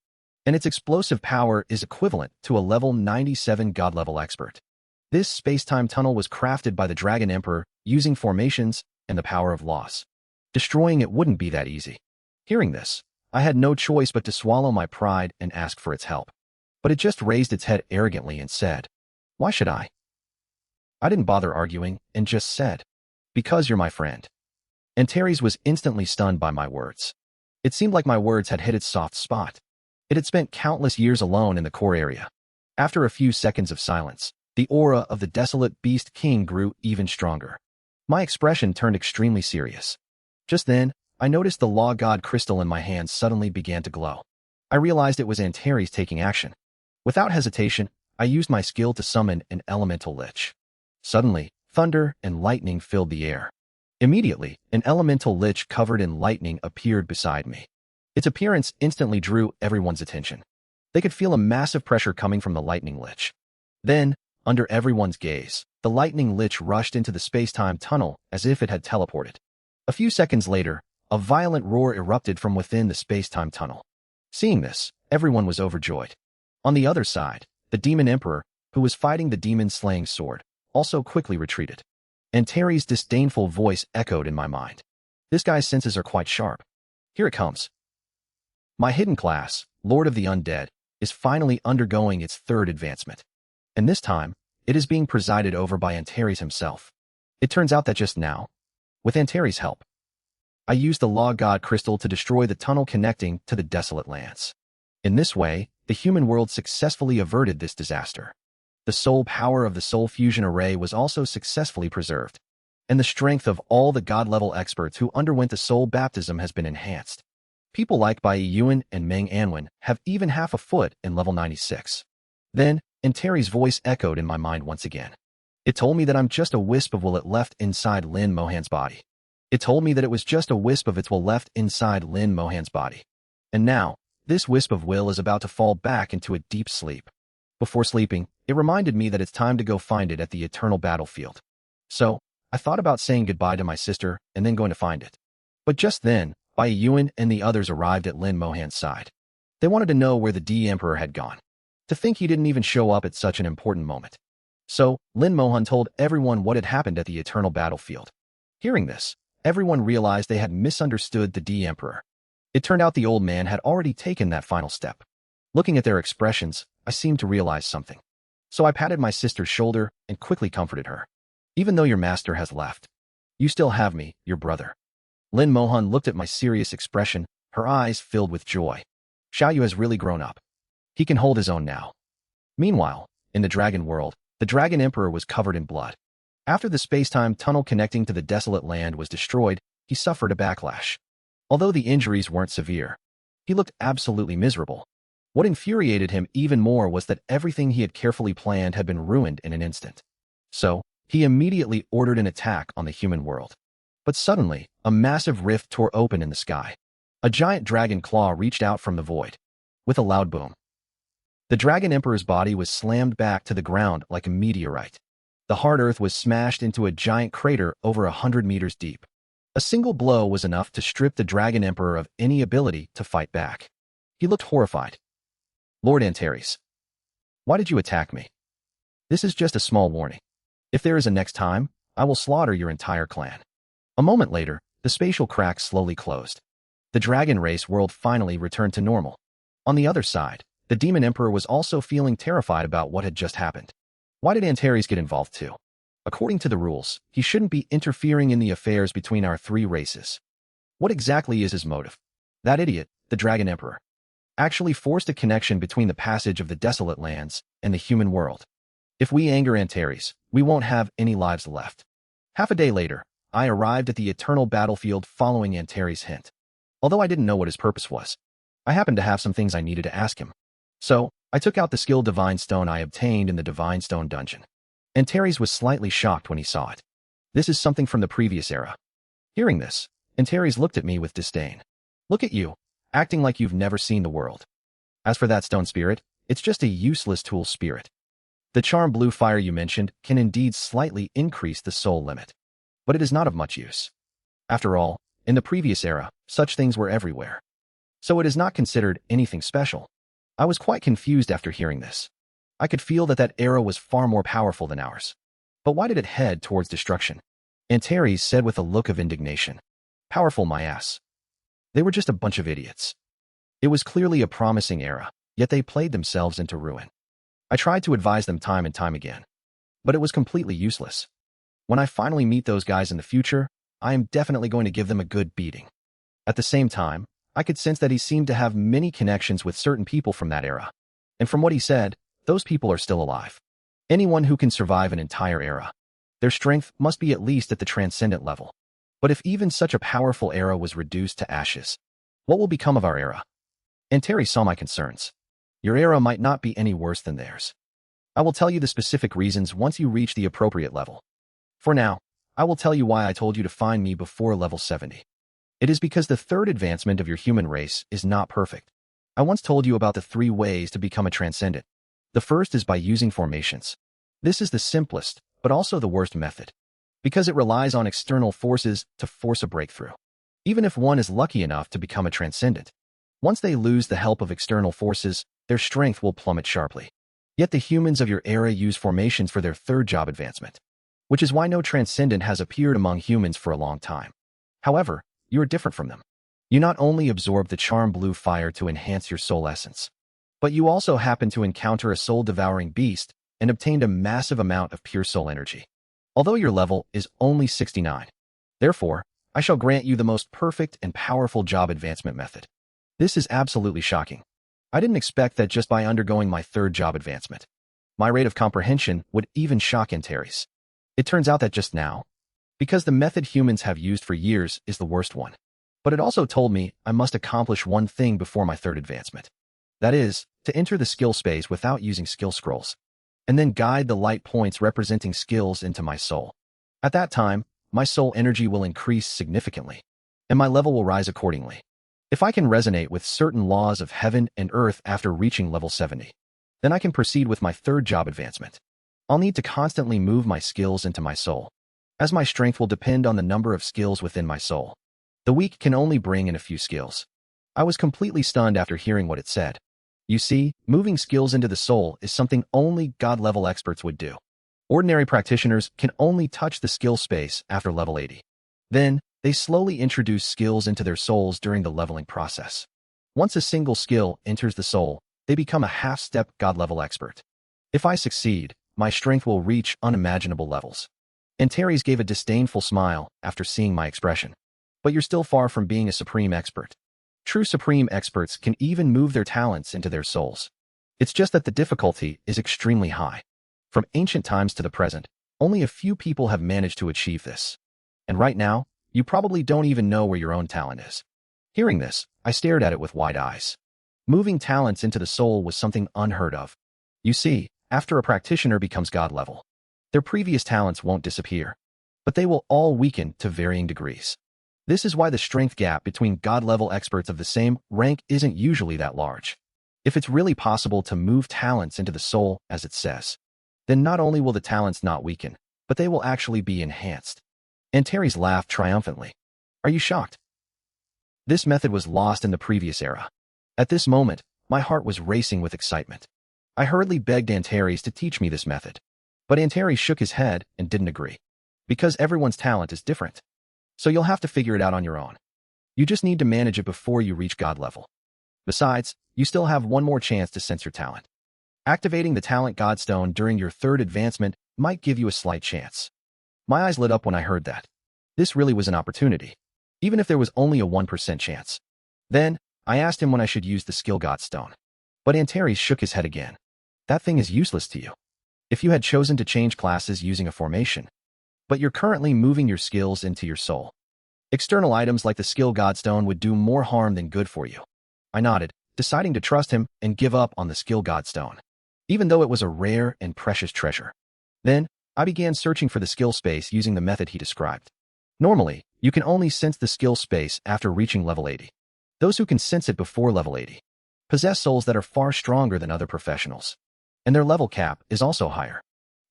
and its explosive power is equivalent to a level 97 God-level expert. This space-time tunnel was crafted by the Dragon Emperor using formations and the power of laws. Destroying it wouldn't be that easy. Hearing this, I had no choice but to swallow my pride and ask for its help. But it just raised its head arrogantly and said, "Why should I?" I didn't bother arguing and just said, "Because you're my friend." Antares was instantly stunned by my words. It seemed like my words had hit its soft spot. It had spent countless years alone in the core area. After a few seconds of silence, the aura of the Desolate Beast King grew even stronger. My expression turned extremely serious. Just then, I noticed the Law God Crystal in my hand suddenly began to glow. I realized it was Antares taking action. Without hesitation, I used my skill to summon an Elemental Lich. Suddenly, thunder and lightning filled the air. Immediately, an Elemental Lich covered in lightning appeared beside me. Its appearance instantly drew everyone's attention. They could feel a massive pressure coming from the Lightning Lich. Then, under everyone's gaze, the Lightning Lich rushed into the space-time tunnel as if it had teleported. A few seconds later, a violent roar erupted from within the space-time tunnel. Seeing this, everyone was overjoyed. On the other side, the Demon Emperor, who was fighting the demon-slaying sword, also quickly retreated. Antares' disdainful voice echoed in my mind. This guy's senses are quite sharp. Here it comes. My hidden class, Lord of the Undead, is finally undergoing its third advancement. And this time, it is being presided over by Antares himself. It turns out that just now, with Antares' help, I used the Law God Crystal to destroy the tunnel connecting to the desolate lands. In this way, the human world successfully averted this disaster. The soul power of the soul fusion array was also successfully preserved, and the strength of all the god-level experts who underwent the soul baptism has been enhanced. People like Bai Yuan and Meng Anwen have even half a foot in level 96. Then, Antares' voice echoed in my mind once again. It told me that I'm just a wisp of willet left inside Lin Mohan's body. It told me that it was just a wisp of its will left inside Lin Mohan's body. And now, this wisp of will is about to fall back into a deep sleep. Before sleeping, it reminded me that it's time to go find it at the eternal battlefield. So, I thought about saying goodbye to my sister and then going to find it. But just then, Bai Yuan and the others arrived at Lin Mohan's side. They wanted to know where the D-Emperor had gone. To think he didn't even show up at such an important moment. So, Lin Mohan told everyone what had happened at the eternal battlefield. Hearing this, everyone realized they had misunderstood the D-Emperor. It turned out the old man had already taken that final step. Looking at their expressions, I seemed to realize something. So I patted my sister's shoulder and quickly comforted her. Even though your master has left, you still have me, your brother. Lin Mohan looked at my serious expression, her eyes filled with joy. Xiaoyu has really grown up. He can hold his own now. Meanwhile, in the dragon world, the dragon emperor was covered in blood. After the space-time tunnel connecting to the desolate land was destroyed, he suffered a backlash. Although the injuries weren't severe, he looked absolutely miserable. What infuriated him even more was that everything he had carefully planned had been ruined in an instant. So, he immediately ordered an attack on the human world. But suddenly, a massive rift tore open in the sky. A giant dragon claw reached out from the void. With a loud boom, the dragon emperor's body was slammed back to the ground like a meteorite. The hard earth was smashed into a giant crater over 100 meters deep. A single blow was enough to strip the dragon emperor of any ability to fight back. He looked horrified. Lord Antares, why did you attack me? This is just a small warning. If there is a next time, I will slaughter your entire clan. A moment later, the spatial crack slowly closed. The dragon race world finally returned to normal. On the other side, the demon emperor was also feeling terrified about what had just happened. Why did Antares get involved too? According to the rules, he shouldn't be interfering in the affairs between our three races. What exactly is his motive? That idiot, the dragon emperor, actually forced a connection between the passage of the desolate lands and the human world. If we anger Antares, we won't have any lives left. Half a day later, I arrived at the eternal battlefield following Antares' hint. Although I didn't know what his purpose was, I happened to have some things I needed to ask him. So, I took out the skill Divine Stone I obtained in the Divine Stone dungeon. Antares was slightly shocked when he saw it. This is something from the previous era. Hearing this, Antares looked at me with disdain. Look at you, acting like you've never seen the world. As for that stone spirit, it's just a useless tool spirit. The charm blue fire you mentioned can indeed slightly increase the soul limit, but it is not of much use. After all, in the previous era, such things were everywhere. So it is not considered anything special. I was quite confused after hearing this. I could feel that that era was far more powerful than ours. But why did it head towards destruction? Antares said with a look of indignation. Powerful my ass. They were just a bunch of idiots. It was clearly a promising era, yet they played themselves into ruin. I tried to advise them time and time again, but it was completely useless. When I finally meet those guys in the future, I am definitely going to give them a good beating. At the same time, I could sense that he seemed to have many connections with certain people from that era. And from what he said, those people are still alive. Anyone who can survive an entire era, their strength must be at least at the transcendent level. But if even such a powerful era was reduced to ashes, what will become of our era? Antares saw my concerns. Your era might not be any worse than theirs. I will tell you the specific reasons once you reach the appropriate level. For now, I will tell you why I told you to find me before level 70. It is because the third advancement of your human race is not perfect. I once told you about the 3 ways to become a transcendent. The first is by using formations. This is the simplest, but also the worst method, because it relies on external forces to force a breakthrough. Even if one is lucky enough to become a transcendent, once they lose the help of external forces, their strength will plummet sharply. Yet the humans of your era use formations for their third job advancement, which is why no transcendent has appeared among humans for a long time. However, you are different from them. You not only absorb the charm blue fire to enhance your soul essence, but you also happen to encounter a soul-devouring beast and obtained a massive amount of pure soul energy. Although your level is only 69. Therefore, I shall grant you the most perfect and powerful job advancement method. This is absolutely shocking. I didn't expect that just by undergoing my third job advancement, my rate of comprehension would even shock Antares. It turns out that just now, because the method humans have used for years is the worst one. But it also told me I must accomplish one thing before my third advancement. That is, to enter the skill space without using skill scrolls, and then guide the light points representing skills into my soul. At that time, my soul energy will increase significantly, and my level will rise accordingly. If I can resonate with certain laws of heaven and earth after reaching level 70, then I can proceed with my third job advancement. I'll need to constantly move my skills into my soul, as my strength will depend on the number of skills within my soul. The weak can only bring in a few skills. I was completely stunned after hearing what it said. You see, moving skills into the soul is something only God-level experts would do. Ordinary practitioners can only touch the skill space after level 80. Then, they slowly introduce skills into their souls during the leveling process. Once a single skill enters the soul, they become a half-step God-level expert. If I succeed, my strength will reach unimaginable levels. Antares gave a disdainful smile after seeing my expression. But you're still far from being a supreme expert. True supreme experts can even move their talents into their souls. It's just that the difficulty is extremely high. From ancient times to the present, only a few people have managed to achieve this. And right now, you probably don't even know where your own talent is. Hearing this, I stared at it with wide eyes. Moving talents into the soul was something unheard of. You see, after a practitioner becomes God level, their previous talents won't disappear, but they will all weaken to varying degrees. This is why the strength gap between God-level experts of the same rank isn't usually that large. If it's really possible to move talents into the soul, as it says, then not only will the talents not weaken, but they will actually be enhanced. Antares laughed triumphantly. Are you shocked? This method was lost in the previous era. At this moment, my heart was racing with excitement. I hurriedly begged Antares to teach me this method. But Antares shook his head and didn't agree. Because everyone's talent is different. So you'll have to figure it out on your own. You just need to manage it before you reach God level. Besides, you still have one more chance to sense your talent. Activating the Talent Godstone during your third advancement might give you a slight chance. My eyes lit up when I heard that. This really was an opportunity, even if there was only a 1% chance. Then, I asked him when I should use the Skill Godstone. But Antares shook his head again. That thing is useless to you. If you had chosen to change classes using a formation, but you're currently moving your skills into your soul. External items like the Skill Godstone would do more harm than good for you. I nodded, deciding to trust him and give up on the Skill Godstone, even though it was a rare and precious treasure. Then, I began searching for the skill space using the method he described. Normally, you can only sense the skill space after reaching level 80. Those who can sense it before level 80 possess souls that are far stronger than other professionals, and their level cap is also higher.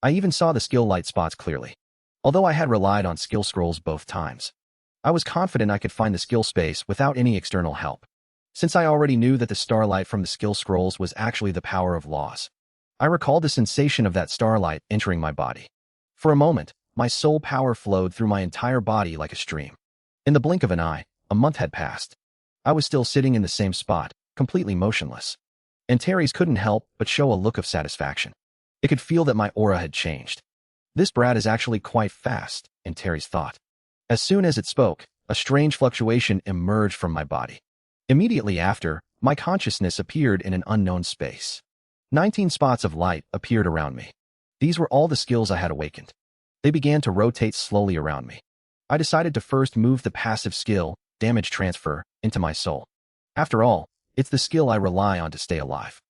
I even saw the skill light spots clearly. Although I had relied on skill scrolls both times, I was confident I could find the skill space without any external help. Since I already knew that the starlight from the skill scrolls was actually the power of laws, I recalled the sensation of that starlight entering my body. For a moment, my soul power flowed through my entire body like a stream. In the blink of an eye, a month had passed. I was still sitting in the same spot, completely motionless. Antares couldn't help but show a look of satisfaction. It could feel that my aura had changed. This brat is actually quite fast, Antares thought. As soon as it spoke, a strange fluctuation emerged from my body. Immediately after, my consciousness appeared in an unknown space. 19 spots of light appeared around me. These were all the skills I had awakened. They began to rotate slowly around me. I decided to first move the passive skill, damage transfer, into my soul. After all, it's the skill I rely on to stay alive.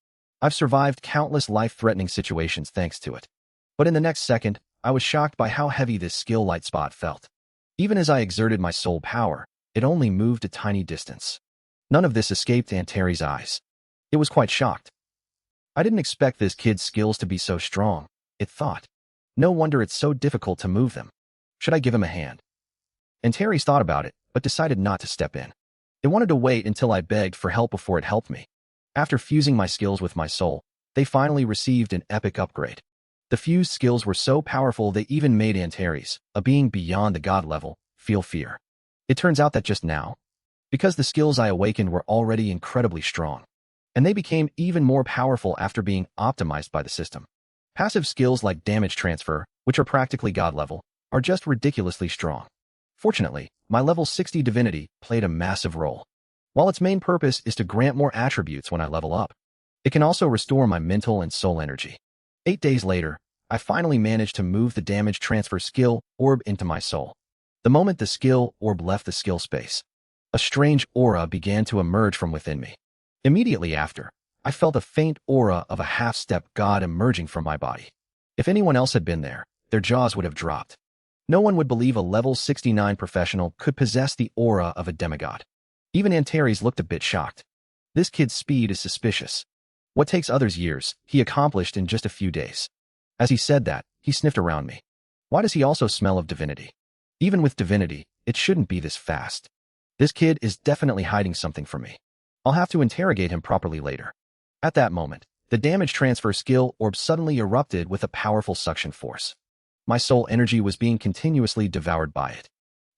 I've survived countless life-threatening situations thanks to it. But in the next second, I was shocked by how heavy this skill light spot felt. Even as I exerted my soul power, it only moved a tiny distance. None of this escaped Antares' eyes. It was quite shocked. I didn't expect this kid's skills to be so strong, it thought. No wonder it's so difficult to move them. Should I give him a hand? Antares thought about it, but decided not to step in. It wanted to wait until I begged for help before it helped me. After fusing my skills with my soul, they finally received an epic upgrade. The fused skills were so powerful they even made Antares, a being beyond the god level, feel fear. It turns out that just now, because the skills I awakened were already incredibly strong, and they became even more powerful after being optimized by the system. Passive skills like damage transfer, which are practically god level, are just ridiculously strong. Fortunately, my level 60 divinity played a massive role. While its main purpose is to grant more attributes when I level up, it can also restore my mental and soul energy. 8 days later, I finally managed to move the damage transfer skill orb into my soul. The moment the skill orb left the skill space, a strange aura began to emerge from within me. Immediately after, I felt a faint aura of a half-step god emerging from my body. If anyone else had been there, their jaws would have dropped. No one would believe a level 69 professional could possess the aura of a demigod. Even Antares looked a bit shocked. This kid's speed is suspicious. What takes others years, he accomplished in just a few days. As he said that, he sniffed around me. Why does he also smell of divinity? Even with divinity, it shouldn't be this fast. This kid is definitely hiding something from me. I'll have to interrogate him properly later. At that moment, the damage transfer skill orb suddenly erupted with a powerful suction force. My soul energy was being continuously devoured by it.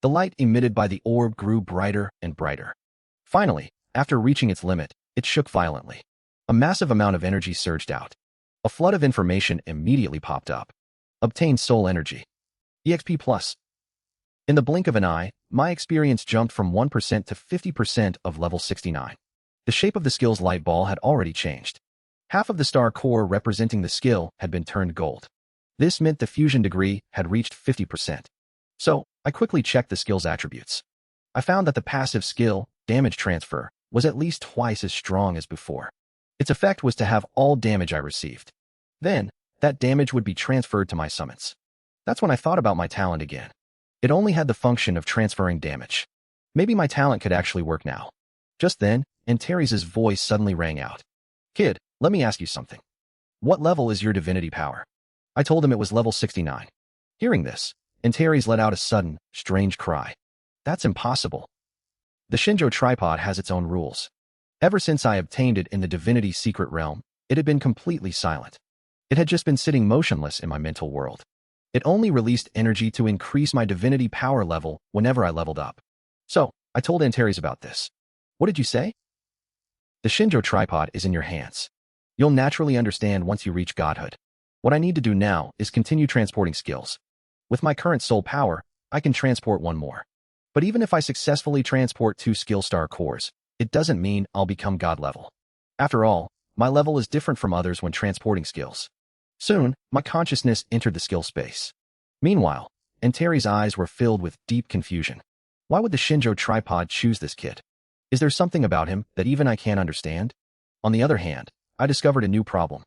The light emitted by the orb grew brighter and brighter. Finally, after reaching its limit, it shook violently. A massive amount of energy surged out. A flood of information immediately popped up. Obtain soul energy. EXP+. In the blink of an eye, my experience jumped from 1% to 50% of level 69. The shape of the skill's light ball had already changed. Half of the star core representing the skill had been turned gold. This meant the fusion degree had reached 50%. So, I quickly checked the skill's attributes. I found that the passive skill, damage transfer, was at least twice as strong as before. Its effect was to have all damage I received. Then, that damage would be transferred to my summons. That's when I thought about my talent again. It only had the function of transferring damage. Maybe my talent could actually work now. Just then, Antares' voice suddenly rang out. Kid, let me ask you something. What level is your divinity power? I told him it was level 69. Hearing this, Antares let out a sudden, strange cry. That's impossible. The Shinjo tripod has its own rules. Ever since I obtained it in the divinity secret realm, it had been completely silent. It had just been sitting motionless in my mental world. It only released energy to increase my divinity power level whenever I leveled up. So, I told Antares about this. What did you say? The Shinjo tripod is in your hands. You'll naturally understand once you reach godhood. What I need to do now is continue transporting skills. With my current soul power, I can transport one more. But even if I successfully transport 2 skill star cores, it doesn't mean I'll become god level. After all, my level is different from others when transporting skills. Soon, my consciousness entered the skill space. Meanwhile, Antares' eyes were filled with deep confusion. Why would the Shinjo tripod choose this kid? Is there something about him that even I can't understand? On the other hand, I discovered a new problem.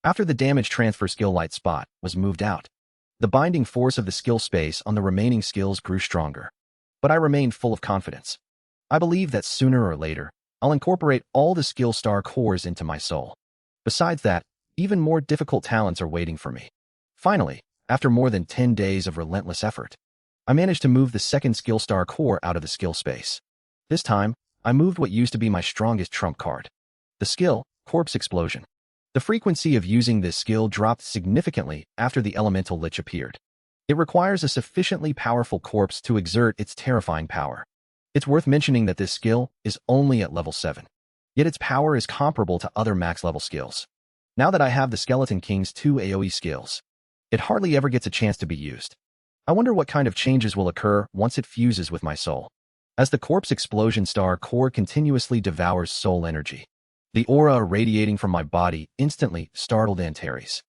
After the damage transfer skill light spot was moved out, the binding force of the skill space on the remaining skills grew stronger. But I remained full of confidence. I believe that sooner or later, I'll incorporate all the skill star cores into my soul. Besides that, even more difficult talents are waiting for me. Finally, after more than 10 days of relentless effort, I managed to move the second skill star core out of the skill space. This time, I moved what used to be my strongest trump card. The skill, Corpse Explosion. The frequency of using this skill dropped significantly after the elemental lich appeared. It requires a sufficiently powerful corpse to exert its terrifying power. It's worth mentioning that this skill is only at level 7. Yet its power is comparable to other max level skills. Now that I have the Skeleton King's 2 AoE skills, it hardly ever gets a chance to be used. I wonder what kind of changes will occur once it fuses with my soul. As the Corpse Explosion star core continuously devours soul energy, the aura radiating from my body instantly startled Antares.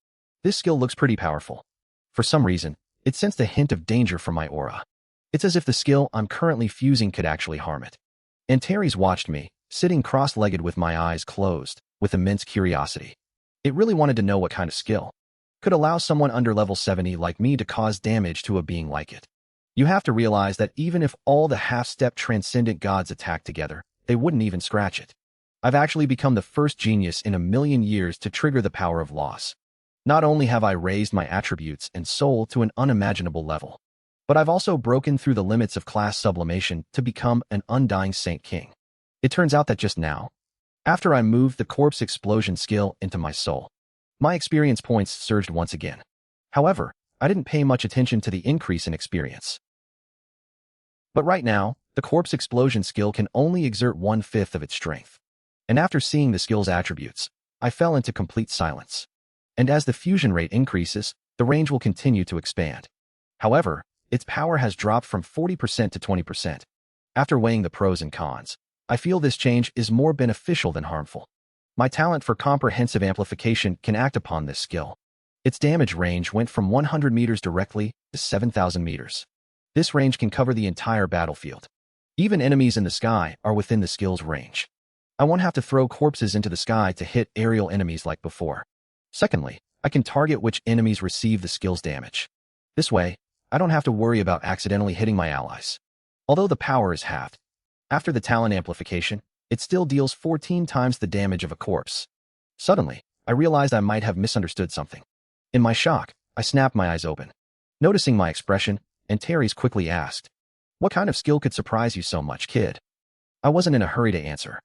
This skill looks pretty powerful. For some reason, it sensed a hint of danger from my aura. It's as if the skill I'm currently fusing could actually harm it. Antares watched me, sitting cross-legged with my eyes closed, with immense curiosity. It really wanted to know what kind of skill could allow someone under level 70 like me to cause damage to a being like it. You have to realize that even if all the half-step transcendent gods attacked together, they wouldn't even scratch it. I've actually become the first genius in a million years to trigger the power of loss. Not only have I raised my attributes and soul to an unimaginable level, but I've also broken through the limits of class sublimation to become an undying Saint King. It turns out that just now, after I moved the Corpse Explosion skill into my soul, my experience points surged once again. However, I didn't pay much attention to the increase in experience. But right now, the Corpse Explosion skill can only exert 1/5 of its strength. And after seeing the skill's attributes, I fell into complete silence. And as the fusion rate increases, the range will continue to expand. However, its power has dropped from 40% to 20%. After weighing the pros and cons, I feel this change is more beneficial than harmful. My talent for comprehensive amplification can act upon this skill. Its damage range went from 100 meters directly to 7,000 meters. This range can cover the entire battlefield. Even enemies in the sky are within the skill's range. I won't have to throw corpses into the sky to hit aerial enemies like before. Secondly, I can target which enemies receive the skill's damage. This way, I don't have to worry about accidentally hitting my allies. Although the power is halved, after the talent amplification, it still deals 14 times the damage of a corpse. Suddenly, I realized I might have misunderstood something. In my shock, I snapped my eyes open. Noticing my expression, Antares quickly asked, "What kind of skill could surprise you so much, kid?" I wasn't in a hurry to answer.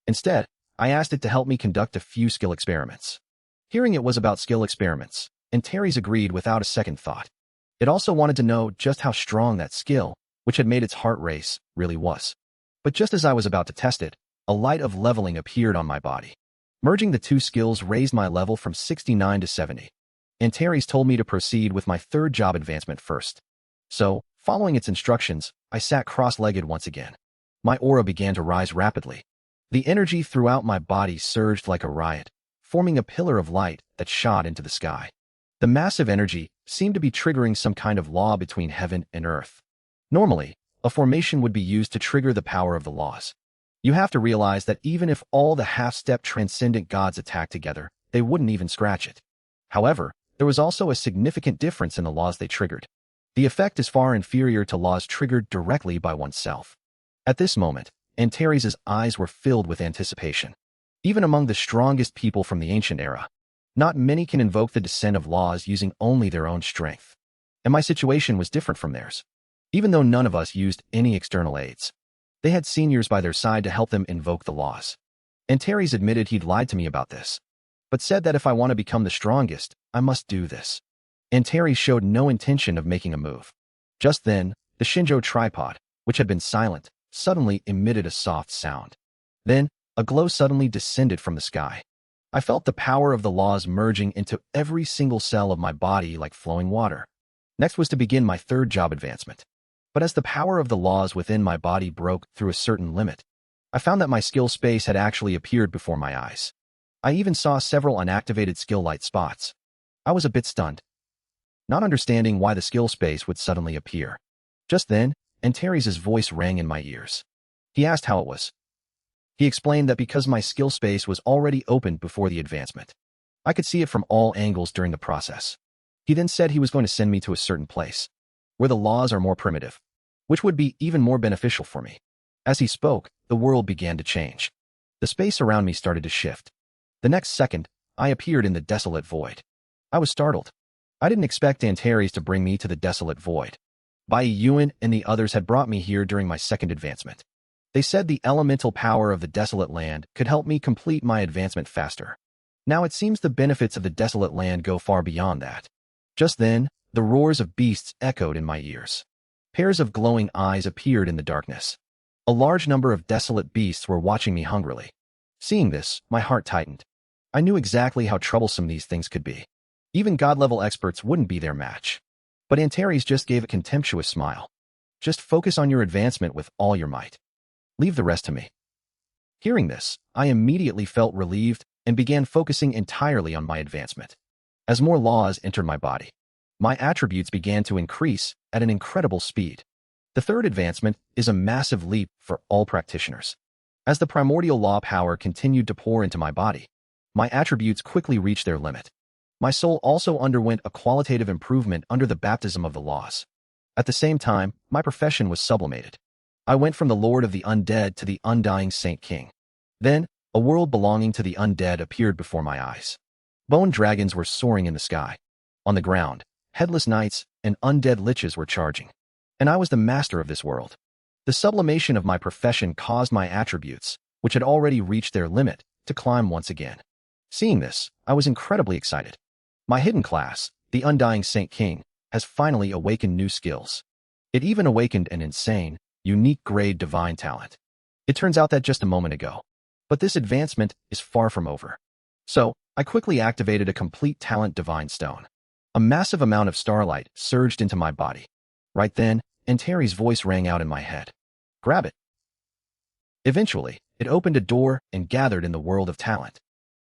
Instead, I asked it to help me conduct a few skill experiments. Hearing it was about skill experiments, Antares agreed without a second thought. It also wanted to know just how strong that skill, which had made its heart race, really was. But just as I was about to test it, a light of leveling appeared on my body. Merging the two skills raised my level from 69 to 70. Antares told me to proceed with my third job advancement first. So, following its instructions, I sat cross-legged once again. My aura began to rise rapidly. The energy throughout my body surged like a riot, forming a pillar of light that shot into the sky. The massive energy seemed to be triggering some kind of law between heaven and earth. Normally, a formation would be used to trigger the power of the laws. You have to realize that even if all the half-step transcendent gods attacked together, they wouldn't even scratch it. However, there was also a significant difference in the laws they triggered. The effect is far inferior to laws triggered directly by oneself. At this moment, Antares' eyes were filled with anticipation. Even among the strongest people from the ancient era, not many can invoke the descent of laws using only their own strength. And my situation was different from theirs. Even though none of us used any external aids, they had seniors by their side to help them invoke the laws. Antares admitted he'd lied to me about this, but said that if I want to become the strongest, I must do this. Antares showed no intention of making a move. Just then, the Shinjo tripod, which had been silent, suddenly emitted a soft sound. Then, a glow suddenly descended from the sky. I felt the power of the laws merging into every single cell of my body like flowing water. Next was to begin my third job advancement. But as the power of the laws within my body broke through a certain limit, I found that my skill space had actually appeared before my eyes. I even saw several unactivated skill light spots. I was a bit stunned, not understanding why the skill space would suddenly appear. Just then, Antares' voice rang in my ears. He asked how it was. He explained that because my skill space was already opened before the advancement, I could see it from all angles during the process. He then said he was going to send me to a certain place, where the laws are more primitive, which would be even more beneficial for me. As he spoke, the world began to change. The space around me started to shift. The next second, I appeared in the desolate void. I was startled. I didn't expect Antares to bring me to the desolate void. Bai Yuan and the others had brought me here during my second advancement. They said the elemental power of the desolate land could help me complete my advancement faster. Now it seems the benefits of the desolate land go far beyond that. Just then, the roars of beasts echoed in my ears. Pairs of glowing eyes appeared in the darkness. A large number of desolate beasts were watching me hungrily. Seeing this, my heart tightened. I knew exactly how troublesome these things could be. Even god-level experts wouldn't be their match. But Antares just gave a contemptuous smile. Just focus on your advancement with all your might. Leave the rest to me. Hearing this, I immediately felt relieved and began focusing entirely on my advancement. As more laws entered my body, my attributes began to increase at an incredible speed. The third advancement is a massive leap for all practitioners. As the primordial law power continued to pour into my body, my attributes quickly reached their limit. My soul also underwent a qualitative improvement under the baptism of the laws. At the same time, my profession was sublimated. I went from the Lord of the Undead to the Undying Saint King. Then, a world belonging to the undead appeared before my eyes. Bone dragons were soaring in the sky. On the ground, headless knights and undead liches were charging. And I was the master of this world. The sublimation of my profession caused my attributes, which had already reached their limit, to climb once again. Seeing this, I was incredibly excited. My hidden class, the Undying Saint King, has finally awakened new skills. It even awakened an insane, unique grade divine talent. It turns out that just a moment ago. But this advancement is far from over. So, I quickly activated a complete talent divine stone. A massive amount of starlight surged into my body. Right then, Antares' voice rang out in my head. Grab it. Eventually, it opened a door and gathered in the world of talent.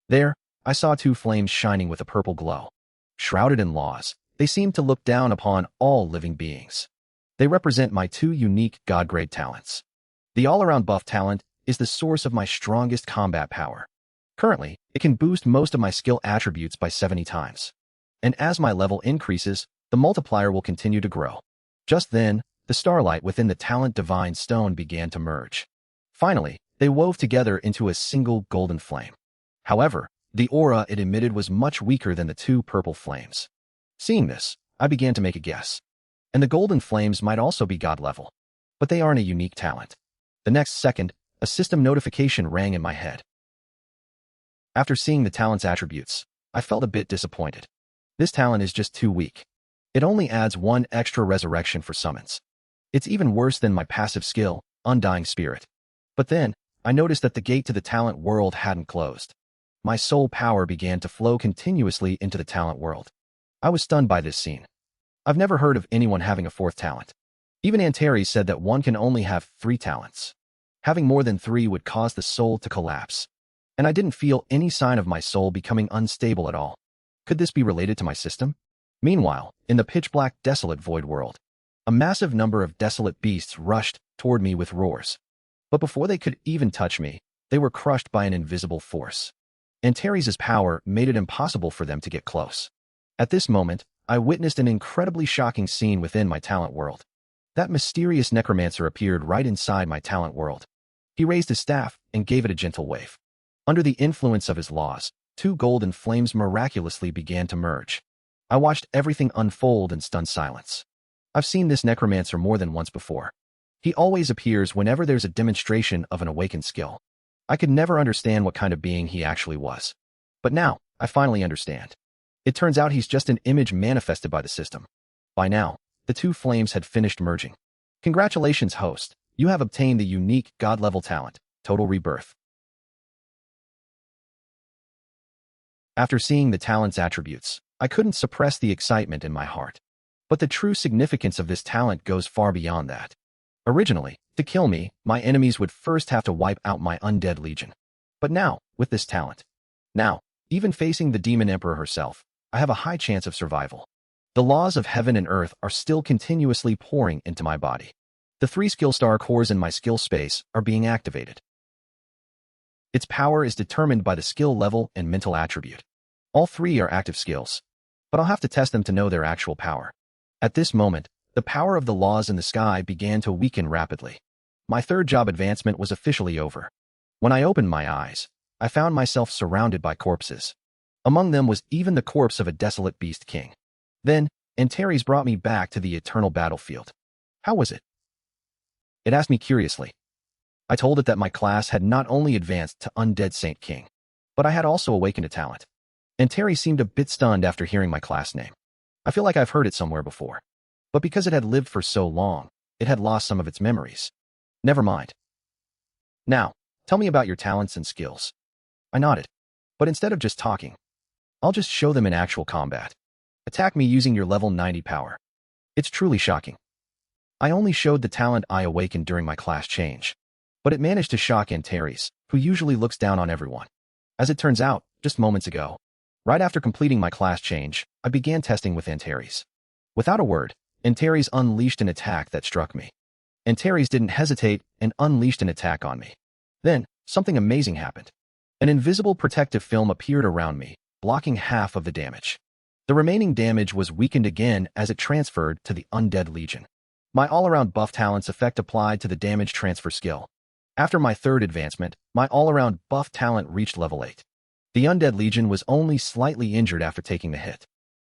There, I saw two flames shining with a purple glow. Shrouded in laws, they seemed to look down upon all living beings. They represent my two unique god-grade talents. The all-around buff talent is the source of my strongest combat power. Currently, it can boost most of my skill attributes by 70 times. And as my level increases, the multiplier will continue to grow. Just then, the starlight within the talent divine stone began to merge. Finally, they wove together into a single golden flame. However, the aura it emitted was much weaker than the two purple flames. Seeing this, I began to make a guess. And the golden flames might also be god level. But they aren't a unique talent. The next second, a system notification rang in my head. After seeing the talent's attributes, I felt a bit disappointed. This talent is just too weak. It only adds 1 extra resurrection for summons. It's even worse than my passive skill, Undying Spirit. But then, I noticed that the gate to the talent world hadn't closed. My soul power began to flow continuously into the talent world. I was stunned by this scene. I've never heard of anyone having a 4th talent. Even Antares said that one can only have 3 talents. Having more than 3 would cause the soul to collapse. And I didn't feel any sign of my soul becoming unstable at all. Could this be related to my system? Meanwhile, in the pitch-black desolate void world, a massive number of desolate beasts rushed toward me with roars. But before they could even touch me, they were crushed by an invisible force. Antares' power made it impossible for them to get close. At this moment, I witnessed an incredibly shocking scene within my talent world. That mysterious necromancer appeared right inside my talent world. He raised his staff and gave it a gentle wave. Under the influence of his laws, 2 golden flames miraculously began to merge. I watched everything unfold in stunned silence. I've seen this necromancer more than once before. He always appears whenever there's a demonstration of an awakened skill. I could never understand what kind of being he actually was. But now, I finally understand. It turns out he's just an image manifested by the system. By now, the 2 flames had finished merging. Congratulations, host. You have obtained the unique god-level talent, Total Rebirth. After seeing the talent's attributes, I couldn't suppress the excitement in my heart. But the true significance of this talent goes far beyond that. Originally, to kill me, my enemies would first have to wipe out my undead legion. But now, with this talent, even facing the demon emperor herself, I have a high chance of survival. The laws of heaven and earth are still continuously pouring into my body. The 3 skill star cores in my skill space are being activated. Its power is determined by the skill level and mental attribute. All 3 are active skills, but I'll have to test them to know their actual power. At this moment, the power of the laws in the sky began to weaken rapidly. My 3rd job advancement was officially over. When I opened my eyes, I found myself surrounded by corpses. Among them was even the corpse of a desolate beast king. Then, Antares brought me back to the eternal battlefield. How was it? It asked me curiously. I told it that my class had not only advanced to Undead Saint King, but I had also awakened a talent. Antares seemed a bit stunned after hearing my class name. I feel like I've heard it somewhere before. But because it had lived for so long, it had lost some of its memories. Never mind. Now, tell me about your talents and skills. I nodded. But instead of just talking, I'll just show them in actual combat. Attack me using your level 90 power. It's truly shocking. I only showed the talent I awakened during my class change. But it managed to shock Antares, who usually looks down on everyone. As it turns out, just moments ago, right after completing my class change, I began testing with Antares. Without a word, Antares unleashed an attack that struck me. Antares didn't hesitate and unleashed an attack on me. Then, something amazing happened. An invisible protective film appeared around me, blocking half of the damage. The remaining damage was weakened again as it transferred to the Undead Legion. My all-around buff talent's effect applied to the damage transfer skill. After my 3rd advancement, my all-around buff talent reached level 8. The Undead Legion was only slightly injured after taking the hit.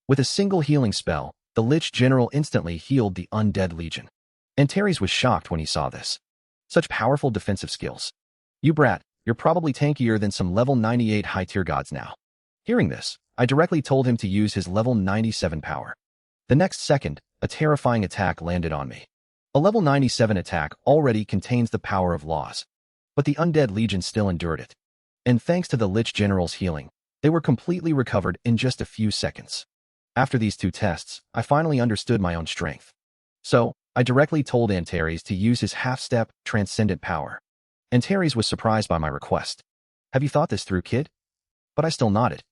With a single healing spell, the Lich General instantly healed the Undead Legion. Antares was shocked when he saw this. Such powerful defensive skills. You brat, you're probably tankier than some level 98 high-tier gods now. Hearing this, I directly told him to use his level 97 power. The next second, a terrifying attack landed on me. A level 97 attack already contains the power of laws. But the Undead Legion still endured it. And thanks to the Lich General's healing, they were completely recovered in just a few seconds. After these 2 tests, I finally understood my own strength. So, I directly told Antares to use his half-step, transcendent power. Antares was surprised by my request. Have you thought this through, kid? But I still nodded.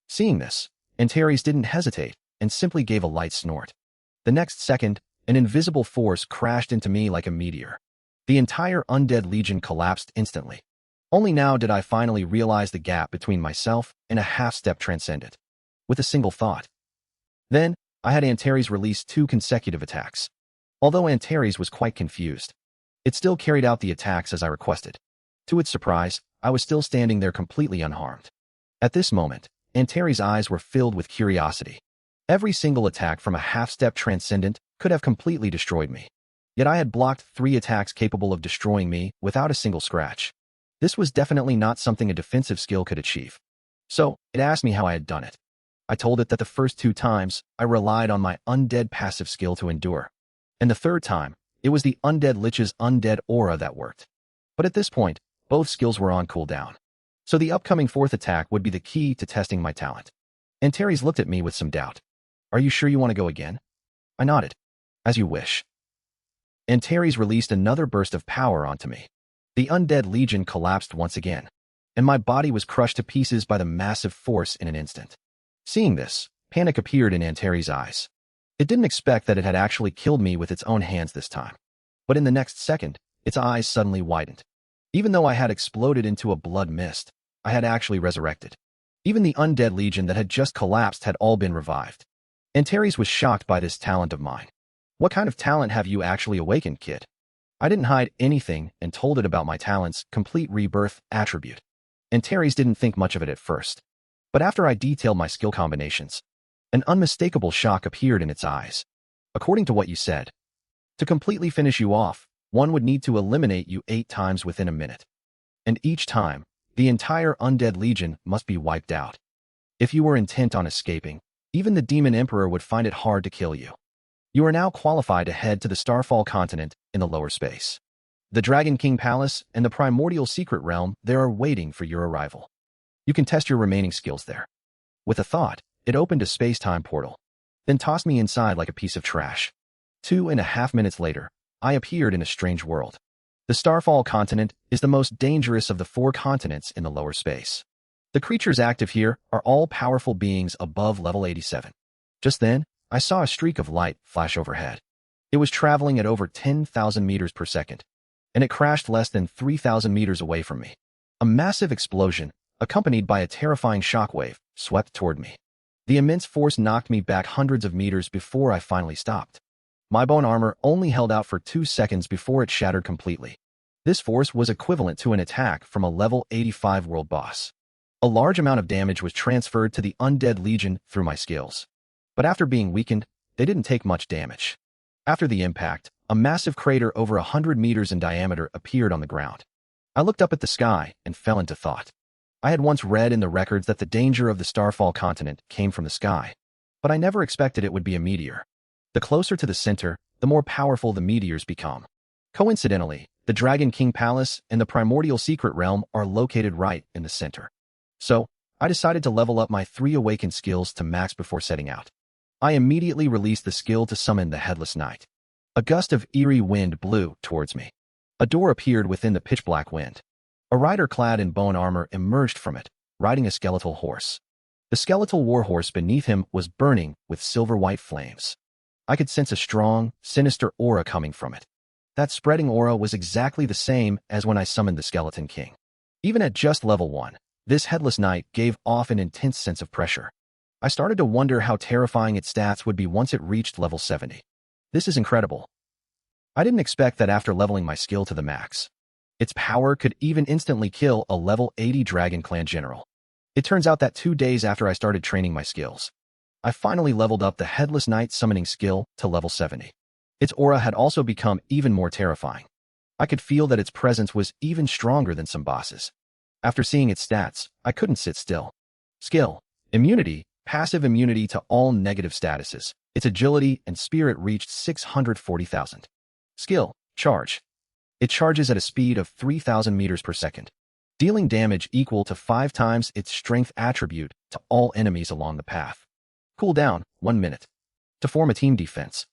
Seeing this, Antares didn't hesitate and simply gave a light snort. The next second, an invisible force crashed into me like a meteor. The entire Undead Legion collapsed instantly. Only now did I finally realize the gap between myself and a half-step transcendent. With a single thought. Then, I had Antares release 2 consecutive attacks. Although Antares was quite confused, it still carried out the attacks as I requested. To its surprise, I was still standing there completely unharmed. At this moment, Antares' eyes were filled with curiosity. Every single attack from a half-step transcendent could have completely destroyed me. Yet I had blocked 3 attacks capable of destroying me without a single scratch. This was definitely not something a defensive skill could achieve. So, it asked me how I had done it. I told it that the first 2 times, I relied on my undead passive skill to endure. And the 3rd time, it was the undead lich's undead aura that worked. But at this point, both skills were on cooldown. So the upcoming 4th attack would be the key to testing my talent. Antares looked at me with some doubt. Are you sure you want to go again? I nodded. As you wish. Antares released another burst of power onto me. The undead legion collapsed once again, and my body was crushed to pieces by the massive force in an instant. Seeing this, panic appeared in Antares' eyes. It didn't expect that it had actually killed me with its own hands this time. But in the next second, its eyes suddenly widened. Even though I had exploded into a blood mist, I had actually resurrected. Even the undead legion that had just collapsed had all been revived. Antares was shocked by this talent of mine. What kind of talent have you actually awakened, kid? I didn't hide anything and told it about my talent's complete rebirth attribute. Antares didn't think much of it at first. But after I detailed my skill combinations, an unmistakable shock appeared in its eyes. According to what you said, to completely finish you off, one would need to eliminate you 8 times within a minute. And each time, the entire undead legion must be wiped out. If you were intent on escaping, even the Demon Emperor would find it hard to kill you. You are now qualified to head to the Starfall continent in the lower space. The Dragon King Palace and the Primordial Secret Realm there are waiting for your arrival. You can test your remaining skills there. With a thought, it opened a space-time portal, then tossed me inside like a piece of trash. 2.5 minutes later, I appeared in a strange world. The Starfall continent is the most dangerous of the 4 continents in the lower space. The creatures active here are all powerful beings above level 87. Just then, I saw a streak of light flash overhead. It was traveling at over 10,000 meters per second, and it crashed less than 3,000 meters away from me. A massive explosion, accompanied by a terrifying shockwave, swept toward me. The immense force knocked me back hundreds of meters before I finally stopped. My bone armor only held out for 2 seconds before it shattered completely. This force was equivalent to an attack from a level 85 world boss. A large amount of damage was transferred to the undead legion through my skills. But after being weakened, they didn't take much damage. After the impact, a massive crater over 100 meters in diameter appeared on the ground. I looked up at the sky and fell into thought. I had once read in the records that the danger of the Starfall continent came from the sky, but I never expected it would be a meteor. The closer to the center, the more powerful the meteors become. Coincidentally, the Dragon King Palace and the Primordial Secret Realm are located right in the center. So, I decided to level up my 3 awakened skills to max before setting out. I immediately released the skill to summon the Headless Knight. A gust of eerie wind blew towards me. A door appeared within the pitch-black wind. A rider clad in bone armor emerged from it, riding a skeletal horse. The skeletal warhorse beneath him was burning with silver-white flames. I could sense a strong, sinister aura coming from it. That spreading aura was exactly the same as when I summoned the Skeleton King. Even at just level 1, this Headless Knight gave off an intense sense of pressure. I started to wonder how terrifying its stats would be once it reached level 70. This is incredible. I didn't expect that after leveling my skill to the max, its power could even instantly kill a level 80 Dragon Clan general. It turns out that 2 days after I started training my skills, I finally leveled up the Headless Knight summoning skill to level 70. Its aura had also become even more terrifying. I could feel that its presence was even stronger than some bosses. After seeing its stats, I couldn't sit still. Skill, immunity, passive immunity to all negative statuses. Its agility and spirit reached 640,000. Skill, charge. It charges at a speed of 3,000 meters per second, dealing damage equal to 5 times its strength attribute to all enemies along the path. Cooldown, 1 minute. To form a team defense,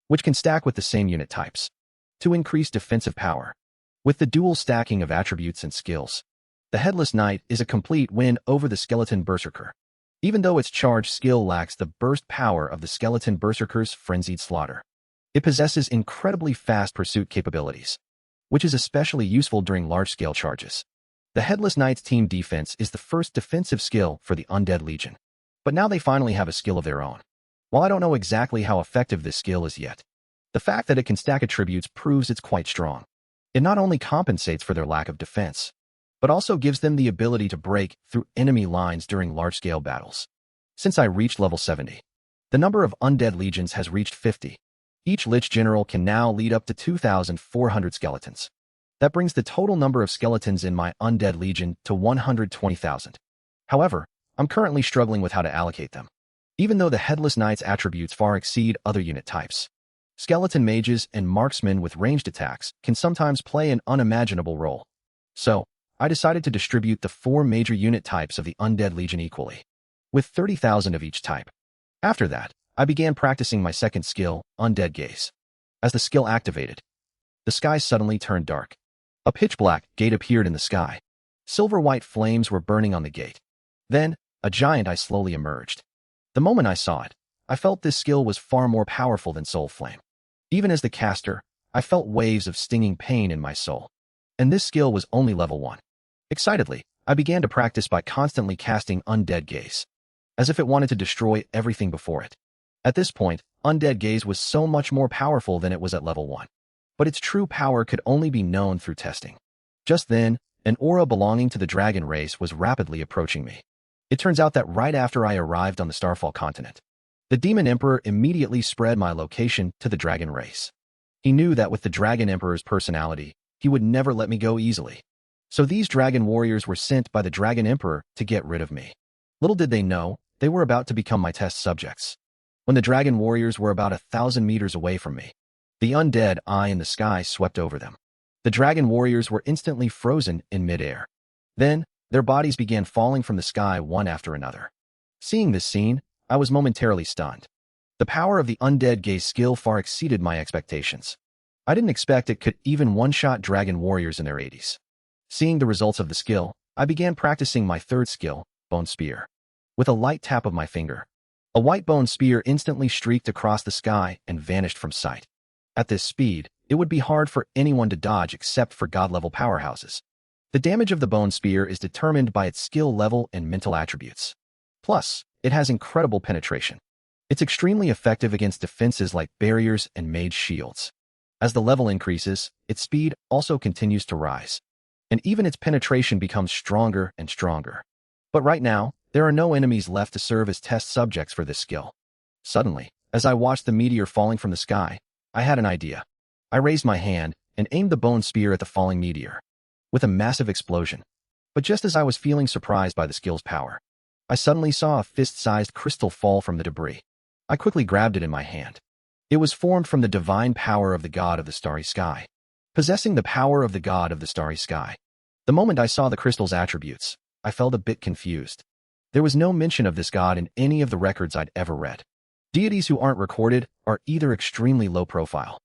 which can stack with the same unit types. To increase defensive power. With the dual stacking of attributes and skills, the Headless Knight is a complete win over the Skeleton Berserker. Even though its charge skill lacks the burst power of the Skeleton Berserker's frenzied slaughter, it possesses incredibly fast pursuit capabilities, which is especially useful during large-scale charges. The Headless Knight's team defense is the first defensive skill for the Undead Legion. But now they finally have a skill of their own. While I don't know exactly how effective this skill is yet, The fact that it can stack attributes proves it's quite strong. It not only compensates for their lack of defense, but also gives them the ability to break through enemy lines during large-scale battles. Since I reached level 70, the number of undead legions has reached 50. Each lich general can now lead up to 2,400 skeletons. That brings the total number of skeletons in my undead legion to 120,000. However, I'm currently struggling with how to allocate them. Even though the Headless Knight's attributes far exceed other unit types, skeleton mages and marksmen with ranged attacks can sometimes play an unimaginable role. So, I decided to distribute the 4 major unit types of the Undead Legion equally, with 30,000 of each type. After that, I began practicing my second skill, Undead Gaze. As the skill activated, the sky suddenly turned dark. A pitch-black gate appeared in the sky. Silver-white flames were burning on the gate. Then, a giant eye slowly emerged. The moment I saw it, I felt this skill was far more powerful than Soul Flame. Even as the caster, I felt waves of stinging pain in my soul. And this skill was only level 1. Excitedly, I began to practice by constantly casting Undead Gaze, as if it wanted to destroy everything before it. At this point, Undead Gaze was so much more powerful than it was at level 1. But its true power could only be known through testing. Just then, an aura belonging to the dragon race was rapidly approaching me. It turns out that right after I arrived on the Starfall continent, the Demon Emperor immediately spread my location to the dragon race. He knew that with the Dragon Emperor's personality, he would never let me go easily. So these dragon warriors were sent by the Dragon Emperor to get rid of me. Little did they know, they were about to become my test subjects. When the dragon warriors were about 1,000 meters away from me, the undead eye in the sky swept over them. The dragon warriors were instantly frozen in midair. Then, their bodies began falling from the sky one after another. Seeing this scene, I was momentarily stunned. The power of the Undead Gaze skill far exceeded my expectations. I didn't expect it could even one-shot dragon warriors in their 80s. Seeing the results of the skill, I began practicing my third skill, Bone Spear. With a light tap of my finger, a white bone spear instantly streaked across the sky and vanished from sight. At this speed, it would be hard for anyone to dodge except for god-level powerhouses. The damage of the bone spear is determined by its skill level and mental attributes. Plus, it has incredible penetration. It's extremely effective against defenses like barriers and mage shields. As the level increases, its speed also continues to rise, and even its penetration becomes stronger and stronger. But right now, there are no enemies left to serve as test subjects for this skill. Suddenly, as I watched the meteor falling from the sky, I had an idea. I raised my hand and aimed the bone spear at the falling meteor, with a massive explosion. But just as I was feeling surprised by the skill's power, I suddenly saw a fist-sized crystal fall from the debris. I quickly grabbed it in my hand. It was formed from the divine power of the god of the starry sky, possessing the power of the god of the starry sky. The moment I saw the crystal's attributes, I felt a bit confused. There was no mention of this god in any of the records I'd ever read. Deities who aren't recorded are either extremely low profile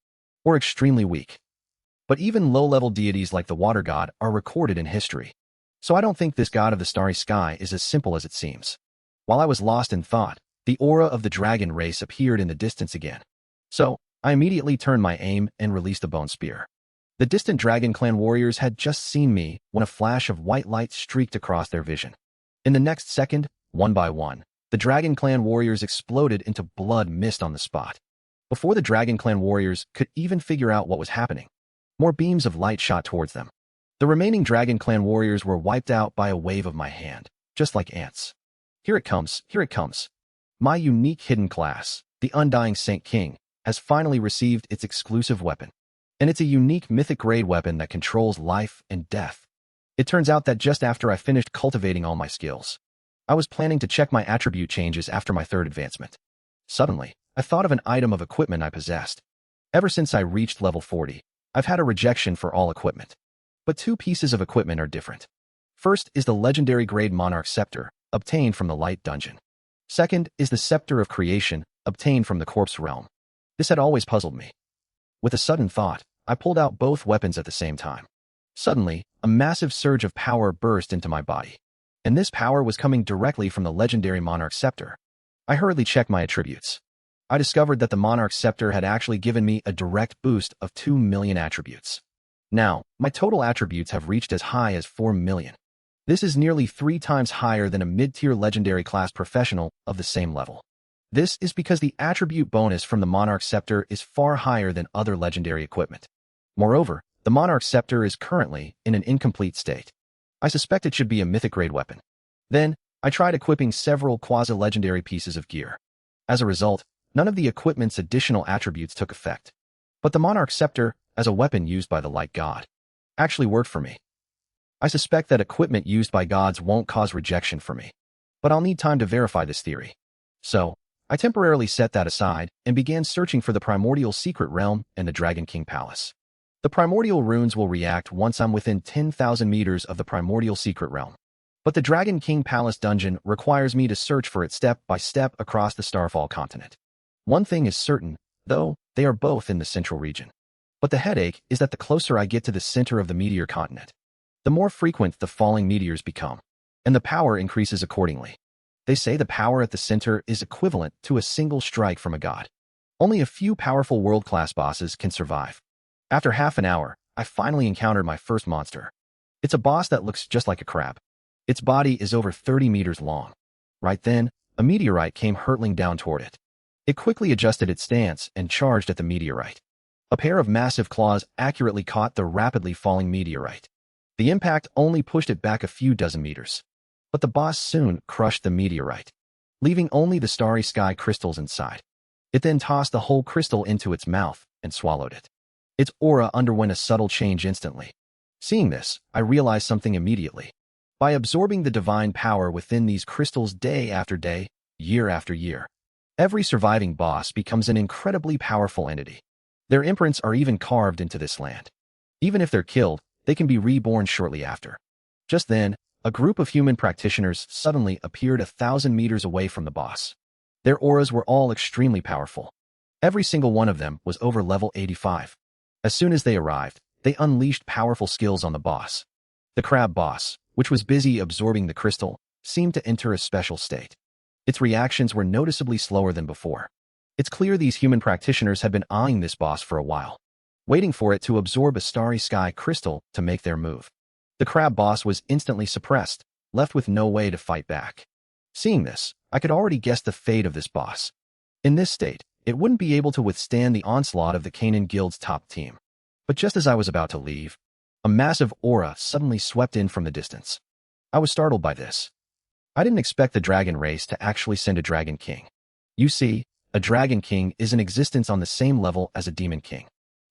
or extremely weak. But even low-level deities like the water god are recorded in history. So I don't think this god of the starry sky is as simple as it seems. While I was lost in thought, the aura of the dragon race appeared in the distance again. So, I immediately turned my aim and released the bone spear. The distant Dragon Clan warriors had just seen me when a flash of white light streaked across their vision. In the next second, one by one, the Dragon Clan warriors exploded into blood mist on the spot. Before the Dragon Clan warriors could even figure out what was happening, more beams of light shot towards them. The remaining Dragon Clan warriors were wiped out by a wave of my hand, just like ants. Here it comes, here it comes. My unique hidden class, the Undying Saint King, has finally received its exclusive weapon. And it's a unique mythic-grade weapon that controls life and death. It turns out that just after I finished cultivating all my skills, I was planning to check my attribute changes after my third advancement. Suddenly, I thought of an item of equipment I possessed. Ever since I reached level 40, I've had a rejection for all equipment. But 2 pieces of equipment are different. First is the legendary grade Monarch Scepter, obtained from the Light Dungeon. Second is the Scepter of Creation, obtained from the Corpse Realm. This had always puzzled me. With a sudden thought, I pulled out both weapons at the same time. Suddenly, a massive surge of power burst into my body. And this power was coming directly from the legendary Monarch Scepter. I hurriedly checked my attributes. I discovered that the Monarch Scepter had actually given me a direct boost of 2 million attributes. Now, my total attributes have reached as high as 4 million. This is nearly 3 times higher than a mid-tier legendary class professional of the same level. This is because the attribute bonus from the Monarch Scepter is far higher than other legendary equipment. Moreover, the Monarch Scepter is currently in an incomplete state. I suspect it should be a mythic-grade weapon. Then, I tried equipping several quasi-legendary pieces of gear. As a result, none of the equipment's additional attributes took effect. But the Monarch Scepter, as a weapon used by the Light God, actually worked for me. I suspect that equipment used by gods won't cause rejection for me, but I'll need time to verify this theory. So, I temporarily set that aside and began searching for the Primordial Secret Realm and the Dragon King Palace. The primordial runes will react once I'm within 10,000 meters of the Primordial Secret Realm. But the Dragon King Palace dungeon requires me to search for it step by step across the Starfall continent. One thing is certain, though, they are both in the central region. But the headache is that the closer I get to the center of the meteor continent, the more frequent the falling meteors become, and the power increases accordingly. They say the power at the center is equivalent to a single strike from a god. Only a few powerful world-class bosses can survive. After half an hour, I finally encountered my first monster. It's a boss that looks just like a crab. Its body is over 30 meters long. Right then, a meteorite came hurtling down toward it. It quickly adjusted its stance and charged at the meteorite. A pair of massive claws accurately caught the rapidly falling meteorite. The impact only pushed it back a few dozen meters. But the boss soon crushed the meteorite, leaving only the starry sky crystals inside. It then tossed the whole crystal into its mouth and swallowed it. Its aura underwent a subtle change instantly. Seeing this, I realized something immediately. By absorbing the divine power within these crystals day after day, year after year, every surviving boss becomes an incredibly powerful entity. Their imprints are even carved into this land. Even if they're killed, they can be reborn shortly after. Just then, a group of human practitioners suddenly appeared 1,000 meters away from the boss. Their auras were all extremely powerful. Every single one of them was over level 85. As soon as they arrived, they unleashed powerful skills on the boss. The crab boss, which was busy absorbing the crystal, seemed to enter a special state. Its reactions were noticeably slower than before. It's clear these human practitioners had been eyeing this boss for a while, waiting for it to absorb a starry sky crystal to make their move. The crab boss was instantly suppressed, left with no way to fight back. Seeing this, I could already guess the fate of this boss. In this state, it wouldn't be able to withstand the onslaught of the Canaan Guild's top team. But just as I was about to leave, a massive aura suddenly swept in from the distance. I was startled by this. I didn't expect the dragon race to actually send a dragon king. You see, a dragon king is in existence on the same level as a demon king.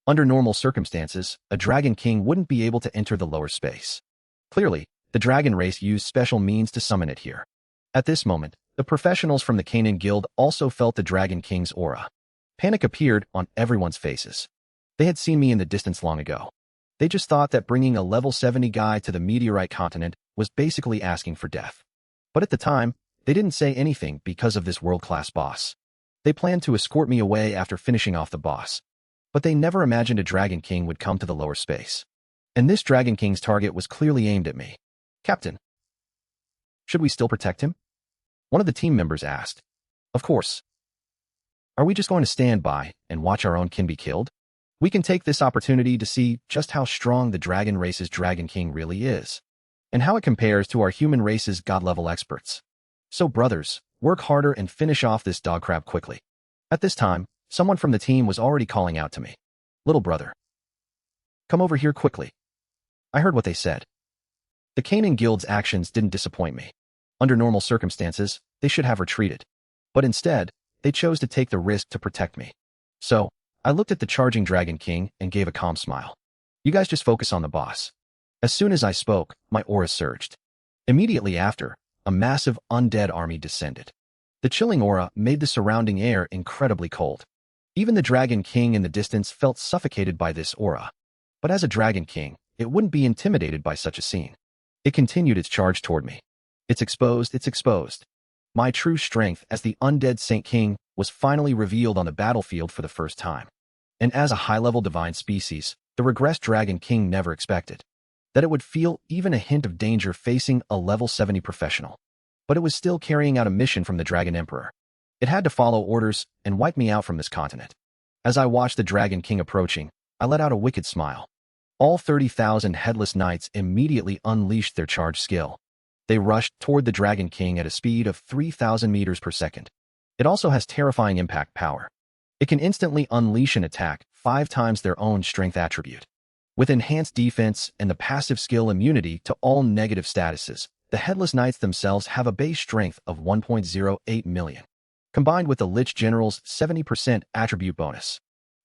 Under normal circumstances, a dragon king wouldn't be able to enter the lower space. Clearly, the dragon race used special means to summon it here. At this moment, the professionals from the Canaan Guild also felt the dragon king's aura. Panic appeared on everyone's faces. They had seen me in the distance long ago. They just thought that bringing a level 70 guy to the meteorite continent was basically asking for death. But at the time, they didn't say anything because of this world-class boss. They planned to escort me away after finishing off the boss. But they never imagined a Dragon King would come to the lower space. And this Dragon King's target was clearly aimed at me. Captain, should we still protect him? One of the team members asked. Of course. Are we just going to stand by and watch our own kin be killed? We can take this opportunity to see just how strong the dragon race's Dragon King really is, and how it compares to our human race's god-level experts. So brothers, work harder and finish off this dog crab quickly. At this time, someone from the team was already calling out to me. Little brother, come over here quickly. I heard what they said. The Canaan Guild's actions didn't disappoint me. Under normal circumstances, they should have retreated. But instead, they chose to take the risk to protect me. So, I looked at the charging Dragon King and gave a calm smile. You guys just focus on the boss. As soon as I spoke, my aura surged. Immediately after, a massive undead army descended. The chilling aura made the surrounding air incredibly cold. Even the Dragon King in the distance felt suffocated by this aura. But as a Dragon King, it wouldn't be intimidated by such a scene. It continued its charge toward me. It's exposed, it's exposed. My true strength as the undead Saint King was finally revealed on the battlefield for the first time. And as a high-level divine species, the regressed Dragon King never expected that it would feel even a hint of danger facing a level 70 professional. But it was still carrying out a mission from the Dragon Emperor. It had to follow orders and wipe me out from this continent. As I watched the Dragon King approaching, I let out a wicked smile. All 30,000 headless knights immediately unleashed their charge skill. They rushed toward the Dragon King at a speed of 3,000 meters per second. It also has terrifying impact power. It can instantly unleash an attack 5 times their own strength attribute. With enhanced defense and the passive skill immunity to all negative statuses, the Headless Knights themselves have a base strength of 1.08 million. Combined with the Lich General's 70% attribute bonus,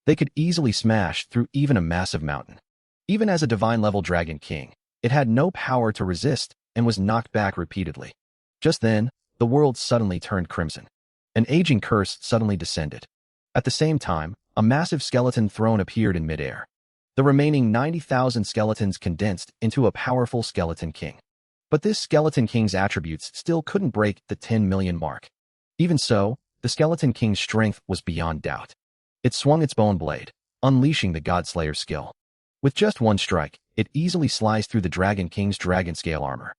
they could easily smash through even a massive mountain. Even as a divine-level Dragon King, it had no power to resist and was knocked back repeatedly. Just then, the world suddenly turned crimson. An aging curse suddenly descended. At the same time, a massive skeleton throne appeared in midair. The remaining 90,000 skeletons condensed into a powerful Skeleton King. But this Skeleton King's attributes still couldn't break the 10 million mark. Even so, the Skeleton King's strength was beyond doubt. It swung its bone blade, unleashing the Godslayer skill. With just one strike, it easily sliced through the Dragon King's dragon scale armor.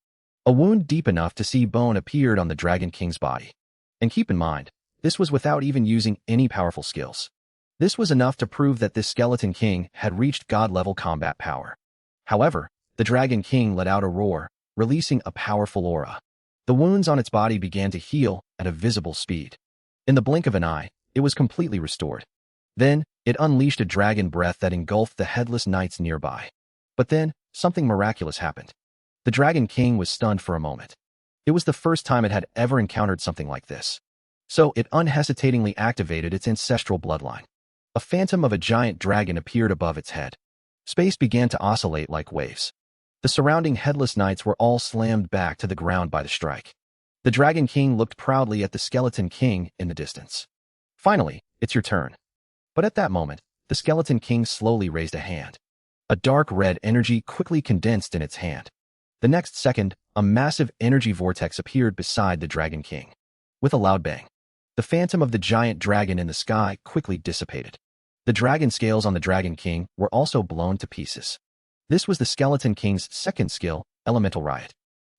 A wound deep enough to see bone appeared on the Dragon King's body. And keep in mind, this was without even using any powerful skills. This was enough to prove that this Skeleton King had reached God-level combat power. However, the Dragon King let out a roar, releasing a powerful aura. The wounds on its body began to heal at a visible speed. In the blink of an eye, it was completely restored. Then, it unleashed a dragon breath that engulfed the Headless Knights nearby. But then, something miraculous happened. The Dragon King was stunned for a moment. It was the first time it had ever encountered something like this. So it unhesitatingly activated its ancestral bloodline. A phantom of a giant dragon appeared above its head. Space began to oscillate like waves. The surrounding Headless Knights were all slammed back to the ground by the strike. The Dragon King looked proudly at the Skeleton King in the distance. Finally, it's your turn. But at that moment, the Skeleton King slowly raised a hand. A dark red energy quickly condensed in its hand. The next second, a massive energy vortex appeared beside the Dragon King. With a loud bang, the phantom of the giant dragon in the sky quickly dissipated. The dragon scales on the Dragon King were also blown to pieces. This was the Skeleton King's second skill, Elemental Riot.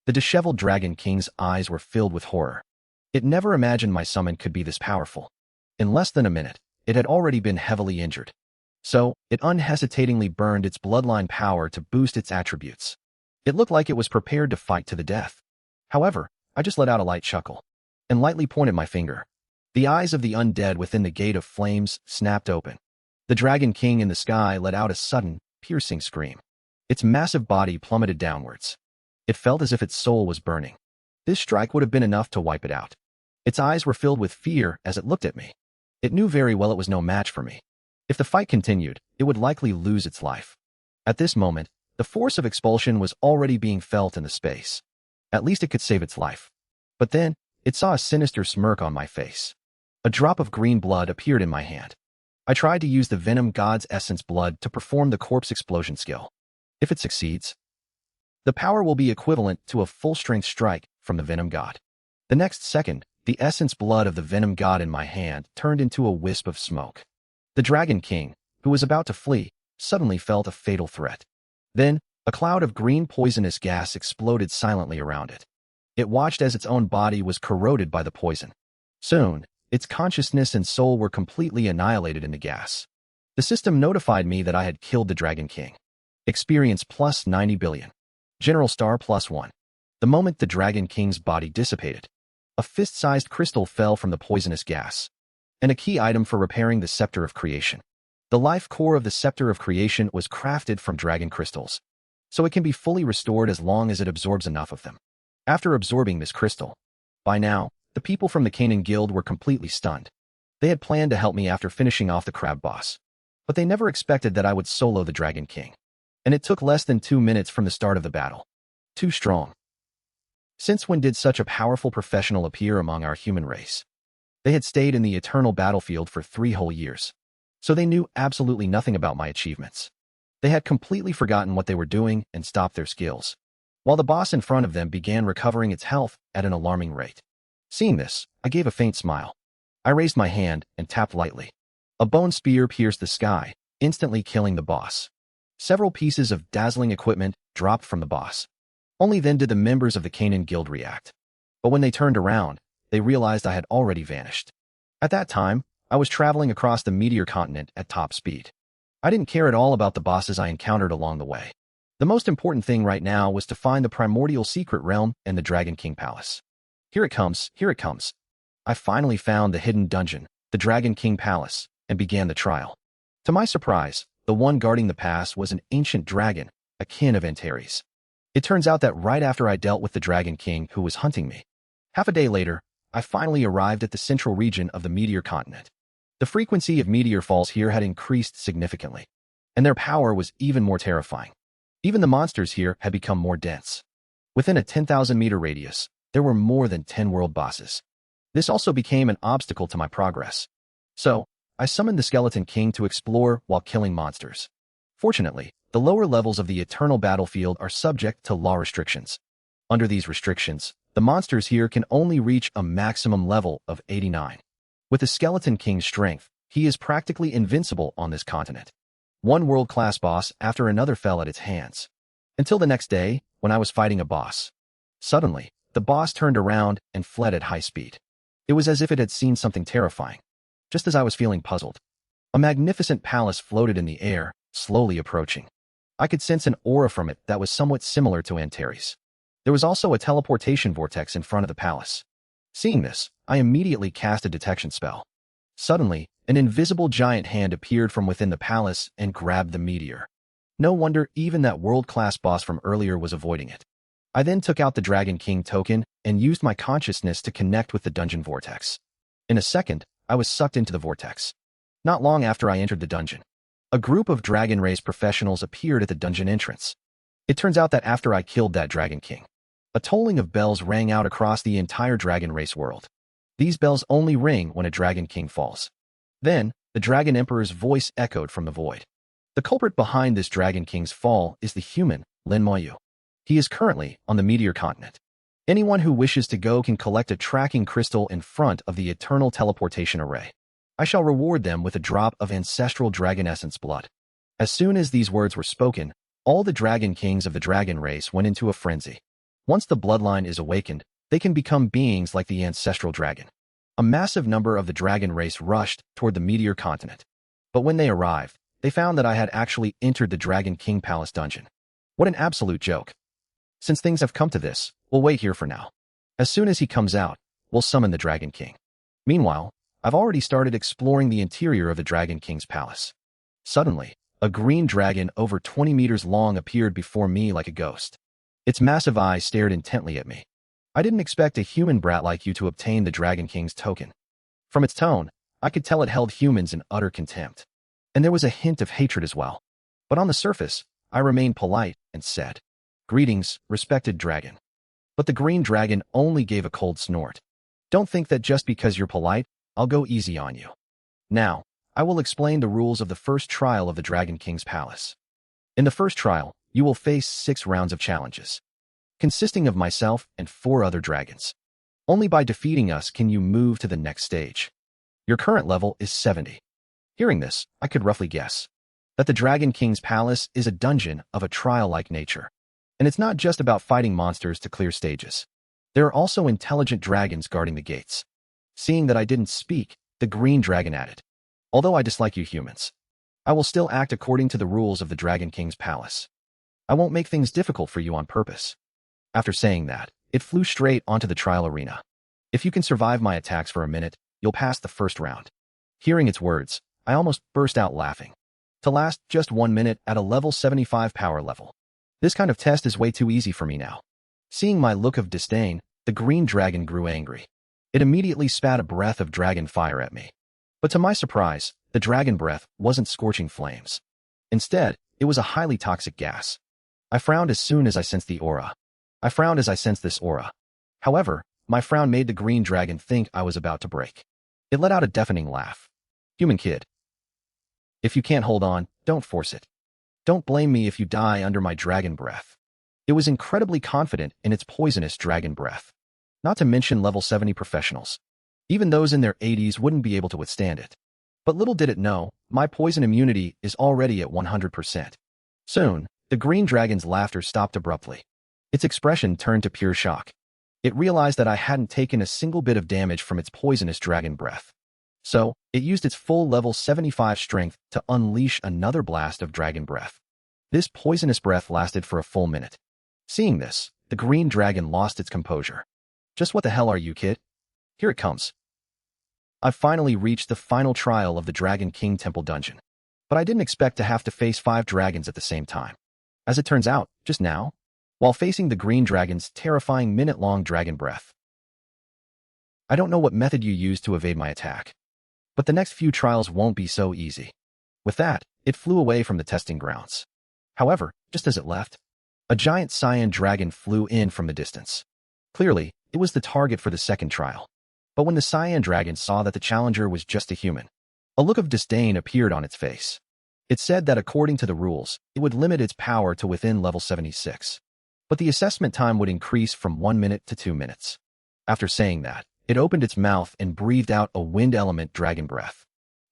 The disheveled Dragon King's eyes were filled with horror. It never imagined my summon could be this powerful. In less than a minute, it had already been heavily injured. So, it unhesitatingly burned its bloodline power to boost its attributes. It looked like it was prepared to fight to the death. However, I just let out a light chuckle and lightly pointed my finger. The eyes of the undead within the Gate of Flames snapped open. The Dragon King in the sky let out a sudden, piercing scream. Its massive body plummeted downwards. It felt as if its soul was burning. This strike would have been enough to wipe it out. Its eyes were filled with fear as it looked at me. It knew very well it was no match for me. If the fight continued, it would likely lose its life. At this moment, the force of expulsion was already being felt in the space. At least it could save its life. But then, it saw a sinister smirk on my face. A drop of green blood appeared in my hand. I tried to use the Venom God's Essence blood to perform the corpse explosion skill. If it succeeds, the power will be equivalent to a full-strength strike from the Venom God. The next second, the essence blood of the Venom God in my hand turned into a wisp of smoke. The Dragon King, who was about to flee, suddenly felt a fatal threat. Then, a cloud of green poisonous gas exploded silently around it. It watched as its own body was corroded by the poison. Soon, its consciousness and soul were completely annihilated in the gas. The system notified me that I had killed the Dragon King. Experience plus 90 billion. General Star plus 1. The moment the Dragon King's body dissipated, a fist-sized crystal fell from the poisonous gas, and a key item for repairing the Scepter of Creation. The life core of the Scepter of Creation was crafted from dragon crystals, so it can be fully restored as long as it absorbs enough of them. After absorbing this crystal, by now, the people from the Canaan Guild were completely stunned. They had planned to help me after finishing off the crab boss, but they never expected that I would solo the Dragon King. And it took less than 2 minutes from the start of the battle. Too strong. Since when did such a powerful professional appear among our human race? They had stayed in the eternal battlefield for 3 whole years, so they knew absolutely nothing about my achievements. They had completely forgotten what they were doing and stopped their skills, while the boss in front of them began recovering its health at an alarming rate. Seeing this, I gave a faint smile. I raised my hand and tapped lightly. A bone spear pierced the sky, instantly killing the boss. Several pieces of dazzling equipment dropped from the boss. Only then did the members of the Canaan Guild react. But when they turned around, they realized I had already vanished. At that time, I was traveling across the meteor continent at top speed. I didn't care at all about the bosses I encountered along the way. The most important thing right now was to find the primordial secret realm and the Dragon King Palace. Here it comes, here it comes. I finally found the hidden dungeon, the Dragon King Palace, and began the trial. To my surprise, the one guarding the pass was an ancient dragon, a kin of Antares. It turns out that right after I dealt with the Dragon King who was hunting me, half a day later, I finally arrived at the central region of the meteor continent. The frequency of meteor falls here had increased significantly, and their power was even more terrifying. Even the monsters here had become more dense. Within a 10,000-meter radius, there were more than 10 world bosses. This also became an obstacle to my progress. So, I summoned the Skeleton King to explore while killing monsters. Fortunately, the lower levels of the eternal battlefield are subject to law restrictions. Under these restrictions, the monsters here can only reach a maximum level of 89. With the Skeleton King's strength, he is practically invincible on this continent. One world-class boss after another fell at its hands. Until the next day, when I was fighting a boss. Suddenly, the boss turned around and fled at high speed. It was as if it had seen something terrifying. Just as I was feeling puzzled, a magnificent palace floated in the air, slowly approaching. I could sense an aura from it that was somewhat similar to Antares. There was also a teleportation vortex in front of the palace. Seeing this, I immediately cast a detection spell. Suddenly, an invisible giant hand appeared from within the palace and grabbed the meteor. No wonder even that world-class boss from earlier was avoiding it. I then took out the Dragon King token and used my consciousness to connect with the dungeon vortex. In a second, I was sucked into the vortex. Not long after I entered the dungeon, a group of Dragon Race professionals appeared at the dungeon entrance. It turns out that after I killed that Dragon King, a tolling of bells rang out across the entire Dragon Race world. These bells only ring when a Dragon King falls. Then, the Dragon Emperor's voice echoed from the void. The culprit behind this Dragon King's fall is the human, Lin Moyu. He is currently on the meteor continent. Anyone who wishes to go can collect a tracking crystal in front of the eternal teleportation array. I shall reward them with a drop of ancestral dragon essence blood. As soon as these words were spoken, all the Dragon Kings of the Dragon Race went into a frenzy. Once the bloodline is awakened, they can become beings like the ancestral dragon. A massive number of the Dragon Race rushed toward the meteor continent. But when they arrived, they found that I had actually entered the Dragon King Palace dungeon. What an absolute joke. Since things have come to this, we'll wait here for now. As soon as he comes out, we'll summon the Dragon King. Meanwhile, I've already started exploring the interior of the Dragon King's palace. Suddenly, a green dragon over 20 meters long appeared before me like a ghost. Its massive eyes stared intently at me. I didn't expect a human brat like you to obtain the Dragon King's token. From its tone, I could tell it held humans in utter contempt. And there was a hint of hatred as well. But on the surface, I remained polite and said, "Greetings, respected dragon." But the green dragon only gave a cold snort. Don't think that just because you're polite, I'll go easy on you. Now, I will explain the rules of the first trial of the Dragon King's palace. In the first trial, you will face 6 rounds of challenges, consisting of myself and 4 other dragons. Only by defeating us can you move to the next stage. Your current level is 70. Hearing this, I could roughly guess that the Dragon King's palace is a dungeon of a trial-like nature. And it's not just about fighting monsters to clear stages. There are also intelligent dragons guarding the gates. Seeing that I didn't speak, the green dragon added, "Although I dislike you humans, I will still act according to the rules of the Dragon King's palace. I won't make things difficult for you on purpose." After saying that, it flew straight onto the trial arena. "If you can survive my attacks for a minute, you'll pass the first round." Hearing its words, I almost burst out laughing. To last just 1 minute at a level 75 power level. This kind of test is way too easy for me now. Seeing my look of disdain, the green dragon grew angry. It immediately spat a breath of dragon fire at me. But to my surprise, the dragon breath wasn't scorching flames. Instead, it was a highly toxic gas. I frowned as soon as I sensed the aura. I frowned as I sensed this aura. However, my frown made the green dragon think I was about to break. It let out a deafening laugh. "Human kid. If you can't hold on, don't force it. Don't blame me if you die under my dragon breath." It was incredibly confident in its poisonous dragon breath. Not to mention level 70 professionals. Even those in their 80s wouldn't be able to withstand it. But little did it know, my poison immunity is already at 100%. Soon, the green dragon's laughter stopped abruptly. Its expression turned to pure shock. It realized that I hadn't taken a single bit of damage from its poisonous dragon breath. So, it used its full level 75 strength to unleash another blast of dragon breath. This poisonous breath lasted for a full minute. Seeing this, the green dragon lost its composure. "Just what the hell are you, kid? Here it comes." I finally reached the final trial of the Dragon King Temple dungeon. But I didn't expect to have to face 5 dragons at the same time. As it turns out, just now, while facing the green dragon's terrifying minute-long dragon breath. I don't know what method you used to evade my attack, but the next few trials won't be so easy. With that, it flew away from the testing grounds. However, just as it left, a giant cyan dragon flew in from the distance. Clearly, it was the target for the second trial. But when the cyan dragon saw that the challenger was just a human, a look of disdain appeared on its face. It said that according to the rules, it would limit its power to within level 76. But the assessment time would increase from 1 minute to 2 minutes. After saying that, it opened its mouth and breathed out a wind element dragon breath.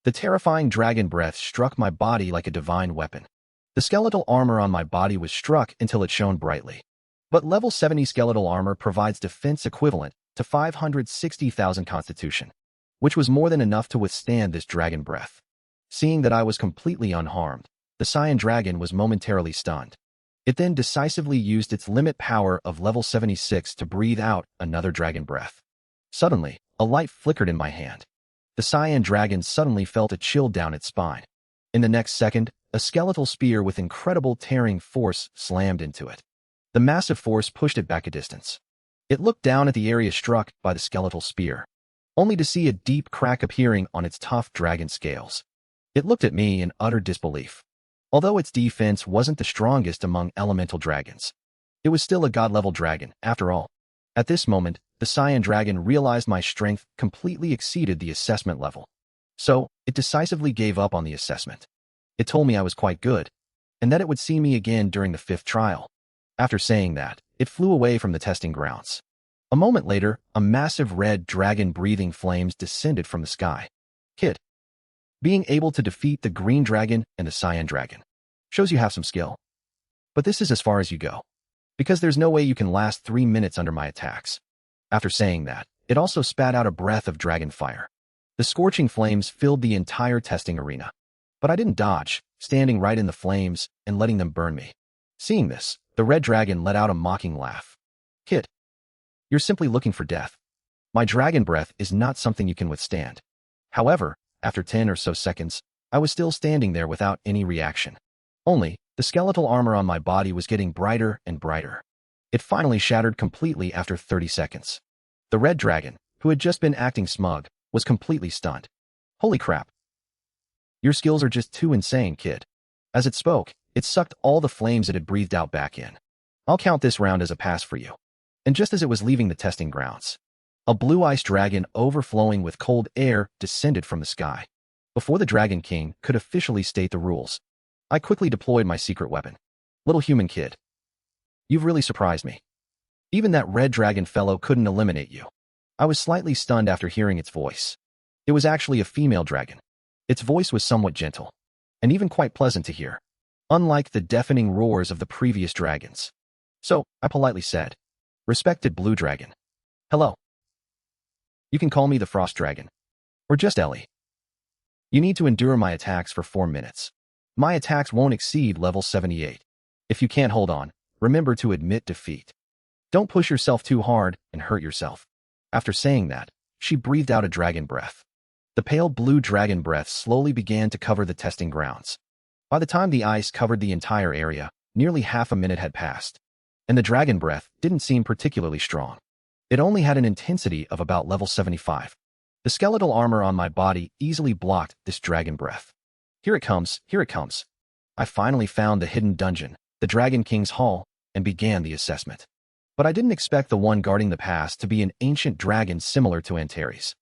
The terrifying dragon breath struck my body like a divine weapon. The skeletal armor on my body was struck until it shone brightly. But level 70 skeletal armor provides defense equivalent to 560,000 constitution, which was more than enough to withstand this dragon breath. Seeing that I was completely unharmed, the cyan dragon was momentarily stunned. It then decisively used its limit power of level 76 to breathe out another dragon breath. Suddenly, a light flickered in my hand. The cyan dragon suddenly felt a chill down its spine. In the next second, a skeletal spear with incredible tearing force slammed into it. The massive force pushed it back a distance. It looked down at the area struck by the skeletal spear, only to see a deep crack appearing on its tough dragon scales. It looked at me in utter disbelief. Although its defense wasn't the strongest among elemental dragons, it was still a god-level dragon, after all. At this moment, the cyan dragon realized my strength completely exceeded the assessment level. So, it decisively gave up on the assessment. It told me I was quite good, and that it would see me again during the 5th trial. After saying that, it flew away from the testing grounds. A moment later, a massive red dragon breathing flames descended from the sky. Kid. Being able to defeat the green dragon and the cyan dragon shows you have some skill. But this is as far as you go, because there's no way you can last 3 minutes under my attacks. After saying that, it also spat out a breath of dragon fire. The scorching flames filled the entire testing arena. But I didn't dodge, standing right in the flames and letting them burn me. Seeing this, the red dragon let out a mocking laugh. Kid, you're simply looking for death. My dragon breath is not something you can withstand. However, after 10 or so seconds, I was still standing there without any reaction. Only, the skeletal armor on my body was getting brighter and brighter. It finally shattered completely after 30 seconds. The red dragon, who had just been acting smug, was completely stunned. Holy crap. Your skills are just too insane, kid. As it spoke, it sucked all the flames it had breathed out back in. I'll count this round as a pass for you. And just as it was leaving the testing grounds, a blue ice dragon overflowing with cold air descended from the sky. Before the Dragon King could officially state the rules, I quickly deployed my secret weapon. Little human kid, you've really surprised me. Even that red dragon fellow couldn't eliminate you. I was slightly stunned after hearing its voice. It was actually a female dragon. Its voice was somewhat gentle, and even quite pleasant to hear, unlike the deafening roars of the previous dragons. So, I politely said, "Respected blue dragon. Hello. You can call me the Frost Dragon, or just Ellie. You need to endure my attacks for 4 minutes. My attacks won't exceed level 78. If you can't hold on, remember to admit defeat. Don't push yourself too hard and hurt yourself." After saying that, she breathed out a dragon breath. The pale blue dragon breath slowly began to cover the testing grounds. By the time the ice covered the entire area, nearly half a minute had passed, and the dragon breath didn't seem particularly strong. It only had an intensity of about level 75. The skeletal armor on my body easily blocked this dragon breath. Here it comes, here it comes. I finally found the hidden dungeon, the Dragon King's Hall, and began the assessment. But I didn't expect the one guarding the pass to be an ancient dragon similar to Antares.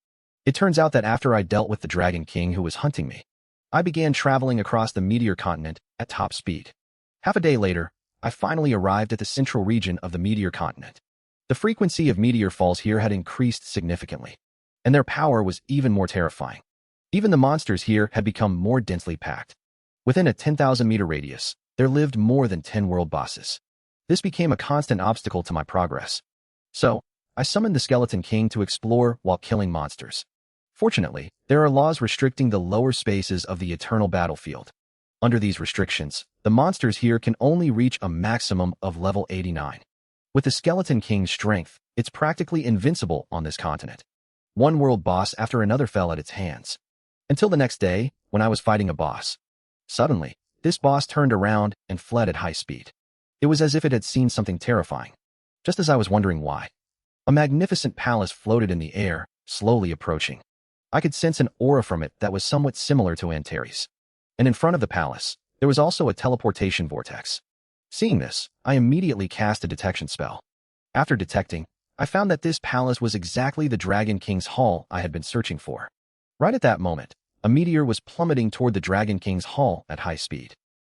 It turns out that after I dealt with the Dragon King who was hunting me, I began traveling across the Meteor Continent at top speed. Half a day later, I finally arrived at the central region of the Meteor Continent. The frequency of meteor falls here had increased significantly, and their power was even more terrifying. Even the monsters here had become more densely packed. Within a 10,000-meter radius, there lived more than 10 world bosses. This became a constant obstacle to my progress. So, I summoned the Skeleton King to explore while killing monsters. Fortunately, there are laws restricting the lower spaces of the eternal battlefield. Under these restrictions, the monsters here can only reach a maximum of level 89. With the Skeleton King's strength, it's practically invincible on this continent. One world boss after another fell at its hands. Until the next day, when I was fighting a boss. Suddenly, this boss turned around and fled at high speed. It was as if it had seen something terrifying. Just as I was wondering why, a magnificent palace floated in the air, slowly approaching. I could sense an aura from it that was somewhat similar to Antares. And in front of the palace, there was also a teleportation vortex. Seeing this, I immediately cast a detection spell. After detecting, I found that this palace was exactly the Dragon King's hall I had been searching for. Right at that moment, a meteor was plummeting toward the Dragon King's hall at high speed.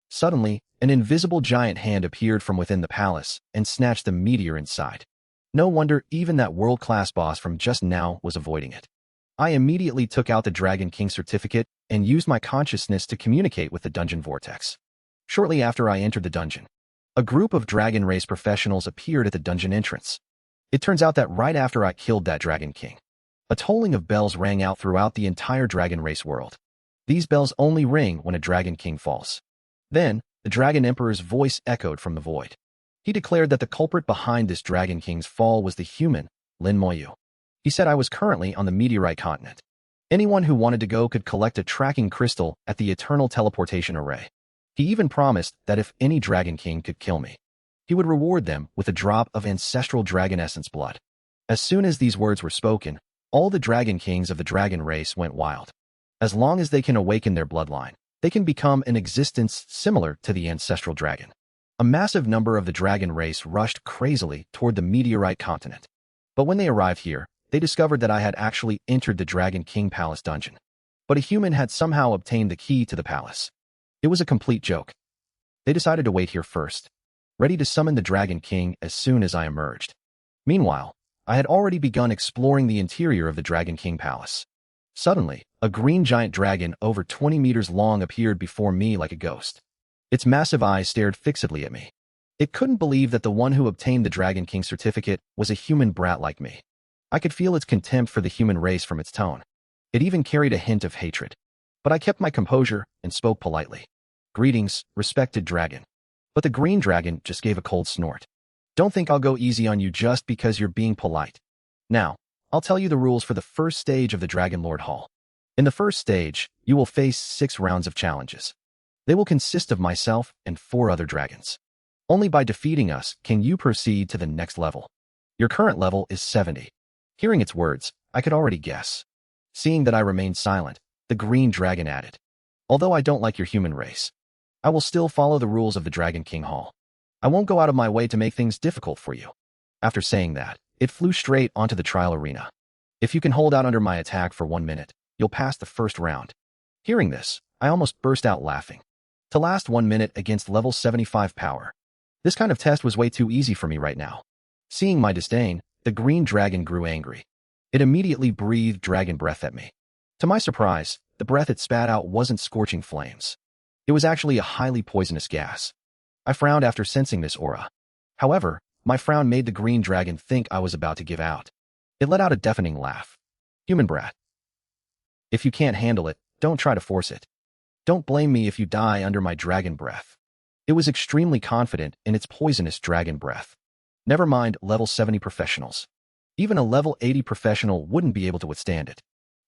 Suddenly, an invisible giant hand appeared from within the palace and snatched the meteor inside. No wonder even that world-class boss from just now was avoiding it. I immediately took out the Dragon King certificate and used my consciousness to communicate with the dungeon vortex. Shortly after I entered the dungeon, a group of dragon race professionals appeared at the dungeon entrance. It turns out that right after I killed that Dragon King, a tolling of bells rang out throughout the entire dragon race world. These bells only ring when a Dragon King falls. Then, the Dragon Emperor's voice echoed from the void. He declared that the culprit behind this Dragon King's fall was the human, Lin Moyu. He said I was currently on the meteorite continent. Anyone who wanted to go could collect a tracking crystal at the Eternal Teleportation Array. He even promised that if any Dragon King could kill me, he would reward them with a drop of ancestral dragon essence blood. As soon as these words were spoken, all the Dragon Kings of the dragon race went wild. As long as they can awaken their bloodline, they can become an existence similar to the ancestral dragon. A massive number of the dragon race rushed crazily toward the meteorite continent. But when they arrived here, they discovered that I had actually entered the Dragon King Palace dungeon. But a human had somehow obtained the key to the palace. It was a complete joke. They decided to wait here first, ready to summon the Dragon King as soon as I emerged. Meanwhile, I had already begun exploring the interior of the Dragon King Palace. Suddenly, a green giant dragon over 20 meters long appeared before me like a ghost. Its massive eyes stared fixedly at me. It couldn't believe that the one who obtained the Dragon King certificate was a human brat like me. I could feel its contempt for the human race from its tone. It even carried a hint of hatred. But I kept my composure and spoke politely. "Greetings, respected dragon." But the green dragon just gave a cold snort. "Don't think I'll go easy on you just because you're being polite. Now, I'll tell you the rules for the first stage of the Dragon Lord Hall. In the first stage, you will face 6 rounds of challenges. They will consist of myself and 4 other dragons. Only by defeating us can you proceed to the next level. Your current level is 70. Hearing its words, I could already guess. Seeing that I remained silent, the green dragon added, "Although I don't like your human race, I will still follow the rules of the Dragon King Hall. I won't go out of my way to make things difficult for you." After saying that, it flew straight onto the trial arena. "If you can hold out under my attack for 1 minute, you'll pass the first round." Hearing this, I almost burst out laughing. To last 1 minute against level 75 power. This kind of test was way too easy for me right now. Seeing my disdain, the green dragon grew angry. It immediately breathed dragon breath at me. To my surprise, the breath it spat out wasn't scorching flames. It was actually a highly poisonous gas. I frowned after sensing this aura. However, my frown made the green dragon think I was about to give out. It let out a deafening laugh. "Human brat. If you can't handle it, don't try to force it. Don't blame me if you die under my dragon breath." It was extremely confident in its poisonous dragon breath. Never mind level 70 professionals. Even a level 80 professional wouldn't be able to withstand it.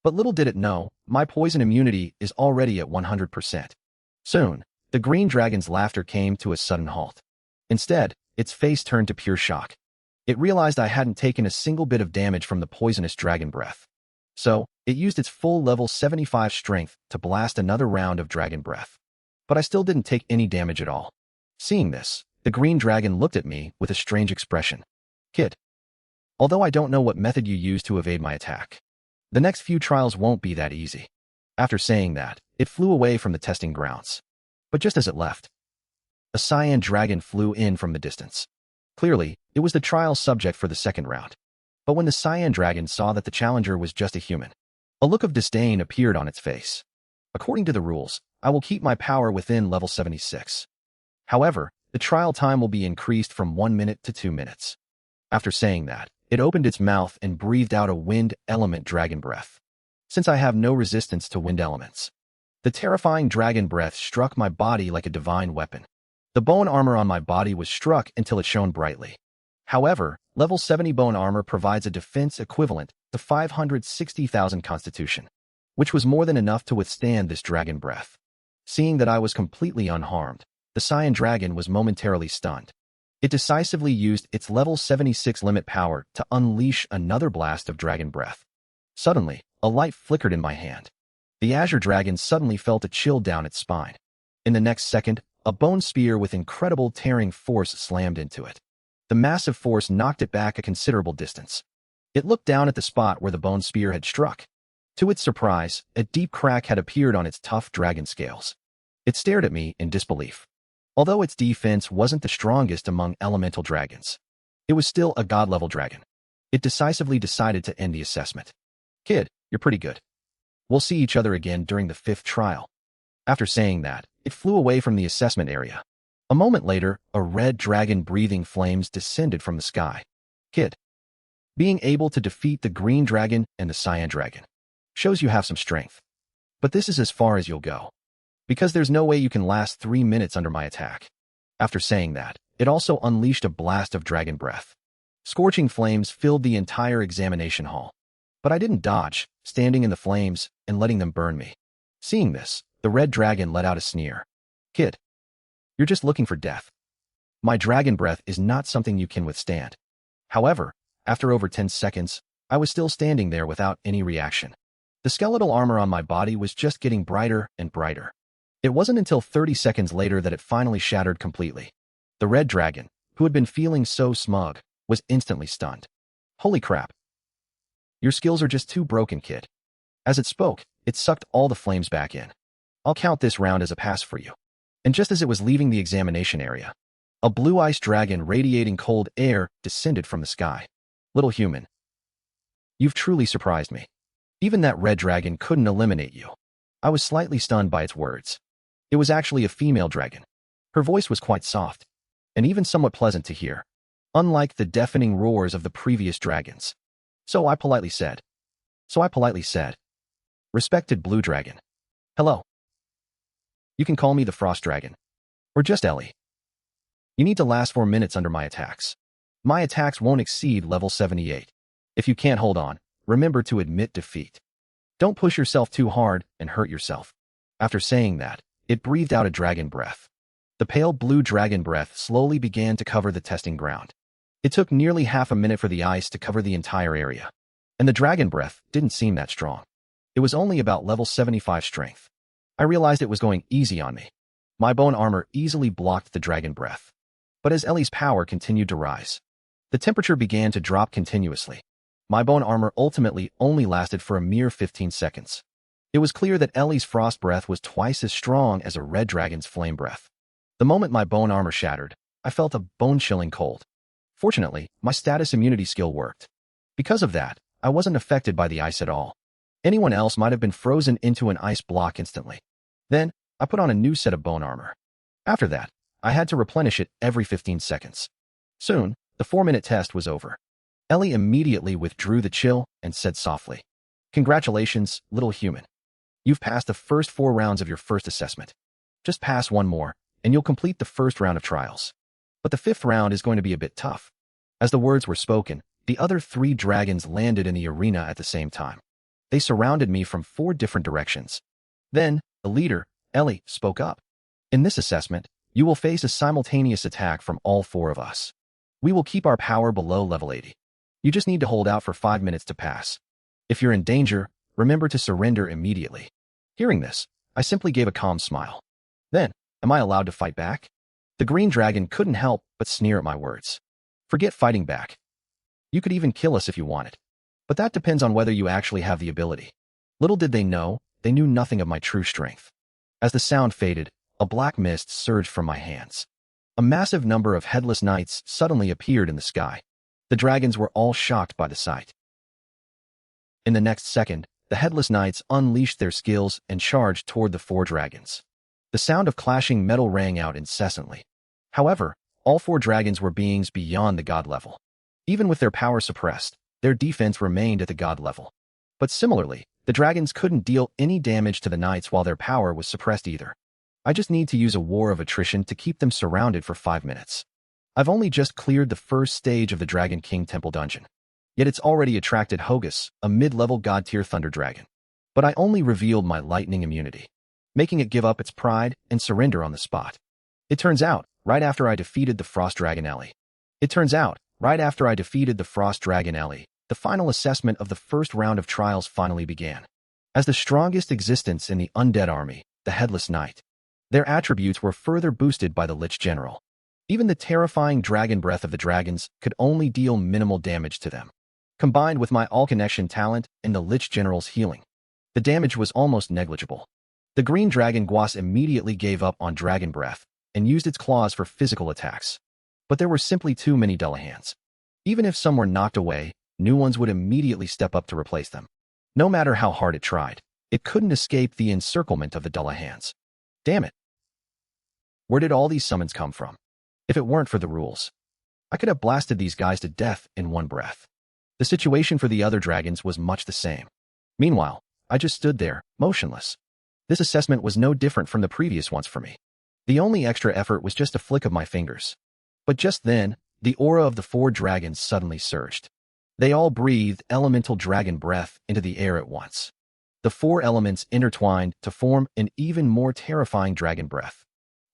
But little did it know, my poison immunity is already at 100%. Soon, the green dragon's laughter came to a sudden halt. Instead, its face turned to pure shock. It realized I hadn't taken a single bit of damage from the poisonous dragon breath. So, it used its full level 75 strength to blast another round of dragon breath. But I still didn't take any damage at all. Seeing this, the green dragon looked at me with a strange expression. "Kid, although I don't know what method you used to evade my attack, the next few trials won't be that easy." After saying that, it flew away from the testing grounds. But just as it left, a cyan dragon flew in from the distance. Clearly, it was the trial subject for the second round. But when the cyan dragon saw that the challenger was just a human, a look of disdain appeared on its face. "According to the rules, I will keep my power within level 76. However, the trial time will be increased from 1 minute to 2 minutes. After saying that, it opened its mouth and breathed out a wind element dragon breath. Since I have no resistance to wind elements, the terrifying dragon breath struck my body like a divine weapon. The bone armor on my body was struck until it shone brightly. However, level 70 bone armor provides a defense equivalent to 560,000 constitution, which was more than enough to withstand this dragon breath. Seeing that I was completely unharmed, the Cyan Dragon was momentarily stunned. It decisively used its level 76 limit power to unleash another blast of dragon breath. Suddenly, a light flickered in my hand. The Azure Dragon suddenly felt a chill down its spine. In the next second, a bone spear with incredible tearing force slammed into it. The massive force knocked it back a considerable distance. It looked down at the spot where the bone spear had struck. To its surprise, a deep crack had appeared on its tough dragon scales. It stared at me in disbelief. Although its defense wasn't the strongest among elemental dragons, it was still a god-level dragon. It decisively decided to end the assessment. "Kid, you're pretty good. We'll see each other again during the 5th trial." After saying that, it flew away from the assessment area. A moment later, a red dragon breathing flames descended from the sky. "Kid, being able to defeat the green dragon and the cyan dragon shows you have some strength. But this is as far as you'll go, because there's no way you can last 3 minutes under my attack." After saying that, it also unleashed a blast of dragon breath. Scorching flames filled the entire examination hall. But I didn't dodge, standing in the flames and letting them burn me. Seeing this, the red dragon let out a sneer. "Kid, you're just looking for death. My dragon breath is not something you can withstand." However, after over 10 seconds, I was still standing there without any reaction. The skeletal armor on my body was just getting brighter and brighter. It wasn't until 30 seconds later that it finally shattered completely. The red dragon, who had been feeling so smug, was instantly stunned. "Holy crap. Your skills are just too broken, kid." As it spoke, it sucked all the flames back in. "I'll count this round as a pass for you." And just as it was leaving the examination area, a blue ice dragon radiating cold air descended from the sky. "Little human, you've truly surprised me. Even that red dragon couldn't eliminate you." I was slightly stunned by its words. It was actually a female dragon. Her voice was quite soft, and even somewhat pleasant to hear, unlike the deafening roars of the previous dragons. So I politely said, "Respected blue dragon. Hello. You can call me the Frost Dragon, or just Ellie. You need to last 4 minutes under my attacks. My attacks won't exceed level 78. If you can't hold on, remember to admit defeat. Don't push yourself too hard and hurt yourself." After saying that, it breathed out a dragon breath. The pale blue dragon breath slowly began to cover the testing ground. It took nearly half a minute for the ice to cover the entire area, and the dragon breath didn't seem that strong. It was only about level 75 strength. I realized it was going easy on me. My bone armor easily blocked the dragon breath. But as Ellie's power continued to rise, the temperature began to drop continuously. My bone armor ultimately only lasted for a mere 15 seconds. It was clear that Ellie's frost breath was twice as strong as a red dragon's flame breath. The moment my bone armor shattered, I felt a bone-chilling cold. Fortunately, my status immunity skill worked. Because of that, I wasn't affected by the ice at all. Anyone else might have been frozen into an ice block instantly. Then, I put on a new set of bone armor. After that, I had to replenish it every 15 seconds. Soon, the 4-minute test was over. Ellie immediately withdrew the chill and said softly, "Congratulations, little human. You've passed the first 4 rounds of your first assessment. Just pass one more, and you'll complete the first round of trials. But the 5th round is going to be a bit tough." As the words were spoken, the other 3 dragons landed in the arena at the same time. They surrounded me from 4 different directions. Then, the leader, Ellie, spoke up. "In this assessment, you will face a simultaneous attack from all 4 of us. We will keep our power below level 80. You just need to hold out for 5 minutes to pass. If you're in danger, remember to surrender immediately." Hearing this, I simply gave a calm smile. Then, am I allowed to fight back? The green dragon couldn't help but sneer at my words. "Forget fighting back. You could even kill us if you wanted. But that depends on whether you actually have the ability." Little did they know, they knew nothing of my true strength. As the sound faded, a black mist surged from my hands. A massive number of headless knights suddenly appeared in the sky. The dragons were all shocked by the sight. In the next second, the headless knights unleashed their skills and charged toward the 4 dragons. The sound of clashing metal rang out incessantly. However, all 4 dragons were beings beyond the god level. Even with their power suppressed, their defense remained at the god level. But similarly, the dragons couldn't deal any damage to the knights while their power was suppressed either. I just need to use a war of attrition to keep them surrounded for 5 minutes. I've only just cleared the first stage of the Dragon King Temple dungeon. Yet it's already attracted Hogus, a mid-level god-tier thunder dragon. But I only revealed my lightning immunity, making it give up its pride and surrender on the spot. It turns out, right after I defeated the Frost Dragon Ellie, the final assessment of the first round of trials finally began. As the strongest existence in the undead army, the Headless Knight, their attributes were further boosted by the Lich General. Even the terrifying dragon breath of the dragons could only deal minimal damage to them. Combined with my all-connection talent and the Lich General's healing, the damage was almost negligible. The green dragon Guas immediately gave up on dragon breath and used its claws for physical attacks. But there were simply too many Dullahans. Even if some were knocked away, new ones would immediately step up to replace them. No matter how hard it tried, it couldn't escape the encirclement of the Dullahans. Damn it. Where did all these summons come from? If it weren't for the rules, I could have blasted these guys to death in one breath. The situation for the other dragons was much the same. Meanwhile, I just stood there, motionless. This assessment was no different from the previous ones for me. The only extra effort was just a flick of my fingers. But just then, the aura of the 4 dragons suddenly surged. They all breathed elemental dragon breath into the air at once. The 4 elements intertwined to form an even more terrifying dragon breath,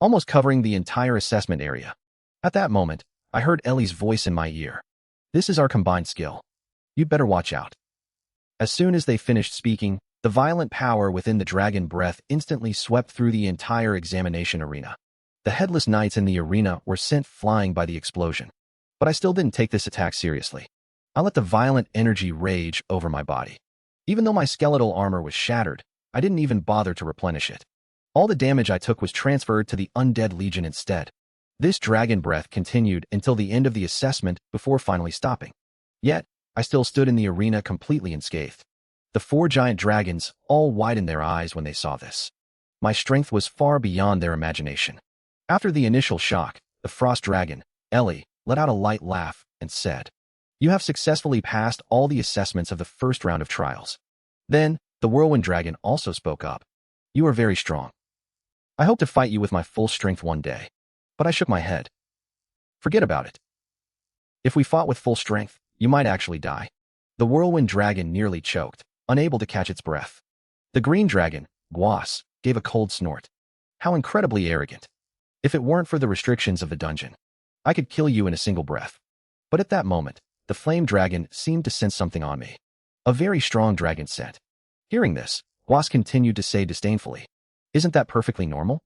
almost covering the entire assessment area. At that moment, I heard Ellie's voice in my ear. This is our combined skill. You'd better watch out. As soon as they finished speaking, the violent power within the dragon breath instantly swept through the entire examination arena. The Headless Knights in the arena were sent flying by the explosion. But I still didn't take this attack seriously. I let the violent energy rage over my body. Even though my skeletal armor was shattered, I didn't even bother to replenish it. All the damage I took was transferred to the Undead Legion instead. This dragon breath continued until the end of the assessment before finally stopping. Yet, I still stood in the arena completely unscathed. The 4 giant dragons all widened their eyes when they saw this. My strength was far beyond their imagination. After the initial shock, the Frost Dragon, Ellie, let out a light laugh and said, "You have successfully passed all the assessments of the first round of trials." Then, the Whirlwind Dragon also spoke up. "You are very strong. I hope to fight you with my full strength one day." But I shook my head. "Forget about it. If we fought with full strength, you might actually die." The Whirlwind Dragon nearly choked, unable to catch its breath. The Green Dragon, Guas, gave a cold snort. How incredibly arrogant. If it weren't for the restrictions of the dungeon, I could kill you in a single breath. But at that moment, the Flame Dragon seemed to sense something on me. A very strong dragon scent. Hearing this, Guas continued to say disdainfully, "Isn't that perfectly normal?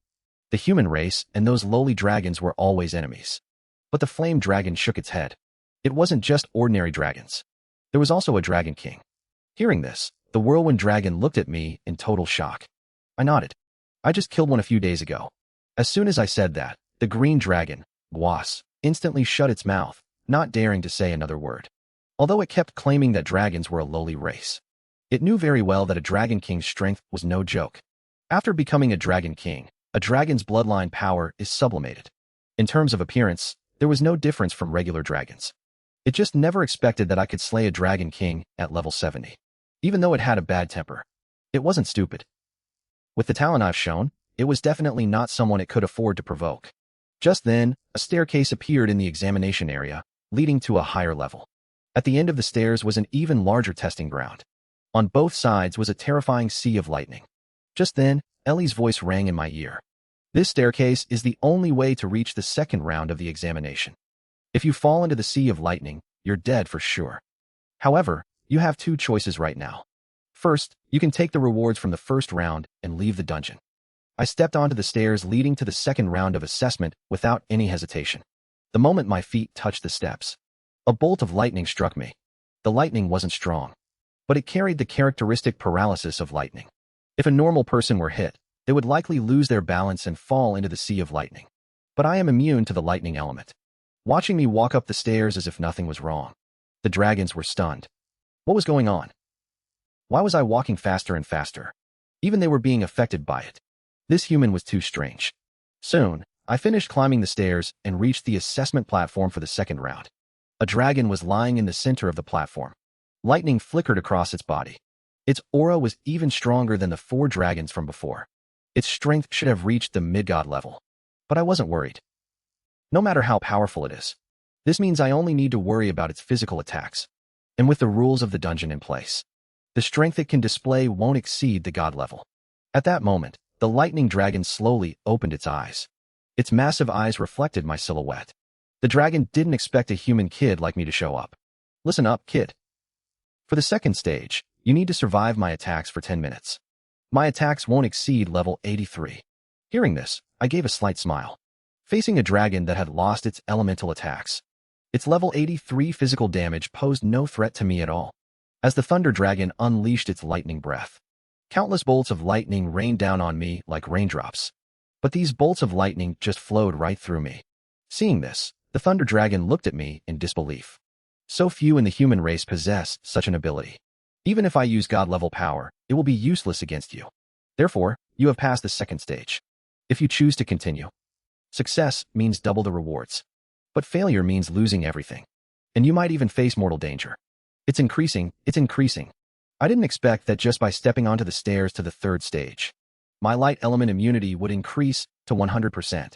The human race and those lowly dragons were always enemies." But the Flame Dragon shook its head. It wasn't just ordinary dragons. There was also a Dragon King. Hearing this, the Whirlwind Dragon looked at me in total shock. I nodded. "I just killed one a few days ago." As soon as I said that, the Green Dragon, Guas, instantly shut its mouth, not daring to say another word. Although it kept claiming that dragons were a lowly race, it knew very well that a Dragon King's strength was no joke. After becoming a Dragon King, a dragon's bloodline power is sublimated. In terms of appearance, there was no difference from regular dragons. It just never expected that I could slay a Dragon King at level 70. Even though it had a bad temper, it wasn't stupid. With the talent I've shown, it was definitely not someone it could afford to provoke. Just then, a staircase appeared in the examination area, leading to a higher level. At the end of the stairs was an even larger testing ground. On both sides was a terrifying sea of lightning. Just then, Ellie's voice rang in my ear. "This staircase is the only way to reach the second round of the examination. If you fall into the sea of lightning, you're dead for sure. However, you have 2 choices right now. First, you can take the rewards from the first round and leave the dungeon." I stepped onto the stairs leading to the second round of assessment without any hesitation. The moment my feet touched the steps, a bolt of lightning struck me. The lightning wasn't strong, but it carried the characteristic paralysis of lightning. If a normal person were hit, they would likely lose their balance and fall into the sea of lightning. But I am immune to the lightning element. Watching me walk up the stairs as if nothing was wrong, the dragons were stunned. What was going on? Why was I walking faster and faster? Even they were being affected by it. This human was too strange. Soon, I finished climbing the stairs and reached the assessment platform for the second round. A dragon was lying in the center of the platform. Lightning flickered across its body. Its aura was even stronger than the 4 dragons from before. Its strength should have reached the mid-god level. But I wasn't worried. no matter how powerful it is. This means I only need to worry about its physical attacks. And with the rules of the dungeon in place, the strength it can display won't exceed the god level. At that moment, the lightning dragon slowly opened its eyes. Its massive eyes reflected my silhouette. The dragon didn't expect a human kid like me to show up. Listen up, kid. For the second stage, you need to survive my attacks for 10 minutes. My attacks won't exceed level 83. Hearing this, I gave a slight smile. Facing a dragon that had lost its elemental attacks, its level 83 physical damage posed no threat to me at all. As the thunder dragon unleashed its lightning breath, countless bolts of lightning rained down on me like raindrops. But these bolts of lightning just flowed right through me. Seeing this, the thunder dragon looked at me in disbelief. So few in the human race possess such an ability. Even if I use god-level power, it will be useless against you. Therefore, you have passed the second stage. If you choose to continue, success means double the rewards. But failure means losing everything. And you might even face mortal danger. It's increasing. I didn't expect that just by stepping onto the stairs to the third stage, my light element immunity would increase to 100%.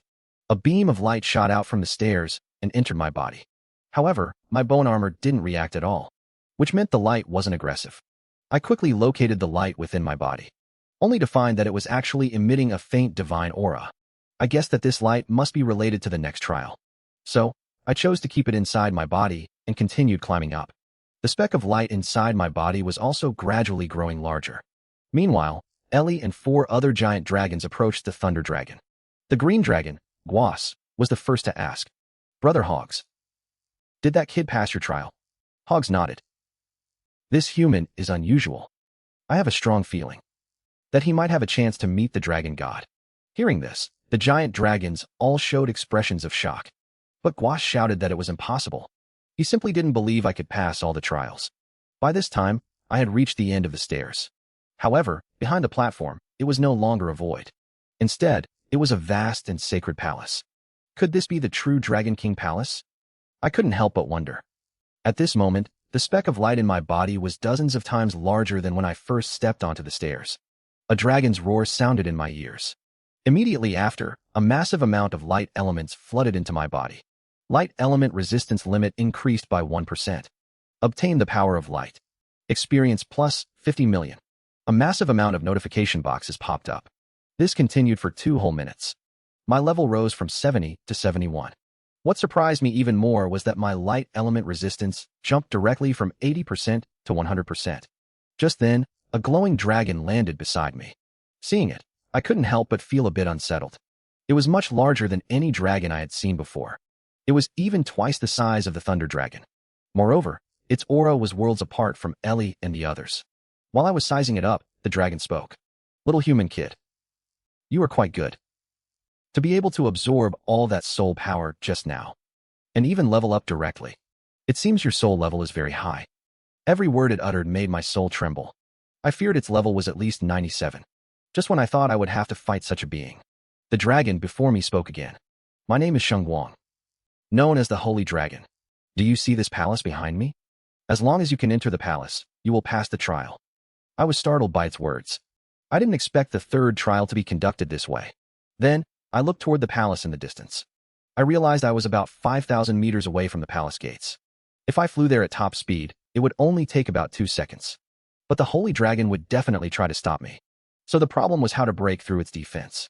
A beam of light shot out from the stairs and entered my body. However, my bone armor didn't react at all, which meant the light wasn't aggressive. I quickly located the light within my body, only to find that it was actually emitting a faint divine aura. I guessed that this light must be related to the next trial. So, I chose to keep it inside my body and continued climbing up. The speck of light inside my body was also gradually growing larger. Meanwhile, Ellie and 4 other giant dragons approached the thunder dragon. The green dragon, Guas, was the first to ask, "Brother Hogs, did that kid pass your trial?" Hogs nodded. "This human is unusual. I have a strong feeling that he might have a chance to meet the dragon god." Hearing this, the giant dragons all showed expressions of shock. But Guas shouted that it was impossible. He simply didn't believe I could pass all the trials. By this time, I had reached the end of the stairs. However, behind the platform, it was no longer a void. Instead, it was a vast and sacred palace. Could this be the true Dragon King Palace? I couldn't help but wonder. At this moment, the speck of light in my body was dozens of times larger than when I first stepped onto the stairs. A dragon's roar sounded in my ears. Immediately after, a massive amount of light elements flooded into my body. Light element resistance limit increased by 1%. Obtain the power of light. Experience plus 50 million. A massive amount of notification boxes popped up. This continued for 2 whole minutes. My level rose from 70 to 71. What surprised me even more was that my light element resistance jumped directly from 80% to 100%. Just then, a glowing dragon landed beside me. Seeing it, I couldn't help but feel a bit unsettled. It was much larger than any dragon I had seen before. It was even twice the size of the thunder dragon. Moreover, its aura was worlds apart from Ellie and the others. While I was sizing it up, the dragon spoke. "Little human kid, you are quite good. To be able to absorb all that soul power just now, and even level up directly. It seems your soul level is very high." Every word it uttered made my soul tremble. I feared its level was at least 97. Just when I thought I would have to fight such a being, the dragon before me spoke again. "My name is Sheng Guang, known as the Holy Dragon. Do you see this palace behind me? As long as you can enter the palace, you will pass the trial." I was startled by its words. I didn't expect the third trial to be conducted this way. Then, I looked toward the palace in the distance. I realized I was about 5,000 meters away from the palace gates. If I flew there at top speed, it would only take about 2 seconds. But the Holy Dragon would definitely try to stop me. So the problem was how to break through its defense.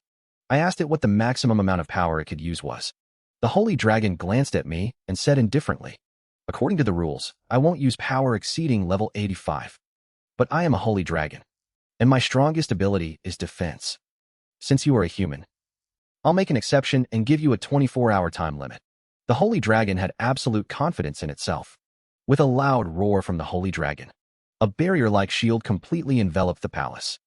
I asked it what the maximum amount of power it could use was. The Holy Dragon glanced at me and said indifferently, "According to the rules, I won't use power exceeding level 85. But I am a Holy Dragon, and my strongest ability is defense. Since you are a human, I'll make an exception and give you a 24-hour time limit." The Holy Dragon had absolute confidence in itself. With a loud roar from the Holy Dragon, a barrier-like shield completely enveloped the palace.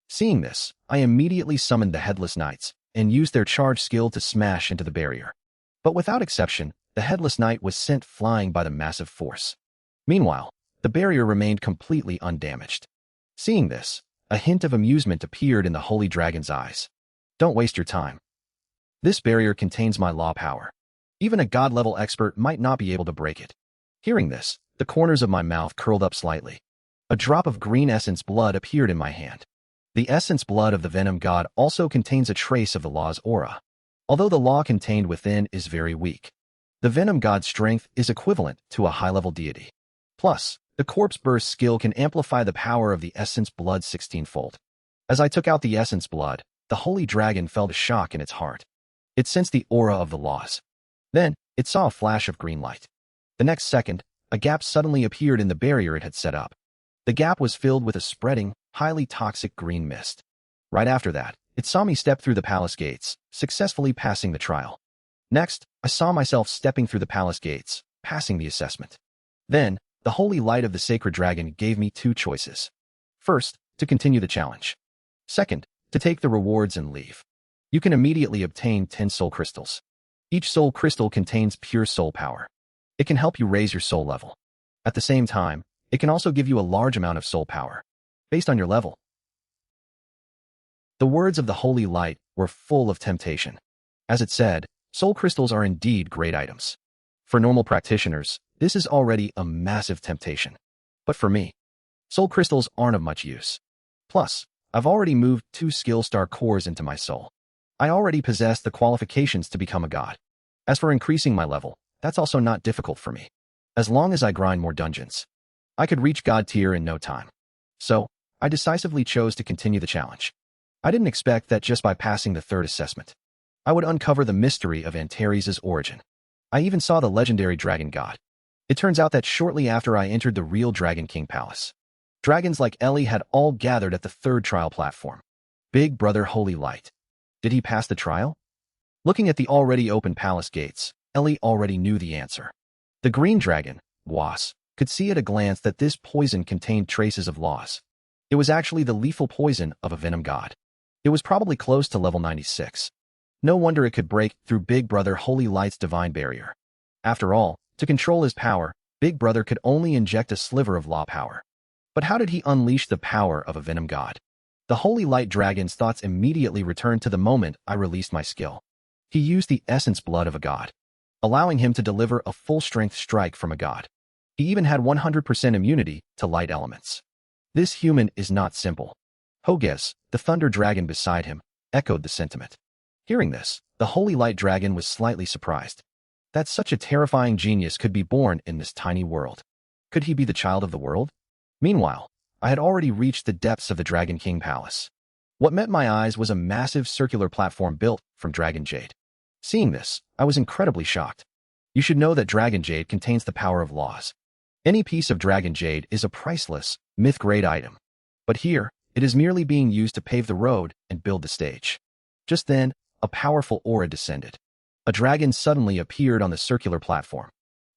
Seeing this, I immediately summoned the Headless Knights and used their charge skill to smash into the barrier. But without exception, the Headless Knight was sent flying by the massive force. Meanwhile, the barrier remained completely undamaged. Seeing this, a hint of amusement appeared in the Holy Dragon's eyes. "Don't waste your time. This barrier contains my law power. Even a god-level expert might not be able to break it." Hearing this, the corners of my mouth curled up slightly. A drop of green essence blood appeared in my hand. The essence blood of the Venom God also contains a trace of the law's aura. Although the law contained within is very weak, the Venom God's strength is equivalent to a high-level deity. Plus, the Corpse Burst skill can amplify the power of the Essence Blood 16-fold. As I took out the Essence Blood, the Holy Dragon felt a shock in its heart. It sensed the aura of the laws. Then, it saw a flash of green light. The next second, a gap suddenly appeared in the barrier it had set up. The gap was filled with a spreading, highly toxic green mist. Right after that, it saw me step through the palace gates, successfully passing the trial. Next, I saw myself stepping through the palace gates, passing the assessment. Then, the holy light of the sacred dragon gave me two choices. First, to continue the challenge. Second, to take the rewards and leave. You can immediately obtain 10 soul crystals. Each soul crystal contains pure soul power. It can help you raise your soul level. At the same time, it can also give you a large amount of soul power, based on your level. The words of the holy light were full of temptation. As it said, soul crystals are indeed great items. For normal practitioners, this is already a massive temptation. But for me, soul crystals aren't of much use. Plus, I've already moved 2 skill star cores into my soul. I already possess the qualifications to become a god. As for increasing my level, that's also not difficult for me. As long as I grind more dungeons, I could reach god tier in no time. So, I decisively chose to continue the challenge. I didn't expect that just by passing the 3rd assessment, I would uncover the mystery of Antares' origin. I even saw the legendary dragon god. It turns out that shortly after I entered the real Dragon King Palace, dragons like Ellie had all gathered at the 3rd trial platform. Big Brother Holy Light. Did he pass the trial? Looking at the already open palace gates, Ellie already knew the answer. The green dragon, Was, could see at a glance that this poison contained traces of laws. It was actually the lethal poison of a venom god. It was probably close to level 96. No wonder it could break through Big Brother Holy Light's divine barrier. After all, to control his power, Big Brother could only inject a sliver of law power. But how did he unleash the power of a venom god? The Holy Light Dragon's thoughts immediately returned to the moment I released my skill. He used the essence blood of a god, allowing him to deliver a full-strength strike from a god. He even had 100% immunity to light elements. This human is not simple. Hoges, the thunder dragon beside him, echoed the sentiment. Hearing this, the Holy Light Dragon was slightly surprised. That such a terrifying genius could be born in this tiny world. Could he be the child of the world? Meanwhile, I had already reached the depths of the Dragon King Palace. What met my eyes was a massive circular platform built from dragon jade. Seeing this, I was incredibly shocked. You should know that dragon jade contains the power of laws. Any piece of dragon jade is a priceless, myth-grade item. But here, it is merely being used to pave the road and build the stage. Just then, a powerful aura descended. A dragon suddenly appeared on the circular platform.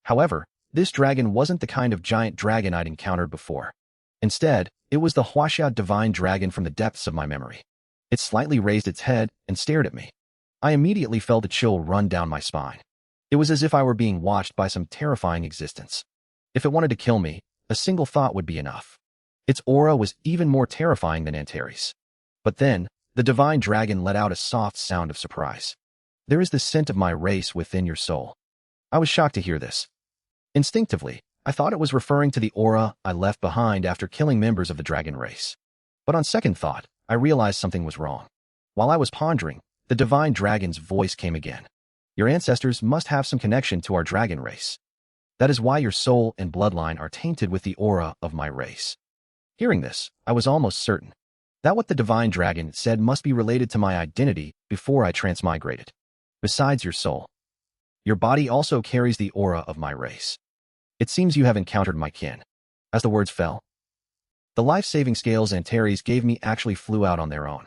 However, this dragon wasn't the kind of giant dragon I'd encountered before. Instead, it was the Huaxia divine dragon from the depths of my memory. It slightly raised its head and stared at me. I immediately felt a chill run down my spine. It was as if I were being watched by some terrifying existence. If it wanted to kill me, a single thought would be enough. Its aura was even more terrifying than Antares. But then, the divine dragon let out a soft sound of surprise. There is the scent of my race within your soul. I was shocked to hear this. Instinctively, I thought it was referring to the aura I left behind after killing members of the dragon race. But on second thought, I realized something was wrong. While I was pondering, the divine dragon's voice came again. Your ancestors must have some connection to our dragon race. That is why your soul and bloodline are tainted with the aura of my race. Hearing this, I was almost certain that what the divine dragon said must be related to my identity before I transmigrated. Besides your soul, your body also carries the aura of my race. It seems you have encountered my kin. As the words fell, the life-saving scales Antares gave me actually flew out on their own,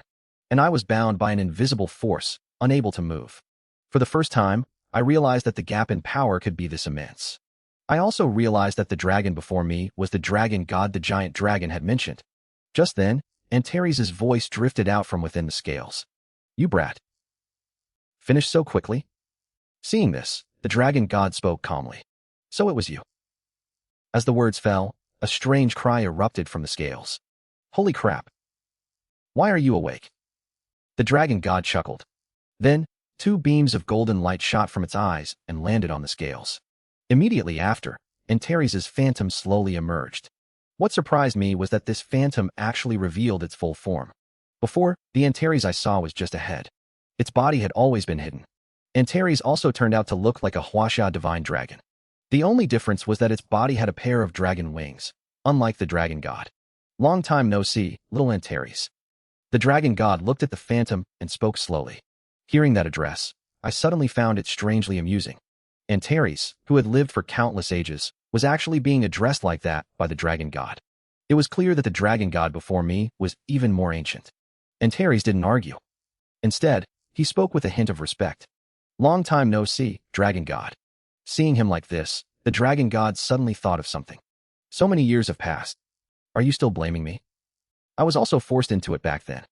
and I was bound by an invisible force, unable to move. For the first time, I realized that the gap in power could be this immense. I also realized that the dragon before me was the dragon god the giant dragon had mentioned. Just then, Antares' voice drifted out from within the scales. You brat. Finished so quickly? Seeing this, the dragon god spoke calmly. So it was you. As the words fell, a strange cry erupted from the scales. Holy crap. Why are you awake? The dragon god chuckled. Then, 2 beams of golden light shot from its eyes and landed on the scales. Immediately after, Antares' phantom slowly emerged. What surprised me was that this phantom actually revealed its full form. Before, the Antares I saw was just a head. Its body had always been hidden, Antares also turned out to look like a Huaxia divine dragon. The only difference was that its body had a pair of dragon wings, unlike the dragon god. Long time no see, little Antares. The dragon god looked at the phantom and spoke slowly. Hearing that address, I suddenly found it strangely amusing. Antares, who had lived for countless ages, was actually being addressed like that by the dragon god. It was clear that the dragon god before me was even more ancient. Antares didn't argue. Instead, he spoke with a hint of respect. Long time no see, dragon god. Seeing him like this, the dragon god suddenly thought of something. So many years have passed. Are you still blaming me? I was also forced into it back then.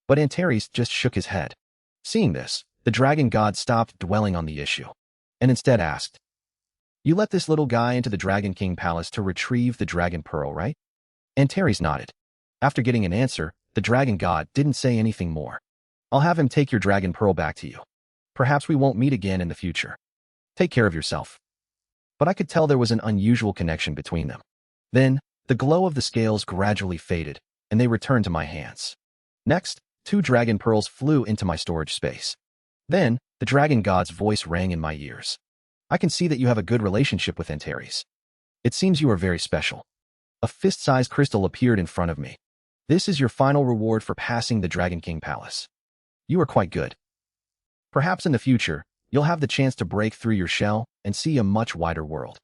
But Antares just shook his head. Seeing this, the dragon god stopped dwelling on the issue, and instead asked, You let this little guy into the Dragon King Palace to retrieve the Dragon Pearl, right? Antares nodded. After getting an answer, the dragon god didn't say anything more. I'll have him take your Dragon Pearl back to you. Perhaps we won't meet again in the future. Take care of yourself. But I could tell there was an unusual connection between them. Then, the glow of the scales gradually faded, and they returned to my hands. Next, 2 dragon pearls flew into my storage space. Then, the dragon god's voice rang in my ears. I can see that you have a good relationship with Antares. It seems you are very special. A fist-sized crystal appeared in front of me. This is your final reward for passing the Dragon King Palace. You are quite good. Perhaps in the future, you'll have the chance to break through your shell and see a much wider world.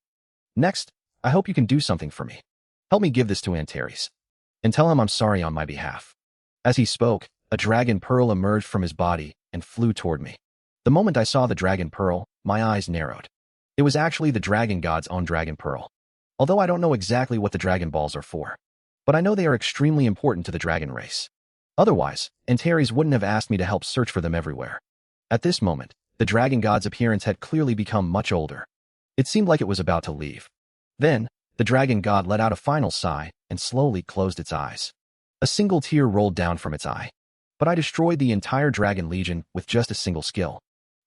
Next, I hope you can do something for me. Help me give this to Antares. And tell him I'm sorry on my behalf. As he spoke, a dragon pearl emerged from his body and flew toward me. The moment I saw the dragon pearl, my eyes narrowed. It was actually the dragon god's own dragon pearl. Although I don't know exactly what the dragon balls are for. But I know they are extremely important to the dragon race. Otherwise, Antares wouldn't have asked me to help search for them everywhere. At this moment, the dragon god's appearance had clearly become much older. It seemed like it was about to leave. Then, the dragon god let out a final sigh and slowly closed its eyes. A single tear rolled down from its eye. But I destroyed the entire dragon legion with just a single skill.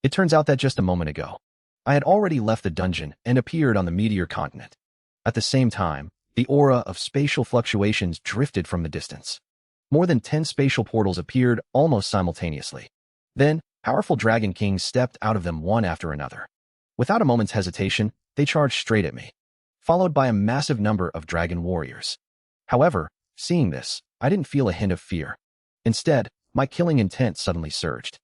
It turns out that just a moment ago, I had already left the dungeon and appeared on the meteor continent. At the same time, the aura of spatial fluctuations drifted from the distance. More than 10 spatial portals appeared almost simultaneously. Then, powerful dragon kings stepped out of them one after another. Without a moment's hesitation, they charged straight at me, followed by a massive number of dragon warriors. However, seeing this, I didn't feel a hint of fear. Instead, my killing intent suddenly surged.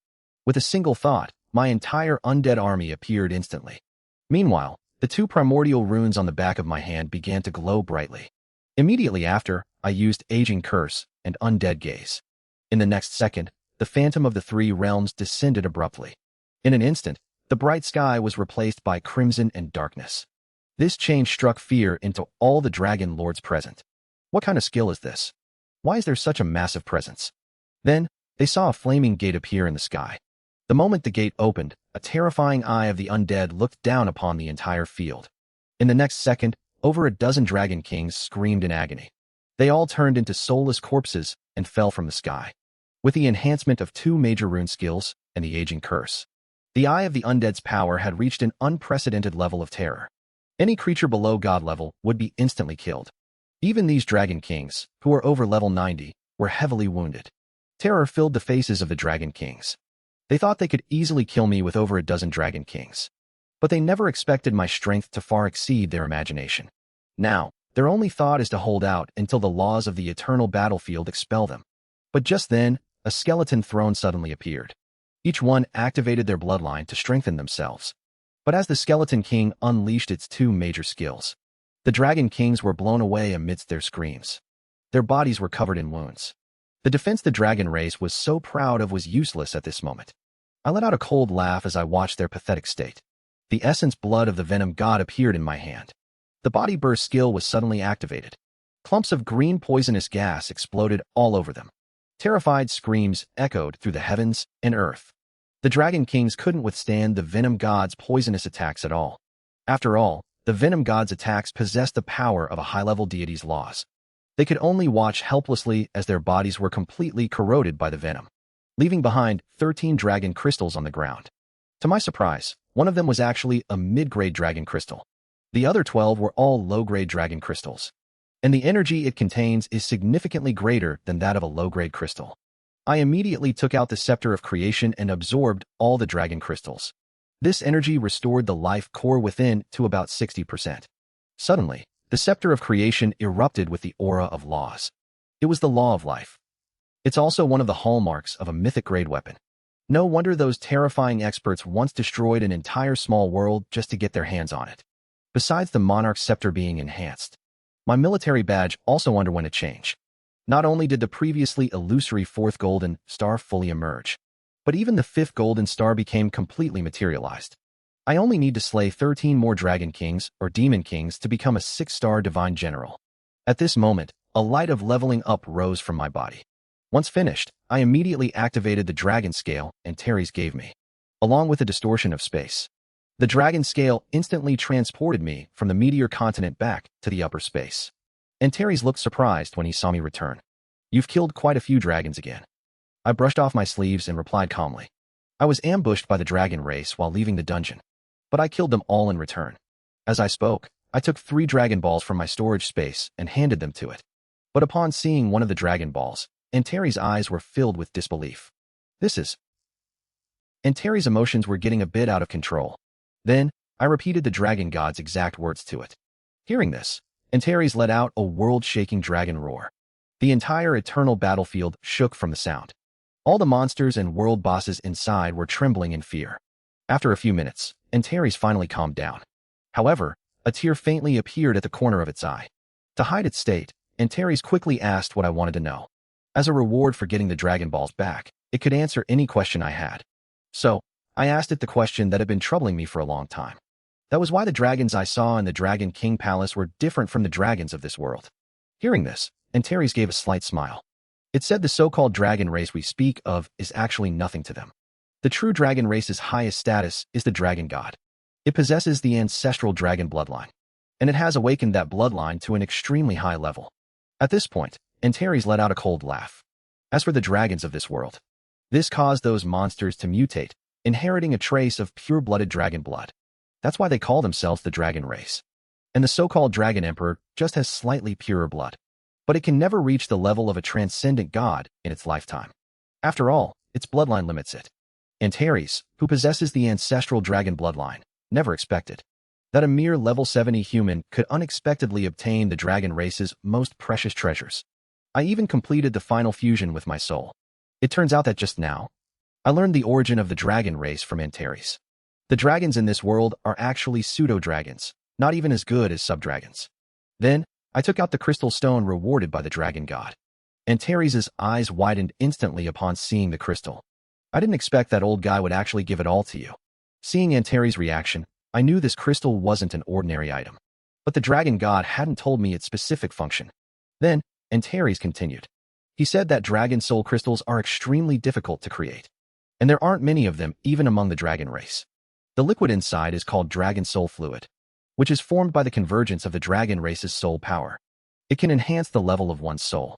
With a single thought, my entire undead army appeared instantly. Meanwhile, the 2 primordial runes on the back of my hand began to glow brightly. Immediately after, I used Aging Curse and Undead Gaze. In the next second, the phantom of the 3 realms descended abruptly. In an instant, the bright sky was replaced by crimson and darkness. This change struck fear into all the dragon lords present. What kind of skill is this? Why is there such a massive presence? Then, they saw a flaming gate appear in the sky. The moment the gate opened, a terrifying eye of the undead looked down upon the entire field. In the next second, over a dozen dragon kings screamed in agony. They all turned into soulless corpses and fell from the sky. With the enhancement of 2 major rune skills and the Aging Curse, the eye of the undead's power had reached an unprecedented level of terror. Any creature below god level would be instantly killed. Even these dragon kings, who were over level 90, were heavily wounded. Terror filled the faces of the dragon kings. They thought they could easily kill me with over a dozen dragon kings. But they never expected my strength to far exceed their imagination. Now, their only thought is to hold out until the laws of the eternal battlefield expel them. But just then, a skeleton throne suddenly appeared. Each one activated their bloodline to strengthen themselves. But as the Skeleton King unleashed its 2 major skills, the Dragon Kings were blown away amidst their screams. Their bodies were covered in wounds. The defense the dragon race was so proud of was useless at this moment. I let out a cold laugh as I watched their pathetic state. The essence blood of the venom god appeared in my hand. The body burst skill was suddenly activated. Clumps of green poisonous gas exploded all over them. Terrified screams echoed through the heavens and earth. The dragon kings couldn't withstand the venom god's poisonous attacks at all. After all, the venom god's attacks possessed the power of a high-level deity's laws. They could only watch helplessly as their bodies were completely corroded by the venom, leaving behind 13 dragon crystals on the ground. To my surprise, one of them was actually a mid-grade dragon crystal. The other 12 were all low-grade dragon crystals, and the energy it contains is significantly greater than that of a low-grade crystal. I immediately took out the Scepter of Creation and absorbed all the dragon crystals. This energy restored the life core within to about 60%. Suddenly, the scepter of creation erupted with the aura of laws. It was the law of life. It's also one of the hallmarks of a mythic-grade weapon. No wonder those terrifying experts once destroyed an entire small world just to get their hands on it. Besides the monarch's scepter being enhanced, my military badge also underwent a change. Not only did the previously illusory 4th golden star fully emerge, but even the 5th golden star became completely materialized. I only need to slay 13 more Dragon Kings or Demon Kings to become a 6-star Divine General. At this moment, a light of leveling up rose from my body. Once finished, I immediately activated the Dragon Scale Antares gave me, along with the distortion of space. The Dragon Scale instantly transported me from the meteor continent back to the upper space. Antares looked surprised when he saw me return. You've killed quite a few dragons again. I brushed off my sleeves and replied calmly. I was ambushed by the dragon race while leaving the dungeon, but I killed them all in return. As I spoke, I took 3 Dragon Balls from my storage space and handed them to it. But upon seeing one of the Dragon Balls, Antares' eyes were filled with disbelief. This is... Antares' emotions were getting a bit out of control. Then, I repeated the dragon god's exact words to it. Hearing this, Antares let out a world-shaking dragon roar. The entire eternal battlefield shook from the sound. All the monsters and world bosses inside were trembling in fear. After a few minutes, Antares finally calmed down. However, a tear faintly appeared at the corner of its eye. To hide its state, Antares quickly asked what I wanted to know. As a reward for getting the Dragon Balls back, it could answer any question I had. So, I asked it the question that had been troubling me for a long time. That was why the dragons I saw in the Dragon King Palace were different from the dragons of this world. Hearing this, Antares gave a slight smile. It said the so-called dragon race we speak of is actually nothing to them. The true dragon race's highest status is the dragon god. It possesses the ancestral dragon bloodline, and it has awakened that bloodline to an extremely high level. At this point, Antares let out a cold laugh. As for the dragons of this world, this caused those monsters to mutate, inheriting a trace of pure-blooded dragon blood. That's why they call themselves the dragon race. And the so-called dragon emperor just has slightly purer blood. But it can never reach the level of a transcendent god in its lifetime. After all, its bloodline limits it. Antares, who possesses the ancestral dragon bloodline, never expected that a mere level 70 human could unexpectedly obtain the dragon race's most precious treasures. I even completed the final fusion with my soul. It turns out that just now, I learned the origin of the dragon race from Antares. The dragons in this world are actually pseudo-dragons, not even as good as sub-dragons. Then, I took out the crystal stone rewarded by the dragon god. Antares' eyes widened instantly upon seeing the crystal. I didn't expect that old guy would actually give it all to you. Seeing Antares' reaction, I knew this crystal wasn't an ordinary item. But the dragon god hadn't told me its specific function. Then, Antares continued. He said that dragon soul crystals are extremely difficult to create, and there aren't many of them even among the dragon race. The liquid inside is called dragon soul fluid, which is formed by the convergence of the dragon race's soul power. It can enhance the level of one's soul.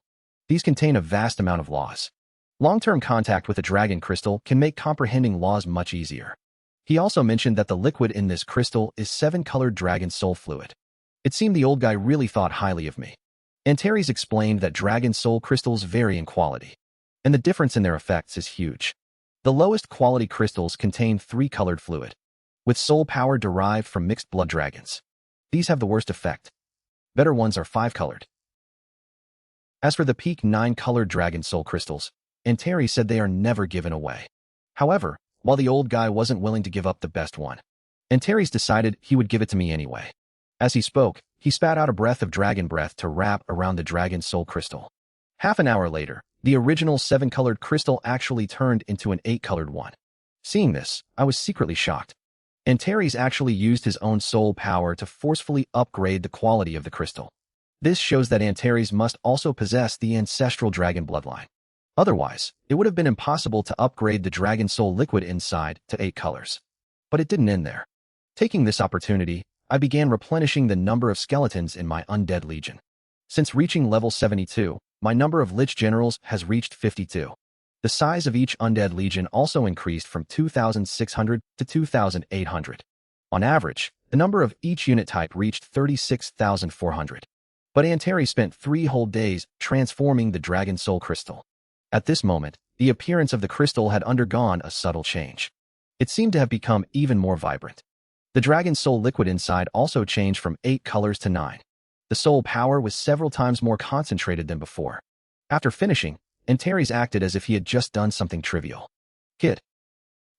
These contain a vast amount of laws. Long-term contact with a dragon crystal can make comprehending laws much easier. He also mentioned that the liquid in this crystal is 7-colored dragon soul fluid. It seemed the old guy really thought highly of me. Antares explained that dragon soul crystals vary in quality, and the difference in their effects is huge. The lowest quality crystals contain 3-colored fluid, with soul power derived from mixed blood dragons. These have the worst effect. Better ones are 5-colored. As for the peak 9-colored dragon soul crystals, Antares said they are never given away. However, while the old guy wasn't willing to give up the best one, Antares decided he would give it to me anyway. As he spoke, he spat out a breath of dragon breath to wrap around the dragon soul crystal. Half an hour later, the original 7-colored crystal actually turned into an 8-colored one. Seeing this, I was secretly shocked. Antares actually used his own soul power to forcefully upgrade the quality of the crystal. This shows that Antares must also possess the ancestral dragon bloodline. Otherwise, it would have been impossible to upgrade the dragon soul liquid inside to 8 colors. But it didn't end there. Taking this opportunity, I began replenishing the number of skeletons in my undead legion. Since reaching level 72, my number of lich generals has reached 52. The size of each undead legion also increased from 2,600 to 2,800. On average, the number of each unit type reached 36,400. But Antares spent 3 whole days transforming the dragon soul crystal. At this moment, the appearance of the crystal had undergone a subtle change. It seemed to have become even more vibrant. The dragon soul liquid inside also changed from 8 colors to 9. The soul power was several times more concentrated than before. After finishing, Antares acted as if he had just done something trivial. "Kid,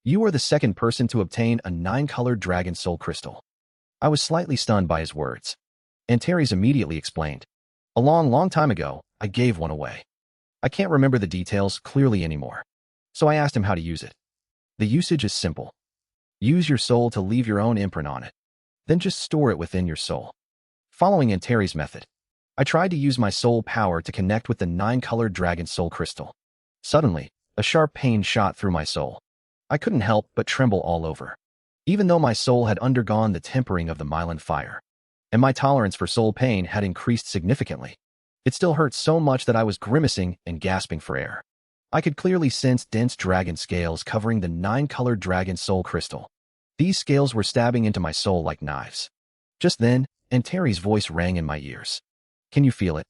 you are the second person to obtain a 9-colored dragon soul crystal." I was slightly stunned by his words. Antares immediately explained, "A long time ago, I gave one away. I can't remember the details clearly anymore. So I asked him how to use it. The usage is simple. Use your soul to leave your own imprint on it. Then just store it within your soul." Following Antares' method, I tried to use my soul power to connect with the 9-colored dragon soul crystal. Suddenly, a sharp pain shot through my soul. I couldn't help but tremble all over. Even though my soul had undergone the tempering of the Mylan fire, and my tolerance for soul pain had increased significantly, it still hurt so much that I was grimacing and gasping for air. I could clearly sense dense dragon scales covering the 9-colored dragon soul crystal. These scales were stabbing into my soul like knives. Just then, Antares' voice rang in my ears. "Can you feel it?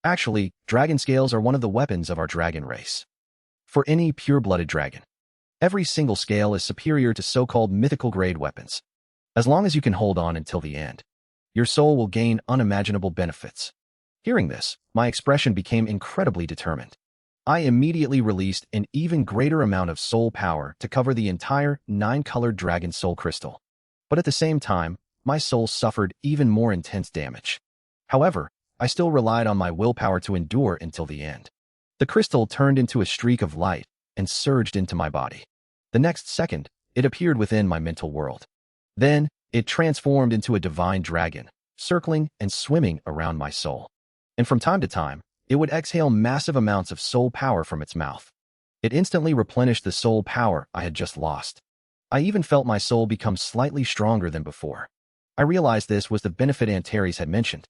Actually, dragon scales are one of the weapons of our dragon race. For any pure-blooded dragon, every single scale is superior to so-called mythical-grade weapons. As long as you can hold on until the end, your soul will gain unimaginable benefits." Hearing this, my expression became incredibly determined. I immediately released an even greater amount of soul power to cover the entire 9-colored dragon soul crystal. But at the same time, my soul suffered even more intense damage. However, I still relied on my willpower to endure until the end. The crystal turned into a streak of light and surged into my body. The next second, it appeared within my mental world. Then, it transformed into a divine dragon, circling and swimming around my soul. And from time to time, it would exhale massive amounts of soul power from its mouth. It instantly replenished the soul power I had just lost. I even felt my soul become slightly stronger than before. I realized this was the benefit Antares had mentioned.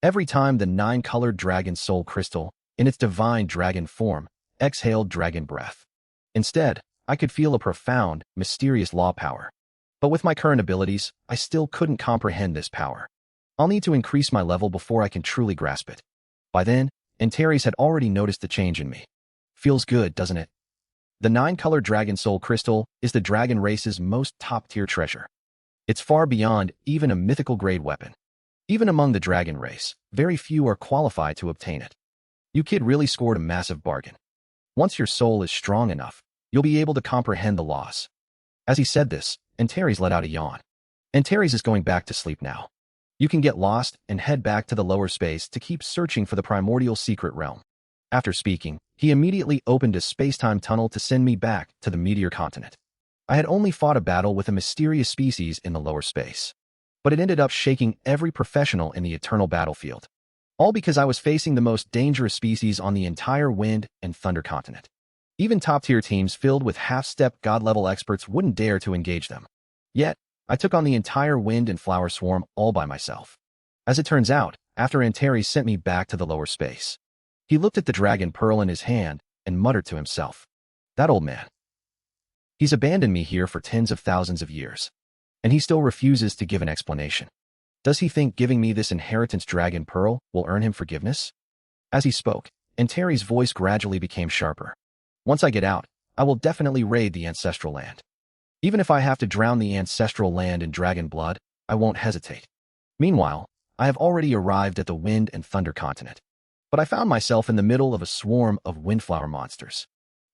Every time the 9-colored dragon soul crystal, in its divine dragon form, exhaled dragon breath. Instead, I could feel a profound, mysterious law power. But with my current abilities, I still couldn't comprehend this power. I'll need to increase my level before I can truly grasp it. By then, Antares had already noticed the change in me. "Feels good, doesn't it?" The 9-colored dragon soul crystal is the dragon race's most top-tier treasure. It's far beyond even a mythical-grade weapon. Even among the dragon race, very few are qualified to obtain it. You kid really scored a massive bargain. Once your soul is strong enough, you'll be able to comprehend the laws. As he said this, Antares let out a yawn. Antares is going back to sleep now. You can get lost and head back to the lower space to keep searching for the primordial secret realm. After speaking, he immediately opened a space-time tunnel to send me back to the meteor continent. I had only fought a battle with a mysterious species in the lower space, but it ended up shaking every professional in the eternal battlefield. All because I was facing the most dangerous species on the entire wind and thunder continent. Even top-tier teams filled with half-step god-level experts wouldn't dare to engage them. Yet, I took on the entire wind and flower swarm all by myself. As it turns out, after Antares sent me back to the lower space, he looked at the dragon pearl in his hand and muttered to himself, "That old man. He's abandoned me here for tens of thousands of years, and he still refuses to give an explanation. Does he think giving me this inheritance dragon pearl will earn him forgiveness?" As he spoke, Antares' voice gradually became sharper. "Once I get out, I will definitely raid the ancestral land. Even if I have to drown the ancestral land in dragon blood, I won't hesitate. Meanwhile, I have already arrived at the wind and thunder continent, but I found myself in the middle of a swarm of windflower monsters.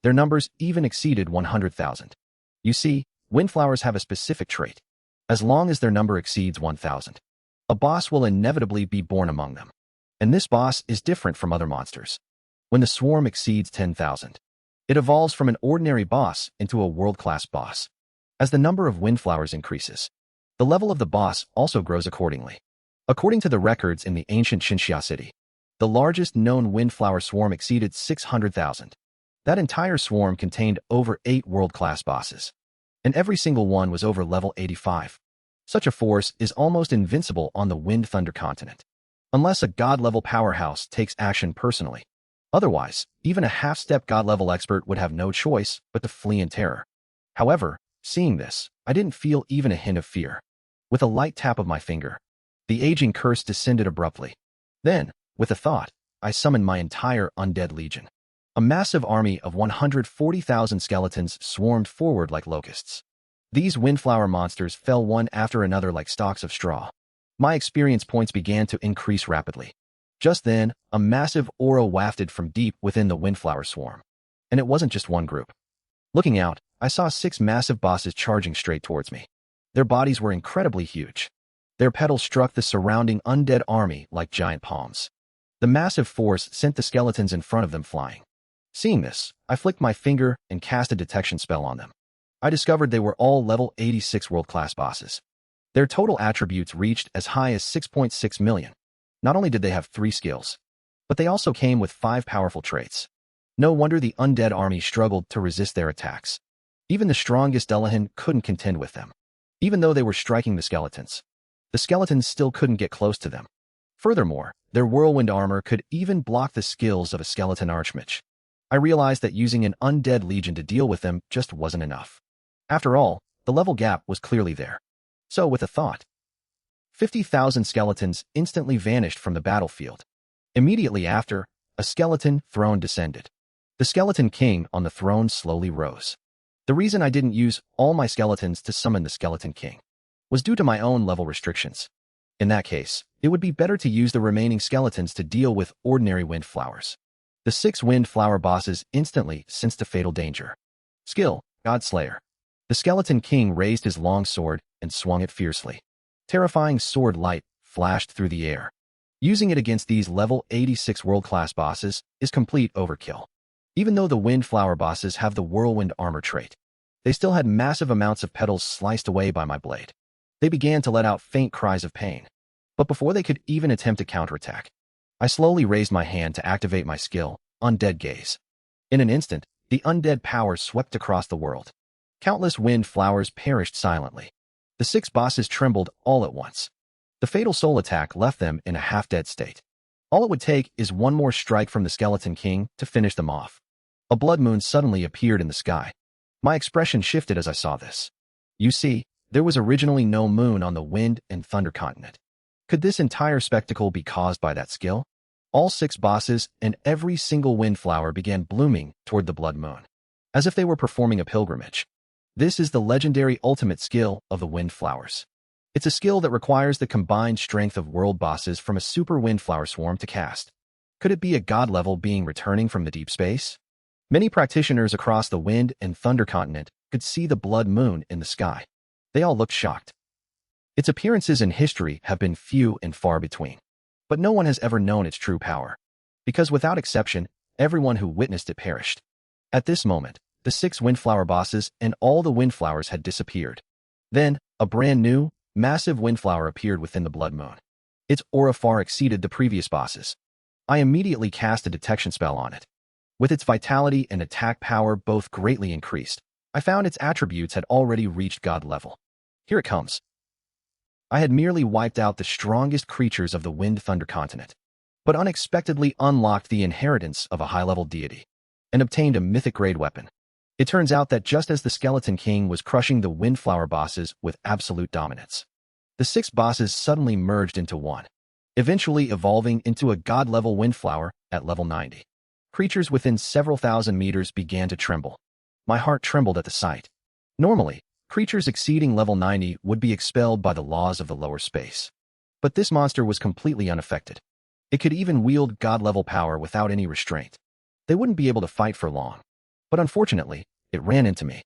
Their numbers even exceeded 100,000. You see, windflowers have a specific trait. As long as their number exceeds 1,000, a boss will inevitably be born among them. And this boss is different from other monsters. When the swarm exceeds 10,000, it evolves from an ordinary boss into a world-class boss. As the number of windflowers increases, the level of the boss also grows accordingly. According to the records in the ancient Xinxia city, the largest known windflower swarm exceeded 600,000. That entire swarm contained over 8 world-class bosses, and every single one was over level 85. Such a force is almost invincible on the wind-thunder continent, unless a god-level powerhouse takes action personally. Otherwise, even a half-step god-level expert would have no choice but to flee in terror. However, seeing this, I didn't feel even a hint of fear. With a light tap of my finger, the aging curse descended abruptly. Then, with a thought, I summoned my entire undead legion. A massive army of 140,000 skeletons swarmed forward like locusts. These windflower monsters fell one after another like stalks of straw. My experience points began to increase rapidly. Just then, a massive aura wafted from deep within the windflower swarm. And it wasn't just one group. Looking out, I saw 6 massive bosses charging straight towards me. Their bodies were incredibly huge. Their petals struck the surrounding undead army like giant palms. The massive force sent the skeletons in front of them flying. Seeing this, I flicked my finger and cast a detection spell on them. I discovered they were all level 86 world-class bosses. Their total attributes reached as high as 6.6 million. Not only did they have 3 skills, but they also came with 5 powerful traits. No wonder the undead army struggled to resist their attacks. Even the strongest Dullahan couldn't contend with them. Even though they were striking the skeletons still couldn't get close to them. Furthermore, their whirlwind armor could even block the skills of a skeleton archmage. I realized that using an undead legion to deal with them just wasn't enough. After all, the level gap was clearly there. So with a thought, 50,000 skeletons instantly vanished from the battlefield. Immediately after, a skeleton throne descended. The skeleton king on the throne slowly rose. The reason I didn't use all my skeletons to summon the skeleton king was due to my own level restrictions. In that case, it would be better to use the remaining skeletons to deal with ordinary windflowers. The 6 windflower bosses instantly sensed a fatal danger. Skill, Godslayer. The skeleton king raised his long sword and swung it fiercely. Terrifying sword light flashed through the air. Using it against these level 86 world-class bosses is complete overkill. Even though the windflower bosses have the whirlwind armor trait, they still had massive amounts of petals sliced away by my blade. They began to let out faint cries of pain. But before they could even attempt to counterattack, I slowly raised my hand to activate my skill, Undead Gaze. In an instant, the undead power swept across the world. Countless wind flowers perished silently. The 6 bosses trembled all at once. The fatal soul attack left them in a half-dead state. All it would take is one more strike from the Skeleton King to finish them off. A blood moon suddenly appeared in the sky. My expression shifted as I saw this. You see, there was originally no moon on the Wind and Thunder continent. Could this entire spectacle be caused by that skill? All 6 bosses and every single windflower began blooming toward the blood moon, as if they were performing a pilgrimage. This is the legendary ultimate skill of the windflowers. It's a skill that requires the combined strength of world bosses from a super windflower swarm to cast. Could it be a god-level being returning from the deep space? Many practitioners across the Wind and Thunder continent could see the blood moon in the sky. They all looked shocked. Its appearances in history have been few and far between, but no one has ever known its true power, because without exception, everyone who witnessed it perished. At this moment, the 6 windflower bosses and all the windflowers had disappeared. Then, a brand new, massive windflower appeared within the blood moon. Its aura far exceeded the previous bosses. I immediately cast a detection spell on it. With its vitality and attack power both greatly increased, I found its attributes had already reached god level. Here it comes. I had merely wiped out the strongest creatures of the Wind Thunder continent, but unexpectedly unlocked the inheritance of a high-level deity and obtained a mythic-grade weapon. It turns out that just as the Skeleton King was crushing the windflower bosses with absolute dominance, the 6 bosses suddenly merged into one, eventually evolving into a god-level windflower at level 90. Creatures within several thousand meters began to tremble. My heart trembled at the sight. Normally, creatures exceeding level 90 would be expelled by the laws of the lower space. But this monster was completely unaffected. It could even wield god-level power without any restraint. They wouldn't be able to fight for long. But unfortunately, it ran into me.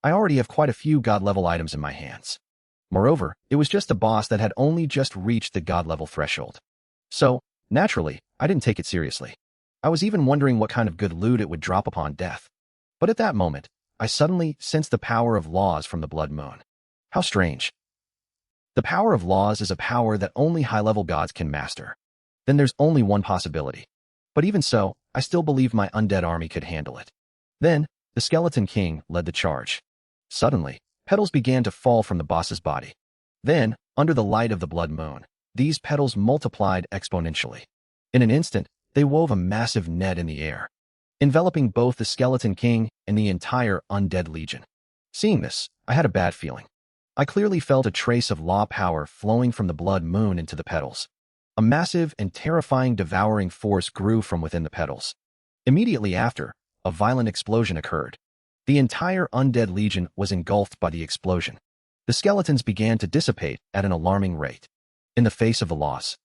I already have quite a few god-level items in my hands. Moreover, it was just a boss that had only just reached the god-level threshold. So, naturally, I didn't take it seriously. I was even wondering what kind of good loot it would drop upon death. But at that moment, I suddenly sensed the power of laws from the blood moon. How strange. The power of laws is a power that only high-level gods can master. Then there's only one possibility. But even so, I still believe my undead army could handle it. Then, the Skeleton King led the charge. Suddenly, petals began to fall from the boss's body. Then, under the light of the blood moon, these petals multiplied exponentially. In an instant, they wove a massive net in the air, enveloping both the Skeleton King and the entire undead legion. Seeing this, I had a bad feeling. I clearly felt a trace of law power flowing from the blood moon into the petals. A massive and terrifying devouring force grew from within the petals. Immediately after, a violent explosion occurred. The entire undead legion was engulfed by the explosion. The skeletons began to dissipate at an alarming rate. In the face of the loss,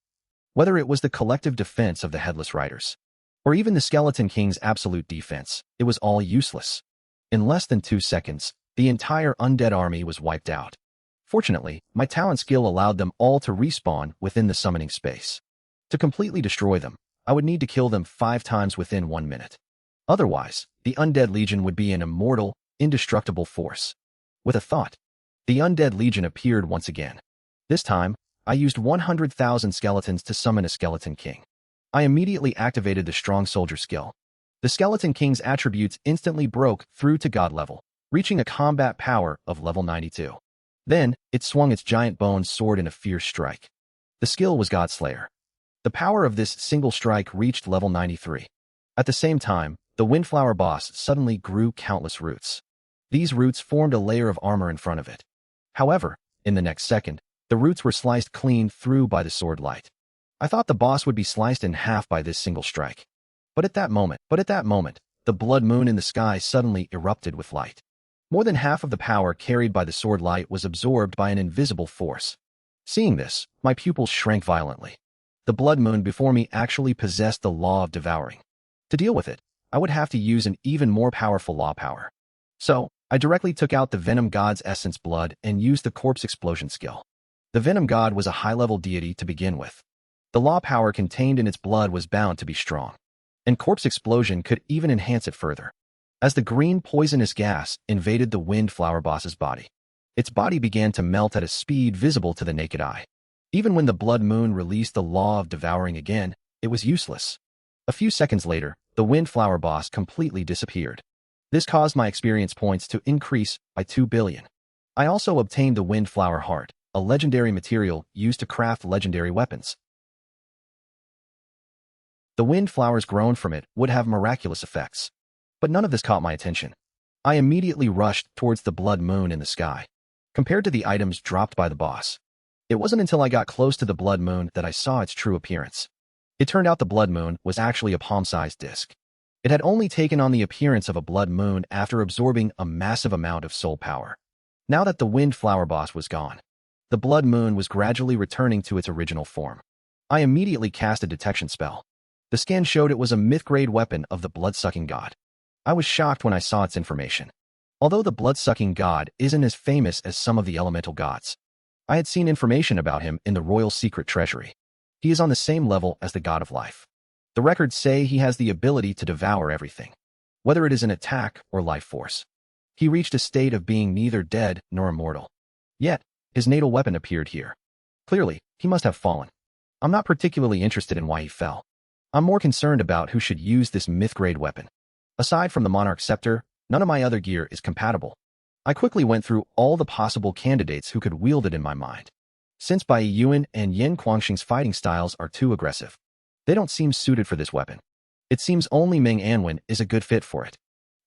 whether it was the collective defense of the Headless Riders, or even the Skeleton King's absolute defense, it was all useless. In less than 2 seconds, the entire undead army was wiped out. Fortunately, my talent skill allowed them all to respawn within the summoning space. To completely destroy them, I would need to kill them 5 times within 1 minute. Otherwise, the undead legion would be an immortal, indestructible force. With a thought, the undead legion appeared once again. This time, I used 100,000 skeletons to summon a Skeleton King. I immediately activated the Strong Soldier skill. The Skeleton King's attributes instantly broke through to God level, reaching a combat power of level 92. Then, it swung its giant bone sword in a fierce strike. The skill was Godslayer. The power of this single strike reached level 93. At the same time, the Windflower boss suddenly grew countless roots. These roots formed a layer of armor in front of it. However, in the next second, the roots were sliced clean through by the sword light. I thought the boss would be sliced in half by this single strike. But at that moment, the blood moon in the sky suddenly erupted with light. More than half of the power carried by the sword light was absorbed by an invisible force. Seeing this, my pupils shrank violently. The blood moon before me actually possessed the law of devouring. To deal with it, I would have to use an even more powerful law power. So, I directly took out the Venom God's essence blood and used the Corpse Explosion skill. The Venom God was a high-level deity to begin with. The law power contained in its blood was bound to be strong, and Corpse Explosion could even enhance it further. As the green poisonous gas invaded the Windflower boss's body, its body began to melt at a speed visible to the naked eye. Even when the blood moon released the law of devouring again, it was useless. A few seconds later, the Windflower boss completely disappeared. This caused my experience points to increase by 2 billion. I also obtained the Windflower Heart, a legendary material used to craft legendary weapons. The wind flowers grown from it would have miraculous effects. But none of this caught my attention. I immediately rushed towards the blood moon in the sky. Compared to the items dropped by the boss, it wasn't until I got close to the blood moon that I saw its true appearance. It turned out the blood moon was actually a palm-sized disc. It had only taken on the appearance of a blood moon after absorbing a massive amount of soul power. Now that the Windflower boss was gone, the blood moon was gradually returning to its original form. I immediately cast a detection spell. The scan showed it was a myth-grade weapon of the blood-sucking god. I was shocked when I saw its information. Although the blood-sucking god isn't as famous as some of the elemental gods, I had seen information about him in the royal secret treasury. He is on the same level as the god of life. The records say he has the ability to devour everything, whether it is an attack or life force. He reached a state of being neither dead nor immortal. Yet, his natal weapon appeared here. Clearly, he must have fallen. I'm not particularly interested in why he fell. I'm more concerned about who should use this myth-grade weapon. Aside from the Monarch Scepter, none of my other gear is compatible. I quickly went through all the possible candidates who could wield it in my mind. Since Bai Yuan and Yen Guangxing's fighting styles are too aggressive, they don't seem suited for this weapon. It seems only Meng Anwen is a good fit for it.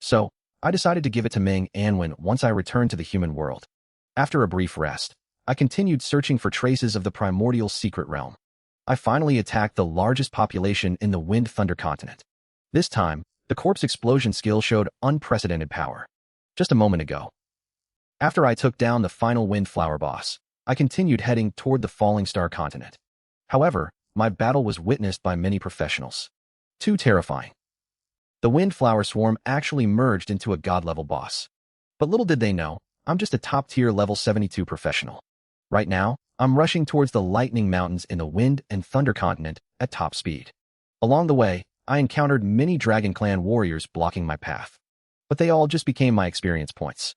So, I decided to give it to Meng Anwen once I returned to the human world. After a brief rest, I continued searching for traces of the primordial secret realm. I finally attacked the largest population in the Wind Thunder continent. This time, the Corpse Explosion skill showed unprecedented power. Just a moment ago, after I took down the final Windflower boss, I continued heading toward the Falling Star continent. However, my battle was witnessed by many professionals. Too terrifying. The Windflower swarm actually merged into a god-level boss. But little did they know, I'm just a top-tier level 72 professional. Right now, I'm rushing towards the Lightning Mountains in the Wind and Thunder continent at top speed. Along the way, I encountered many Dragon Clan warriors blocking my path. But they all just became my experience points.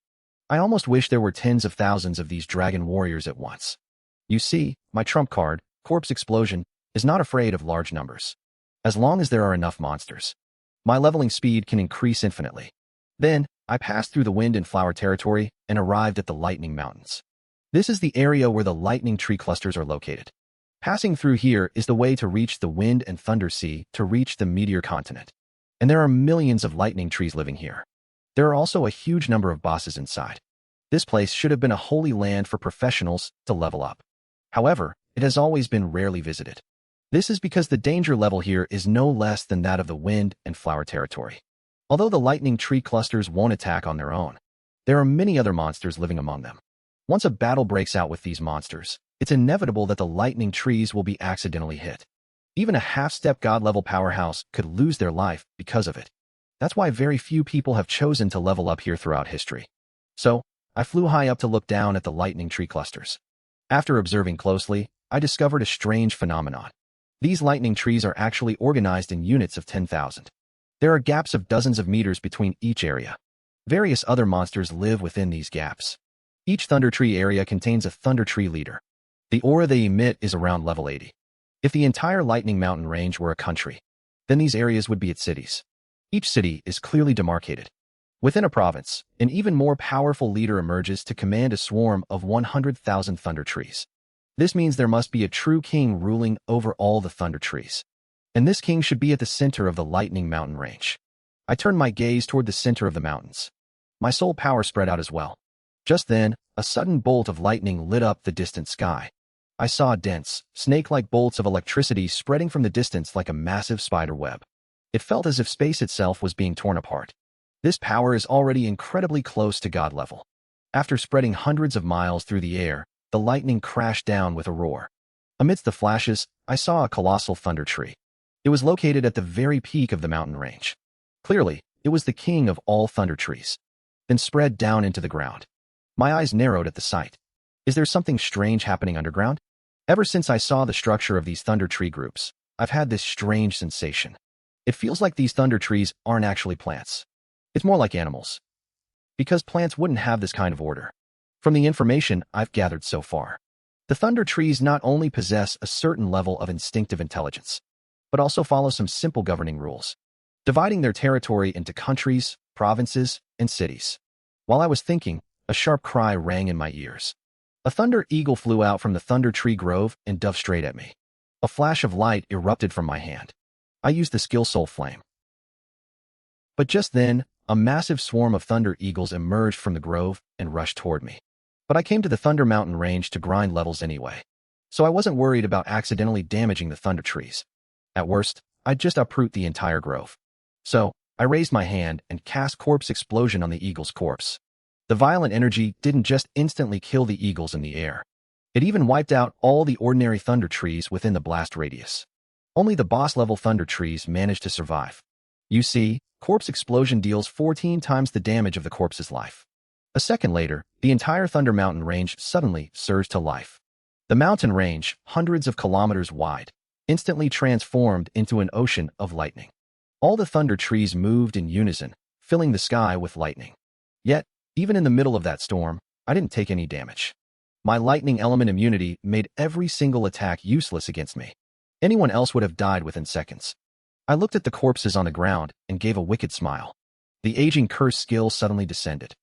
I almost wish there were tens of thousands of these dragon warriors at once. You see, my trump card, Corpse Explosion, is not afraid of large numbers. As long as there are enough monsters, my leveling speed can increase infinitely. Then, I passed through the Wind and Flower territory and arrived at the Lightning Mountains. This is the area where the lightning tree clusters are located. Passing through here is the way to reach the Wind and Thunder Sea to reach the Meteor continent. And there are millions of lightning trees living here. There are also a huge number of bosses inside. This place should have been a holy land for professionals to level up. However, it has always been rarely visited. This is because the danger level here is no less than that of the wind and flower territory. Although the lightning tree clusters won't attack on their own, there are many other monsters living among them. Once a battle breaks out with these monsters, it's inevitable that the lightning trees will be accidentally hit. Even a half-step god-level powerhouse could lose their life because of it. That's why very few people have chosen to level up here throughout history. So, I flew high up to look down at the lightning tree clusters. After observing closely, I discovered a strange phenomenon. These lightning trees are actually organized in units of 10,000. There are gaps of dozens of meters between each area. Various other monsters live within these gaps. Each Thunder Tree area contains a Thunder Tree leader. The aura they emit is around level 80. If the entire Lightning Mountain range were a country, then these areas would be its cities. Each city is clearly demarcated. Within a province, an even more powerful leader emerges to command a swarm of 100,000 Thunder Trees. This means there must be a true king ruling over all the Thunder Trees. And this king should be at the center of the Lightning Mountain range. I turned my gaze toward the center of the mountains. My soul power spread out as well. Just then, a sudden bolt of lightning lit up the distant sky. I saw dense, snake-like bolts of electricity spreading from the distance like a massive spider web. It felt as if space itself was being torn apart. This power is already incredibly close to God level. After spreading hundreds of miles through the air, the lightning crashed down with a roar. Amidst the flashes, I saw a colossal thunder tree. It was located at the very peak of the mountain range. Clearly, it was the king of all thunder trees. Then spread down into the ground. My eyes narrowed at the sight. Is there something strange happening underground? Ever since I saw the structure of these thunder tree groups, I've had this strange sensation. It feels like these thunder trees aren't actually plants. It's more like animals. Because plants wouldn't have this kind of order. From the information I've gathered so far, the thunder trees not only possess a certain level of instinctive intelligence, but also follow some simple governing rules, dividing their territory into countries, provinces, and cities. While I was thinking, a sharp cry rang in my ears. A thunder eagle flew out from the thunder tree grove and dove straight at me. A flash of light erupted from my hand. I used the skill Soul Flame. But just then, a massive swarm of thunder eagles emerged from the grove and rushed toward me. But I came to the Thunder Mountain range to grind levels anyway, so I wasn't worried about accidentally damaging the thunder trees. At worst, I'd just uproot the entire grove. So, I raised my hand and cast Corpse Explosion on the eagle's corpse. The violent energy didn't just instantly kill the eagles in the air. It even wiped out all the ordinary thunder trees within the blast radius. Only the boss-level thunder trees managed to survive. You see, Corpse Explosion deals 14 times the damage of the corpse's life. A second later, the entire Thunder Mountain range suddenly surged to life. The mountain range, hundreds of kilometers wide, instantly transformed into an ocean of lightning. All the thunder trees moved in unison, filling the sky with lightning. Yet, even in the middle of that storm, I didn't take any damage. My lightning element immunity made every single attack useless against me. Anyone else would have died within seconds. I looked at the corpses on the ground and gave a wicked smile. The aging curse skill suddenly descended.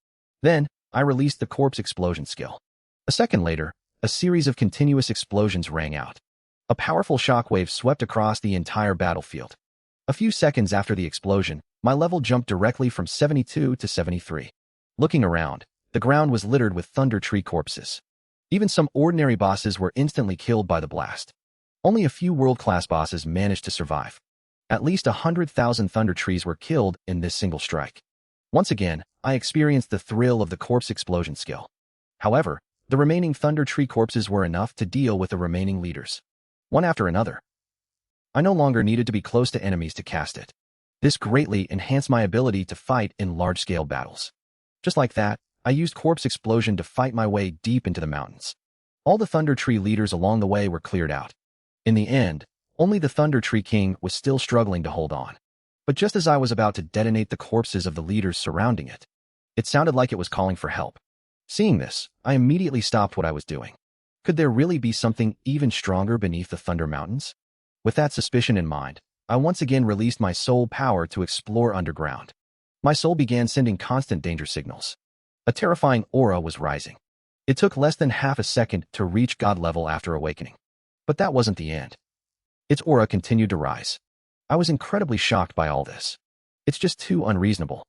Then, I released the Corpse Explosion skill. A second later, a series of continuous explosions rang out. A powerful shockwave swept across the entire battlefield. A few seconds after the explosion, my level jumped directly from 72 to 73. Looking around, the ground was littered with thunder tree corpses. Even some ordinary bosses were instantly killed by the blast. Only a few world-class bosses managed to survive. At least 100,000 thunder trees were killed in this single strike. Once again, I experienced the thrill of the Corpse Explosion skill. However, the remaining thunder tree corpses were enough to deal with the remaining leaders. One after another. I no longer needed to be close to enemies to cast it. This greatly enhanced my ability to fight in large-scale battles. Just like that, I used Corpse Explosion to fight my way deep into the mountains. All the Thunder Tree leaders along the way were cleared out. In the end, only the Thunder Tree King was still struggling to hold on. But just as I was about to detonate the corpses of the leaders surrounding it, it sounded like it was calling for help. Seeing this, I immediately stopped what I was doing. Could there really be something even stronger beneath the Thunder Mountains? With that suspicion in mind, I once again released my soul power to explore underground. My soul began sending constant danger signals. A terrifying aura was rising. It took less than half a second to reach God level after awakening. But that wasn't the end. Its aura continued to rise. I was incredibly shocked by all this. It's just too unreasonable.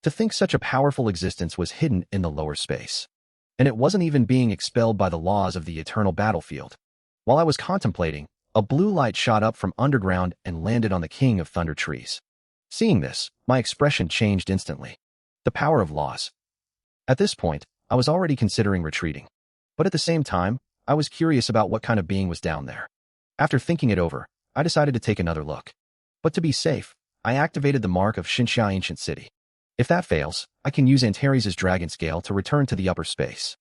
To think such a powerful existence was hidden in the lower space. And it wasn't even being expelled by the laws of the eternal battlefield. While I was contemplating, A blue light shot up from underground and landed on the King of Thunder trees. Seeing this, my expression changed instantly. The power of laws. At this point, I was already considering retreating. But at the same time, I was curious about what kind of being was down there. After thinking it over, I decided to take another look. But to be safe, I activated the mark of Xinxia Ancient City. If that fails, I can use Antares' dragon scale to return to the upper space.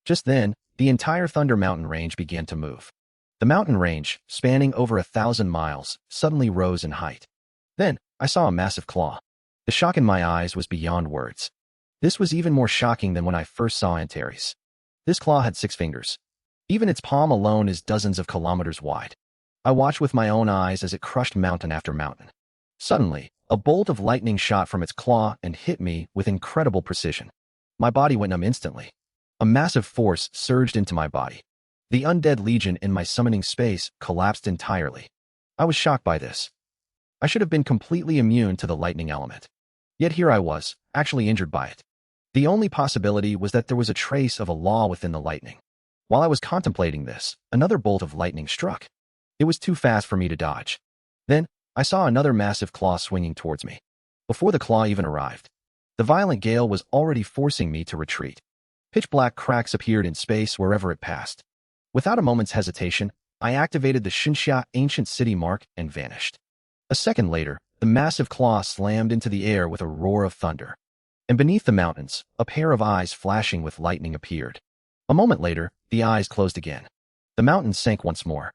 Just then, the entire Thunder Mountain range began to move. The mountain range, spanning over 1,000 miles, suddenly rose in height. Then, I saw a massive claw. The shock in my eyes was beyond words. This was even more shocking than when I first saw Antares. This claw had 6 fingers. Even its palm alone is dozens of kilometers wide. I watched with my own eyes as it crushed mountain after mountain. Suddenly, a bolt of lightning shot from its claw and hit me with incredible precision. My body went numb instantly. A massive force surged into my body. The undead legion in my summoning space collapsed entirely. I was shocked by this. I should have been completely immune to the lightning element. Yet here I was, actually injured by it. The only possibility was that there was a trace of a law within the lightning. While I was contemplating this, another bolt of lightning struck. It was too fast for me to dodge. Then, I saw another massive claw swinging towards me. Before the claw even arrived, the violent gale was already forcing me to retreat. Pitch-black cracks appeared in space wherever it passed. Without a moment's hesitation, I activated the Xinxia Ancient City mark and vanished. A second later, the massive claw slammed into the air with a roar of thunder. And beneath the mountains, a pair of eyes flashing with lightning appeared. A moment later, the eyes closed again. The mountains sank once more.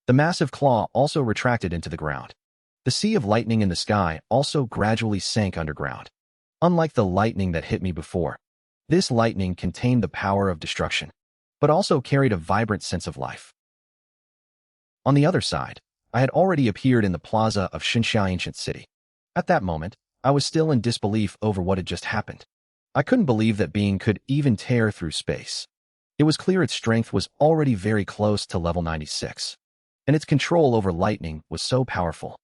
The massive claw also retracted into the ground. The sea of lightning in the sky also gradually sank underground. Unlike the lightning that hit me before, this lightning contained the power of destruction, but also carried a vibrant sense of life. On the other side, I had already appeared in the plaza of Xinxia Ancient City. At that moment, I was still in disbelief over what had just happened. I couldn't believe that being could even tear through space. It was clear its strength was already very close to level 96, and its control over lightning was so powerful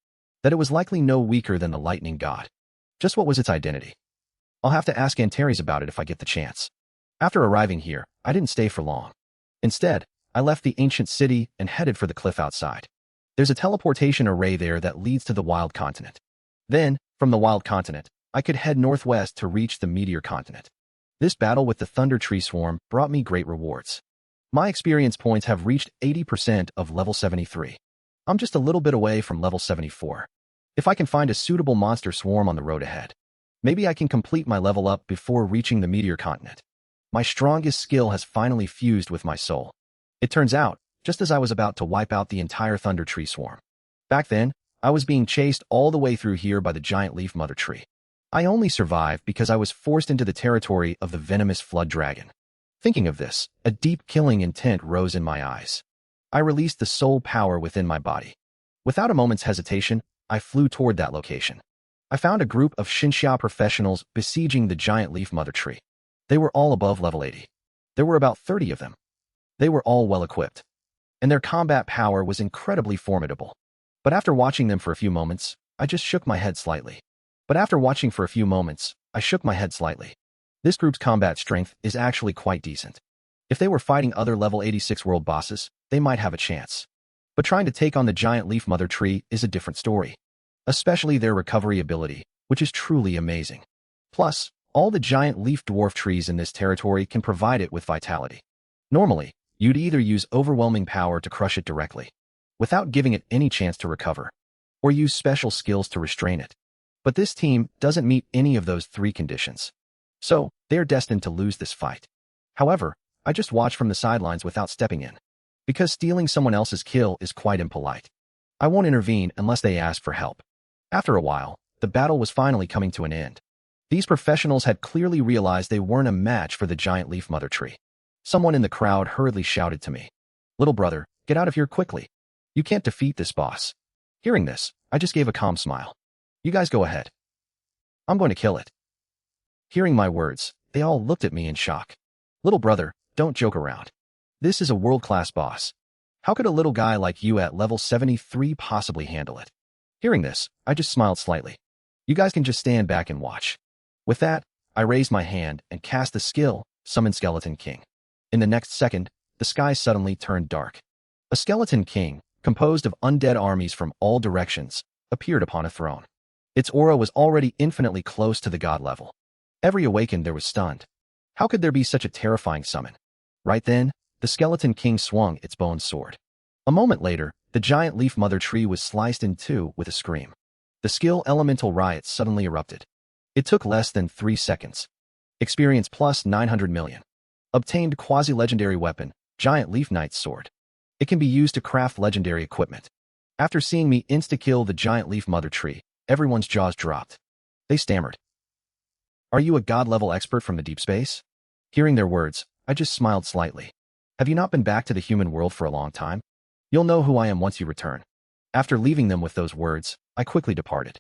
that it was likely no weaker than the lightning god. Just what was its identity? I'll have to ask Antares about it if I get the chance. After arriving here, I didn't stay for long. Instead, I left the ancient city and headed for the cliff outside. There's a teleportation array there that leads to the wild continent. Then, from the wild continent, I could head northwest to reach the meteor continent. This battle with the Thunder Tree Swarm brought me great rewards. My experience points have reached 80% of level 73. I'm just a little bit away from level 74. If I can find a suitable monster swarm on the road ahead, maybe I can complete my level up before reaching the meteor continent. My strongest skill has finally fused with my soul. It turns out, just as I was about to wipe out the entire Thunder Tree Swarm. Back then, I was being chased all the way through here by the giant leaf mother tree. I only survived because I was forced into the territory of the venomous flood dragon. Thinking of this, a deep killing intent rose in my eyes. I released the soul power within my body. Without a moment's hesitation, I flew toward that location. I found a group of Xinxia professionals besieging the giant leaf mother tree. They were all above level 80. There were about 30 of them. They were all well equipped, and their combat power was incredibly formidable. But after watching them for a few moments, I just shook my head slightly. This group's combat strength is actually quite decent. If they were fighting other level 86 world bosses, they might have a chance. But trying to take on the giant leaf mother tree is a different story. Especially their recovery ability, which is truly amazing. Plus, all the giant leaf dwarf trees in this territory can provide it with vitality. Normally, you'd either use overwhelming power to crush it directly, without giving it any chance to recover, or use special skills to restrain it. But this team doesn't meet any of those 3 conditions. So, they are destined to lose this fight. However, I just watched from the sidelines without stepping in, because stealing someone else's kill is quite impolite. I won't intervene unless they ask for help. After a while, the battle was finally coming to an end. These professionals had clearly realized they weren't a match for the giant leaf mother tree. Someone in the crowd hurriedly shouted to me, "Little brother, get out of here quickly. You can't defeat this boss." Hearing this, I just gave a calm smile. "You guys go ahead. I'm going to kill it." Hearing my words, they all looked at me in shock. "Little brother, don't joke around. This is a world-class boss. How could a little guy like you at level 73 possibly handle it?" Hearing this, I just smiled slightly. "You guys can just stand back and watch." With that, I raised my hand and cast the skill, Summon Skeleton King. In the next second, the sky suddenly turned dark. A Skeleton King, composed of undead armies from all directions, appeared upon a throne. Its aura was already infinitely close to the god level. Every awakened there was stunned. How could there be such a terrifying summon? Right then, the Skeleton King swung its bone sword. A moment later, the giant leaf mother tree was sliced in two with a scream. The skill elemental riot suddenly erupted. It took less than 3 seconds. Experience plus 900 million. Obtained quasi-legendary weapon, Giant Leaf Knight's Sword. It can be used to craft legendary equipment. After seeing me insta-kill the giant leaf mother tree, everyone's jaws dropped. They stammered. Are you a god-level expert from the deep space? Hearing their words, I just smiled slightly. Have you not been back to the human world for a long time? You'll know who I am once you return. After leaving them with those words, I quickly departed.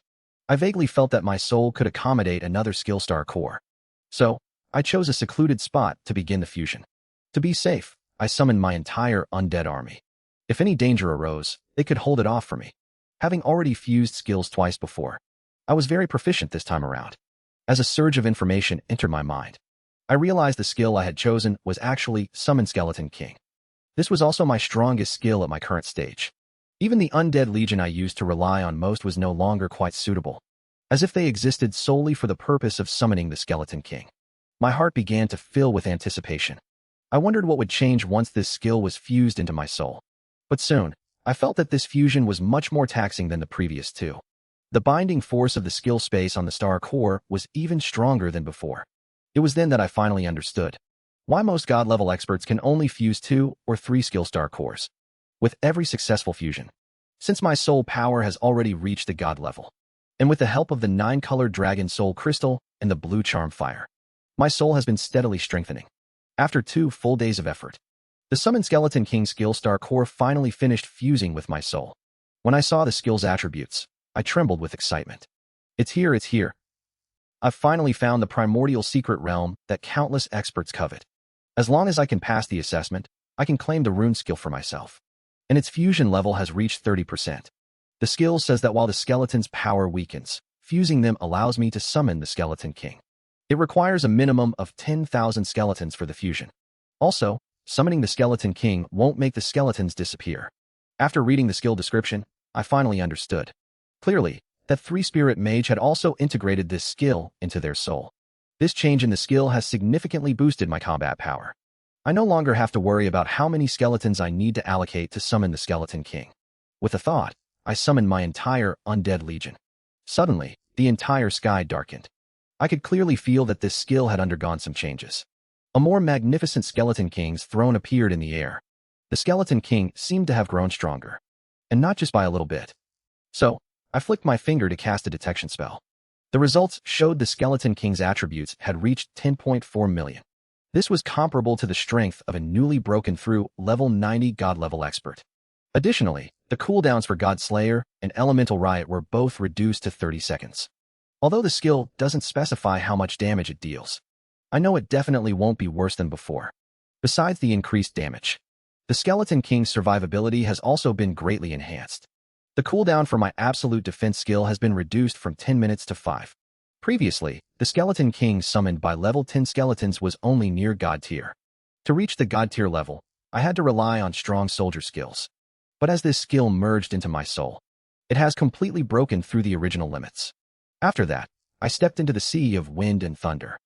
I vaguely felt that my soul could accommodate another skill star core. So, I chose a secluded spot to begin the fusion. To be safe, I summoned my entire undead army. If any danger arose, they could hold it off for me. Having already fused skills twice before, I was very proficient this time around. As a surge of information entered my mind, I realized the skill I had chosen was actually Summon Skeleton King. This was also my strongest skill at my current stage. Even the undead legion I used to rely on most was no longer quite suitable, as if they existed solely for the purpose of summoning the Skeleton King. My heart began to fill with anticipation. I wondered what would change once this skill was fused into my soul. But soon, I felt that this fusion was much more taxing than the previous two. The binding force of the skill space on the star core was even stronger than before. It was then that I finally understood why most god-level experts can only fuse 2 or 3 skill star cores with every successful fusion. Since my soul power has already reached the god level, and with the help of the 9-colored dragon soul crystal and the blue charm fire, my soul has been steadily strengthening. After 2 full days of effort, the Summon Skeleton King skill star core finally finished fusing with my soul. When I saw the skill's attributes, I trembled with excitement. It's here, it's here. I've finally found the primordial secret realm that countless experts covet. As long as I can pass the assessment, I can claim the rune skill for myself. And its fusion level has reached 30%. The skill says that while the skeleton's power weakens, fusing them allows me to summon the Skeleton King. It requires a minimum of 10,000 skeletons for the fusion. Also, summoning the Skeleton King won't make the skeletons disappear. After reading the skill description, I finally understood clearly that 3-Spirit Mage had also integrated this skill into their soul. This change in the skill has significantly boosted my combat power. I no longer have to worry about how many skeletons I need to allocate to summon the Skeleton King. With a thought, I summoned my entire undead legion. Suddenly, the entire sky darkened. I could clearly feel that this skill had undergone some changes. A more magnificent Skeleton King's throne appeared in the air. The Skeleton King seemed to have grown stronger, and not just by a little bit. So, I flicked my finger to cast a detection spell. The results showed the Skeleton King's attributes had reached 10.4 million. This was comparable to the strength of a newly broken through level 90 god-level expert. Additionally, the cooldowns for God Slayer and Elemental Riot were both reduced to 30 seconds. Although the skill doesn't specify how much damage it deals, I know it definitely won't be worse than before. Besides the increased damage, the Skeleton King's survivability has also been greatly enhanced. The cooldown for my absolute defense skill has been reduced from 10 minutes to 5. Previously, the Skeleton King summoned by level 10 skeletons was only near God tier. To reach the God tier level, I had to rely on strong soldier skills. But as this skill merged into my soul, it has completely broken through the original limits. After that, I stepped into the sea of wind and thunder.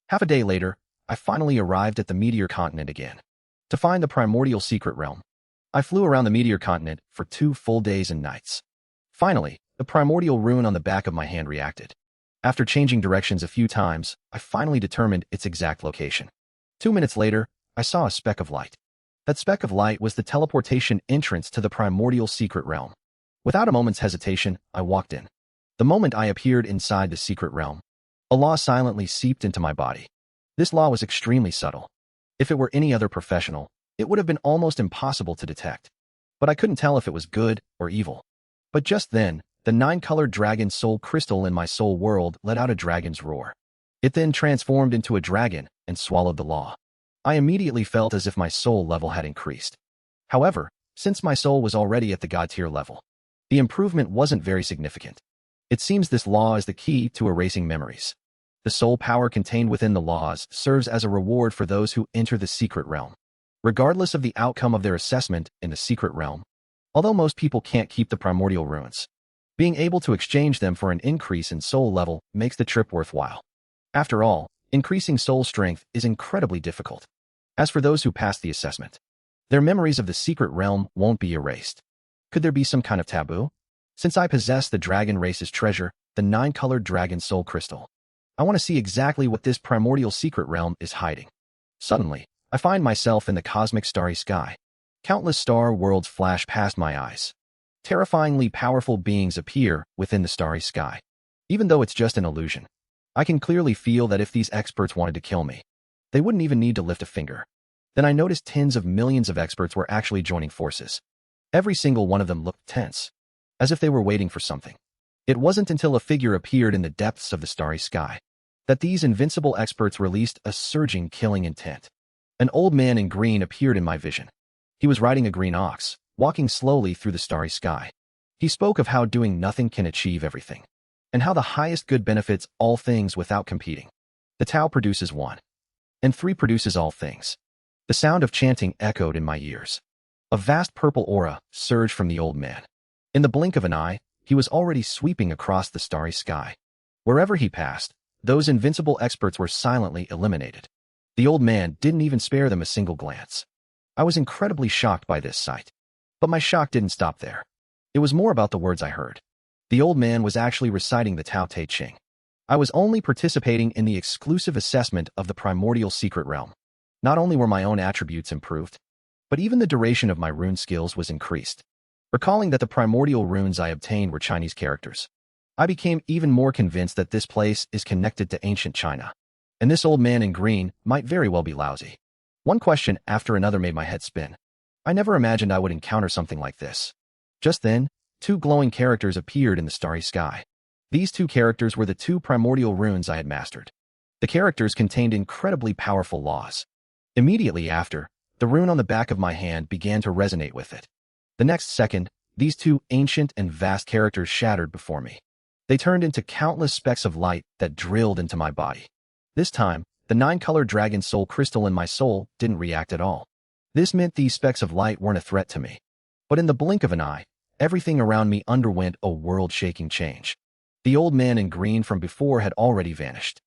Half a day later, I finally arrived at the Meteor Continent again. To find the primordial secret realm, I flew around the Meteor Continent for 2 full days and nights. Finally, the primordial rune on the back of my hand reacted. After changing directions a few times, I finally determined its exact location. 2 minutes later, I saw a speck of light. That speck of light was the teleportation entrance to the primordial secret realm. Without a moment's hesitation, I walked in. The moment I appeared inside the secret realm, a law silently seeped into my body. This law was extremely subtle. If it were any other professional, it would have been almost impossible to detect. But I couldn't tell if it was good or evil. But just then, the 9-colored dragon soul crystal in my soul world let out a dragon's roar. It then transformed into a dragon and swallowed the law. I immediately felt as if my soul level had increased. However, since my soul was already at the God tier level, the improvement wasn't very significant. It seems this law is the key to erasing memories. The soul power contained within the laws serves as a reward for those who enter the secret realm. Regardless of the outcome of their assessment in the secret realm, Although most people can't keep the primordial runes, being able to exchange them for an increase in soul level makes the trip worthwhile. After all, increasing soul strength is incredibly difficult. As for those who pass the assessment, their memories of the secret realm won't be erased. Could there be some kind of taboo? Since I possess the dragon race's treasure, the 9-colored dragon soul crystal, I want to see exactly what this primordial secret realm is hiding. Suddenly, I find myself in the cosmic starry sky. Countless star worlds flash past my eyes. Terrifyingly powerful beings appear within the starry sky. Even though it's just an illusion, I can clearly feel that if these experts wanted to kill me, they wouldn't even need to lift a finger. Then I noticed tens of millions of experts were actually joining forces. Every single one of them looked tense, as if they were waiting for something. It wasn't until a figure appeared in the depths of the starry sky that these invincible experts released a surging killing intent. An old man in green appeared in my vision. He was riding a green ox, walking slowly through the starry sky. He spoke of how doing nothing can achieve everything, and how the highest good benefits all things without competing. The Tao produces one, and three produces all things. The sound of chanting echoed in my ears. A vast purple aura surged from the old man. In the blink of an eye, he was already sweeping across the starry sky. Wherever he passed, those invincible experts were silently eliminated. The old man didn't even spare them a single glance. I was incredibly shocked by this sight. But my shock didn't stop there. It was more about the words I heard. The old man was actually reciting the Tao Te Ching. I was only participating in the exclusive assessment of the primordial secret realm. Not only were my own attributes improved, but even the duration of my rune skills was increased. Recalling that the primordial runes I obtained were Chinese characters, I became even more convinced that this place is connected to ancient China. And this old man in green might very well be lousy. One question after another made my head spin. I never imagined I would encounter something like this. Just then, two glowing characters appeared in the starry sky. These two characters were the two primordial runes I had mastered. The characters contained incredibly powerful laws. Immediately after, the rune on the back of my hand began to resonate with it. The next second, these two ancient and vast characters shattered before me. They turned into countless specks of light that drilled into my body. This time, the 9-colored dragon soul crystal in my soul didn't react at all. This meant these specks of light weren't a threat to me. But in the blink of an eye, everything around me underwent a world-shaking change. The old man in green from before had already vanished.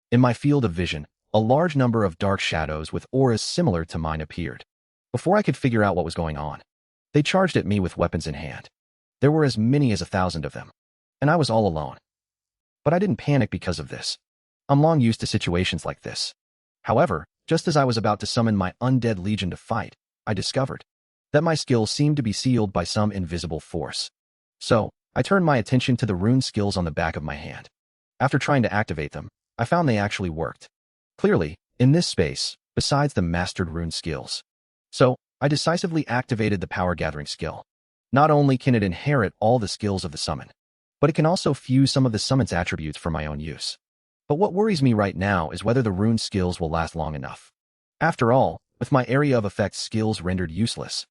In my field of vision, a large number of dark shadows with auras similar to mine appeared. Before I could figure out what was going on, they charged at me with weapons in hand. There were as many as 1,000 of them, and I was all alone. But I didn't panic because of this. I'm long used to situations like this. However, just as I was about to summon my undead legion to fight, I discovered that my skills seemed to be sealed by some invisible force. So, I turned my attention to the rune skills on the back of my hand. After trying to activate them, I found they actually worked. Clearly, in this space, besides the mastered rune skills. So, I decisively activated the power gathering skill. Not only can it inherit all the skills of the summon, but it can also fuse some of the summon's attributes for my own use. But what worries me right now is whether the rune skills will last long enough. After all, with my area of effect skills rendered useless,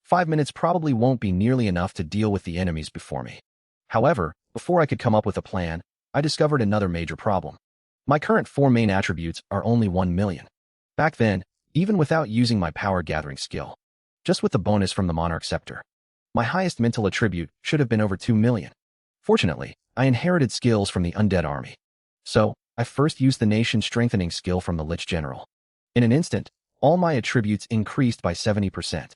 5 minutes probably won't be nearly enough to deal with the enemies before me. However, before I could come up with a plan, I discovered another major problem. My current 4 main attributes are only 1 million. Back then, even without using my power gathering skill, just with the bonus from the Monarch Scepter, my highest mental attribute should have been over 2 million. Fortunately, I inherited skills from the undead army. So, I first used the nation strengthening skill from the Lich General. In an instant, all my attributes increased by 70%.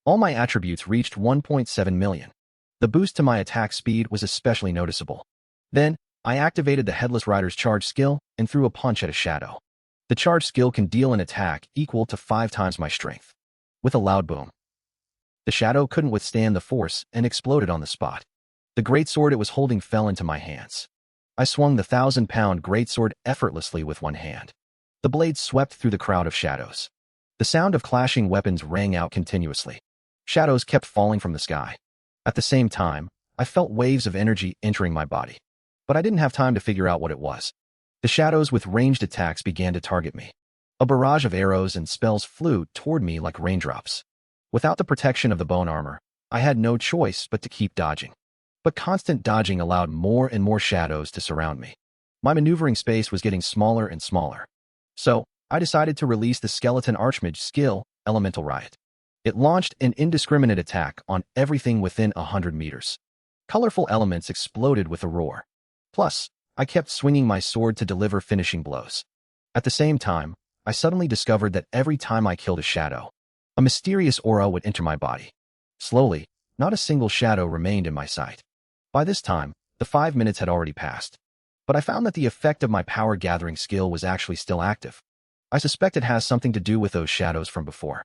All my attributes reached 1.7 million. The boost to my attack speed was especially noticeable. Then, I activated the Headless Rider's charge skill and threw a punch at a shadow. The charge skill can deal an attack equal to 5 times my strength. With a loud boom, the shadow couldn't withstand the force and exploded on the spot. The greatsword it was holding fell into my hands. I swung the 1,000-pound greatsword effortlessly with one hand. The blade swept through the crowd of shadows. The sound of clashing weapons rang out continuously. Shadows kept falling from the sky. At the same time, I felt waves of energy entering my body. But I didn't have time to figure out what it was. The shadows with ranged attacks began to target me. A barrage of arrows and spells flew toward me like raindrops. Without the protection of the bone armor, I had no choice but to keep dodging. But constant dodging allowed more and more shadows to surround me. My maneuvering space was getting smaller and smaller. So, I decided to release the Skeleton Archmage skill, Elemental Riot. It launched an indiscriminate attack on everything within 100 meters. Colorful elements exploded with a roar. Plus, I kept swinging my sword to deliver finishing blows. At the same time, I suddenly discovered that every time I killed a shadow, a mysterious aura would enter my body. Slowly, not a single shadow remained in my sight. By this time, the 5 minutes had already passed. But I found that the effect of my power-gathering skill was actually still active. I suspect it has something to do with those shadows from before.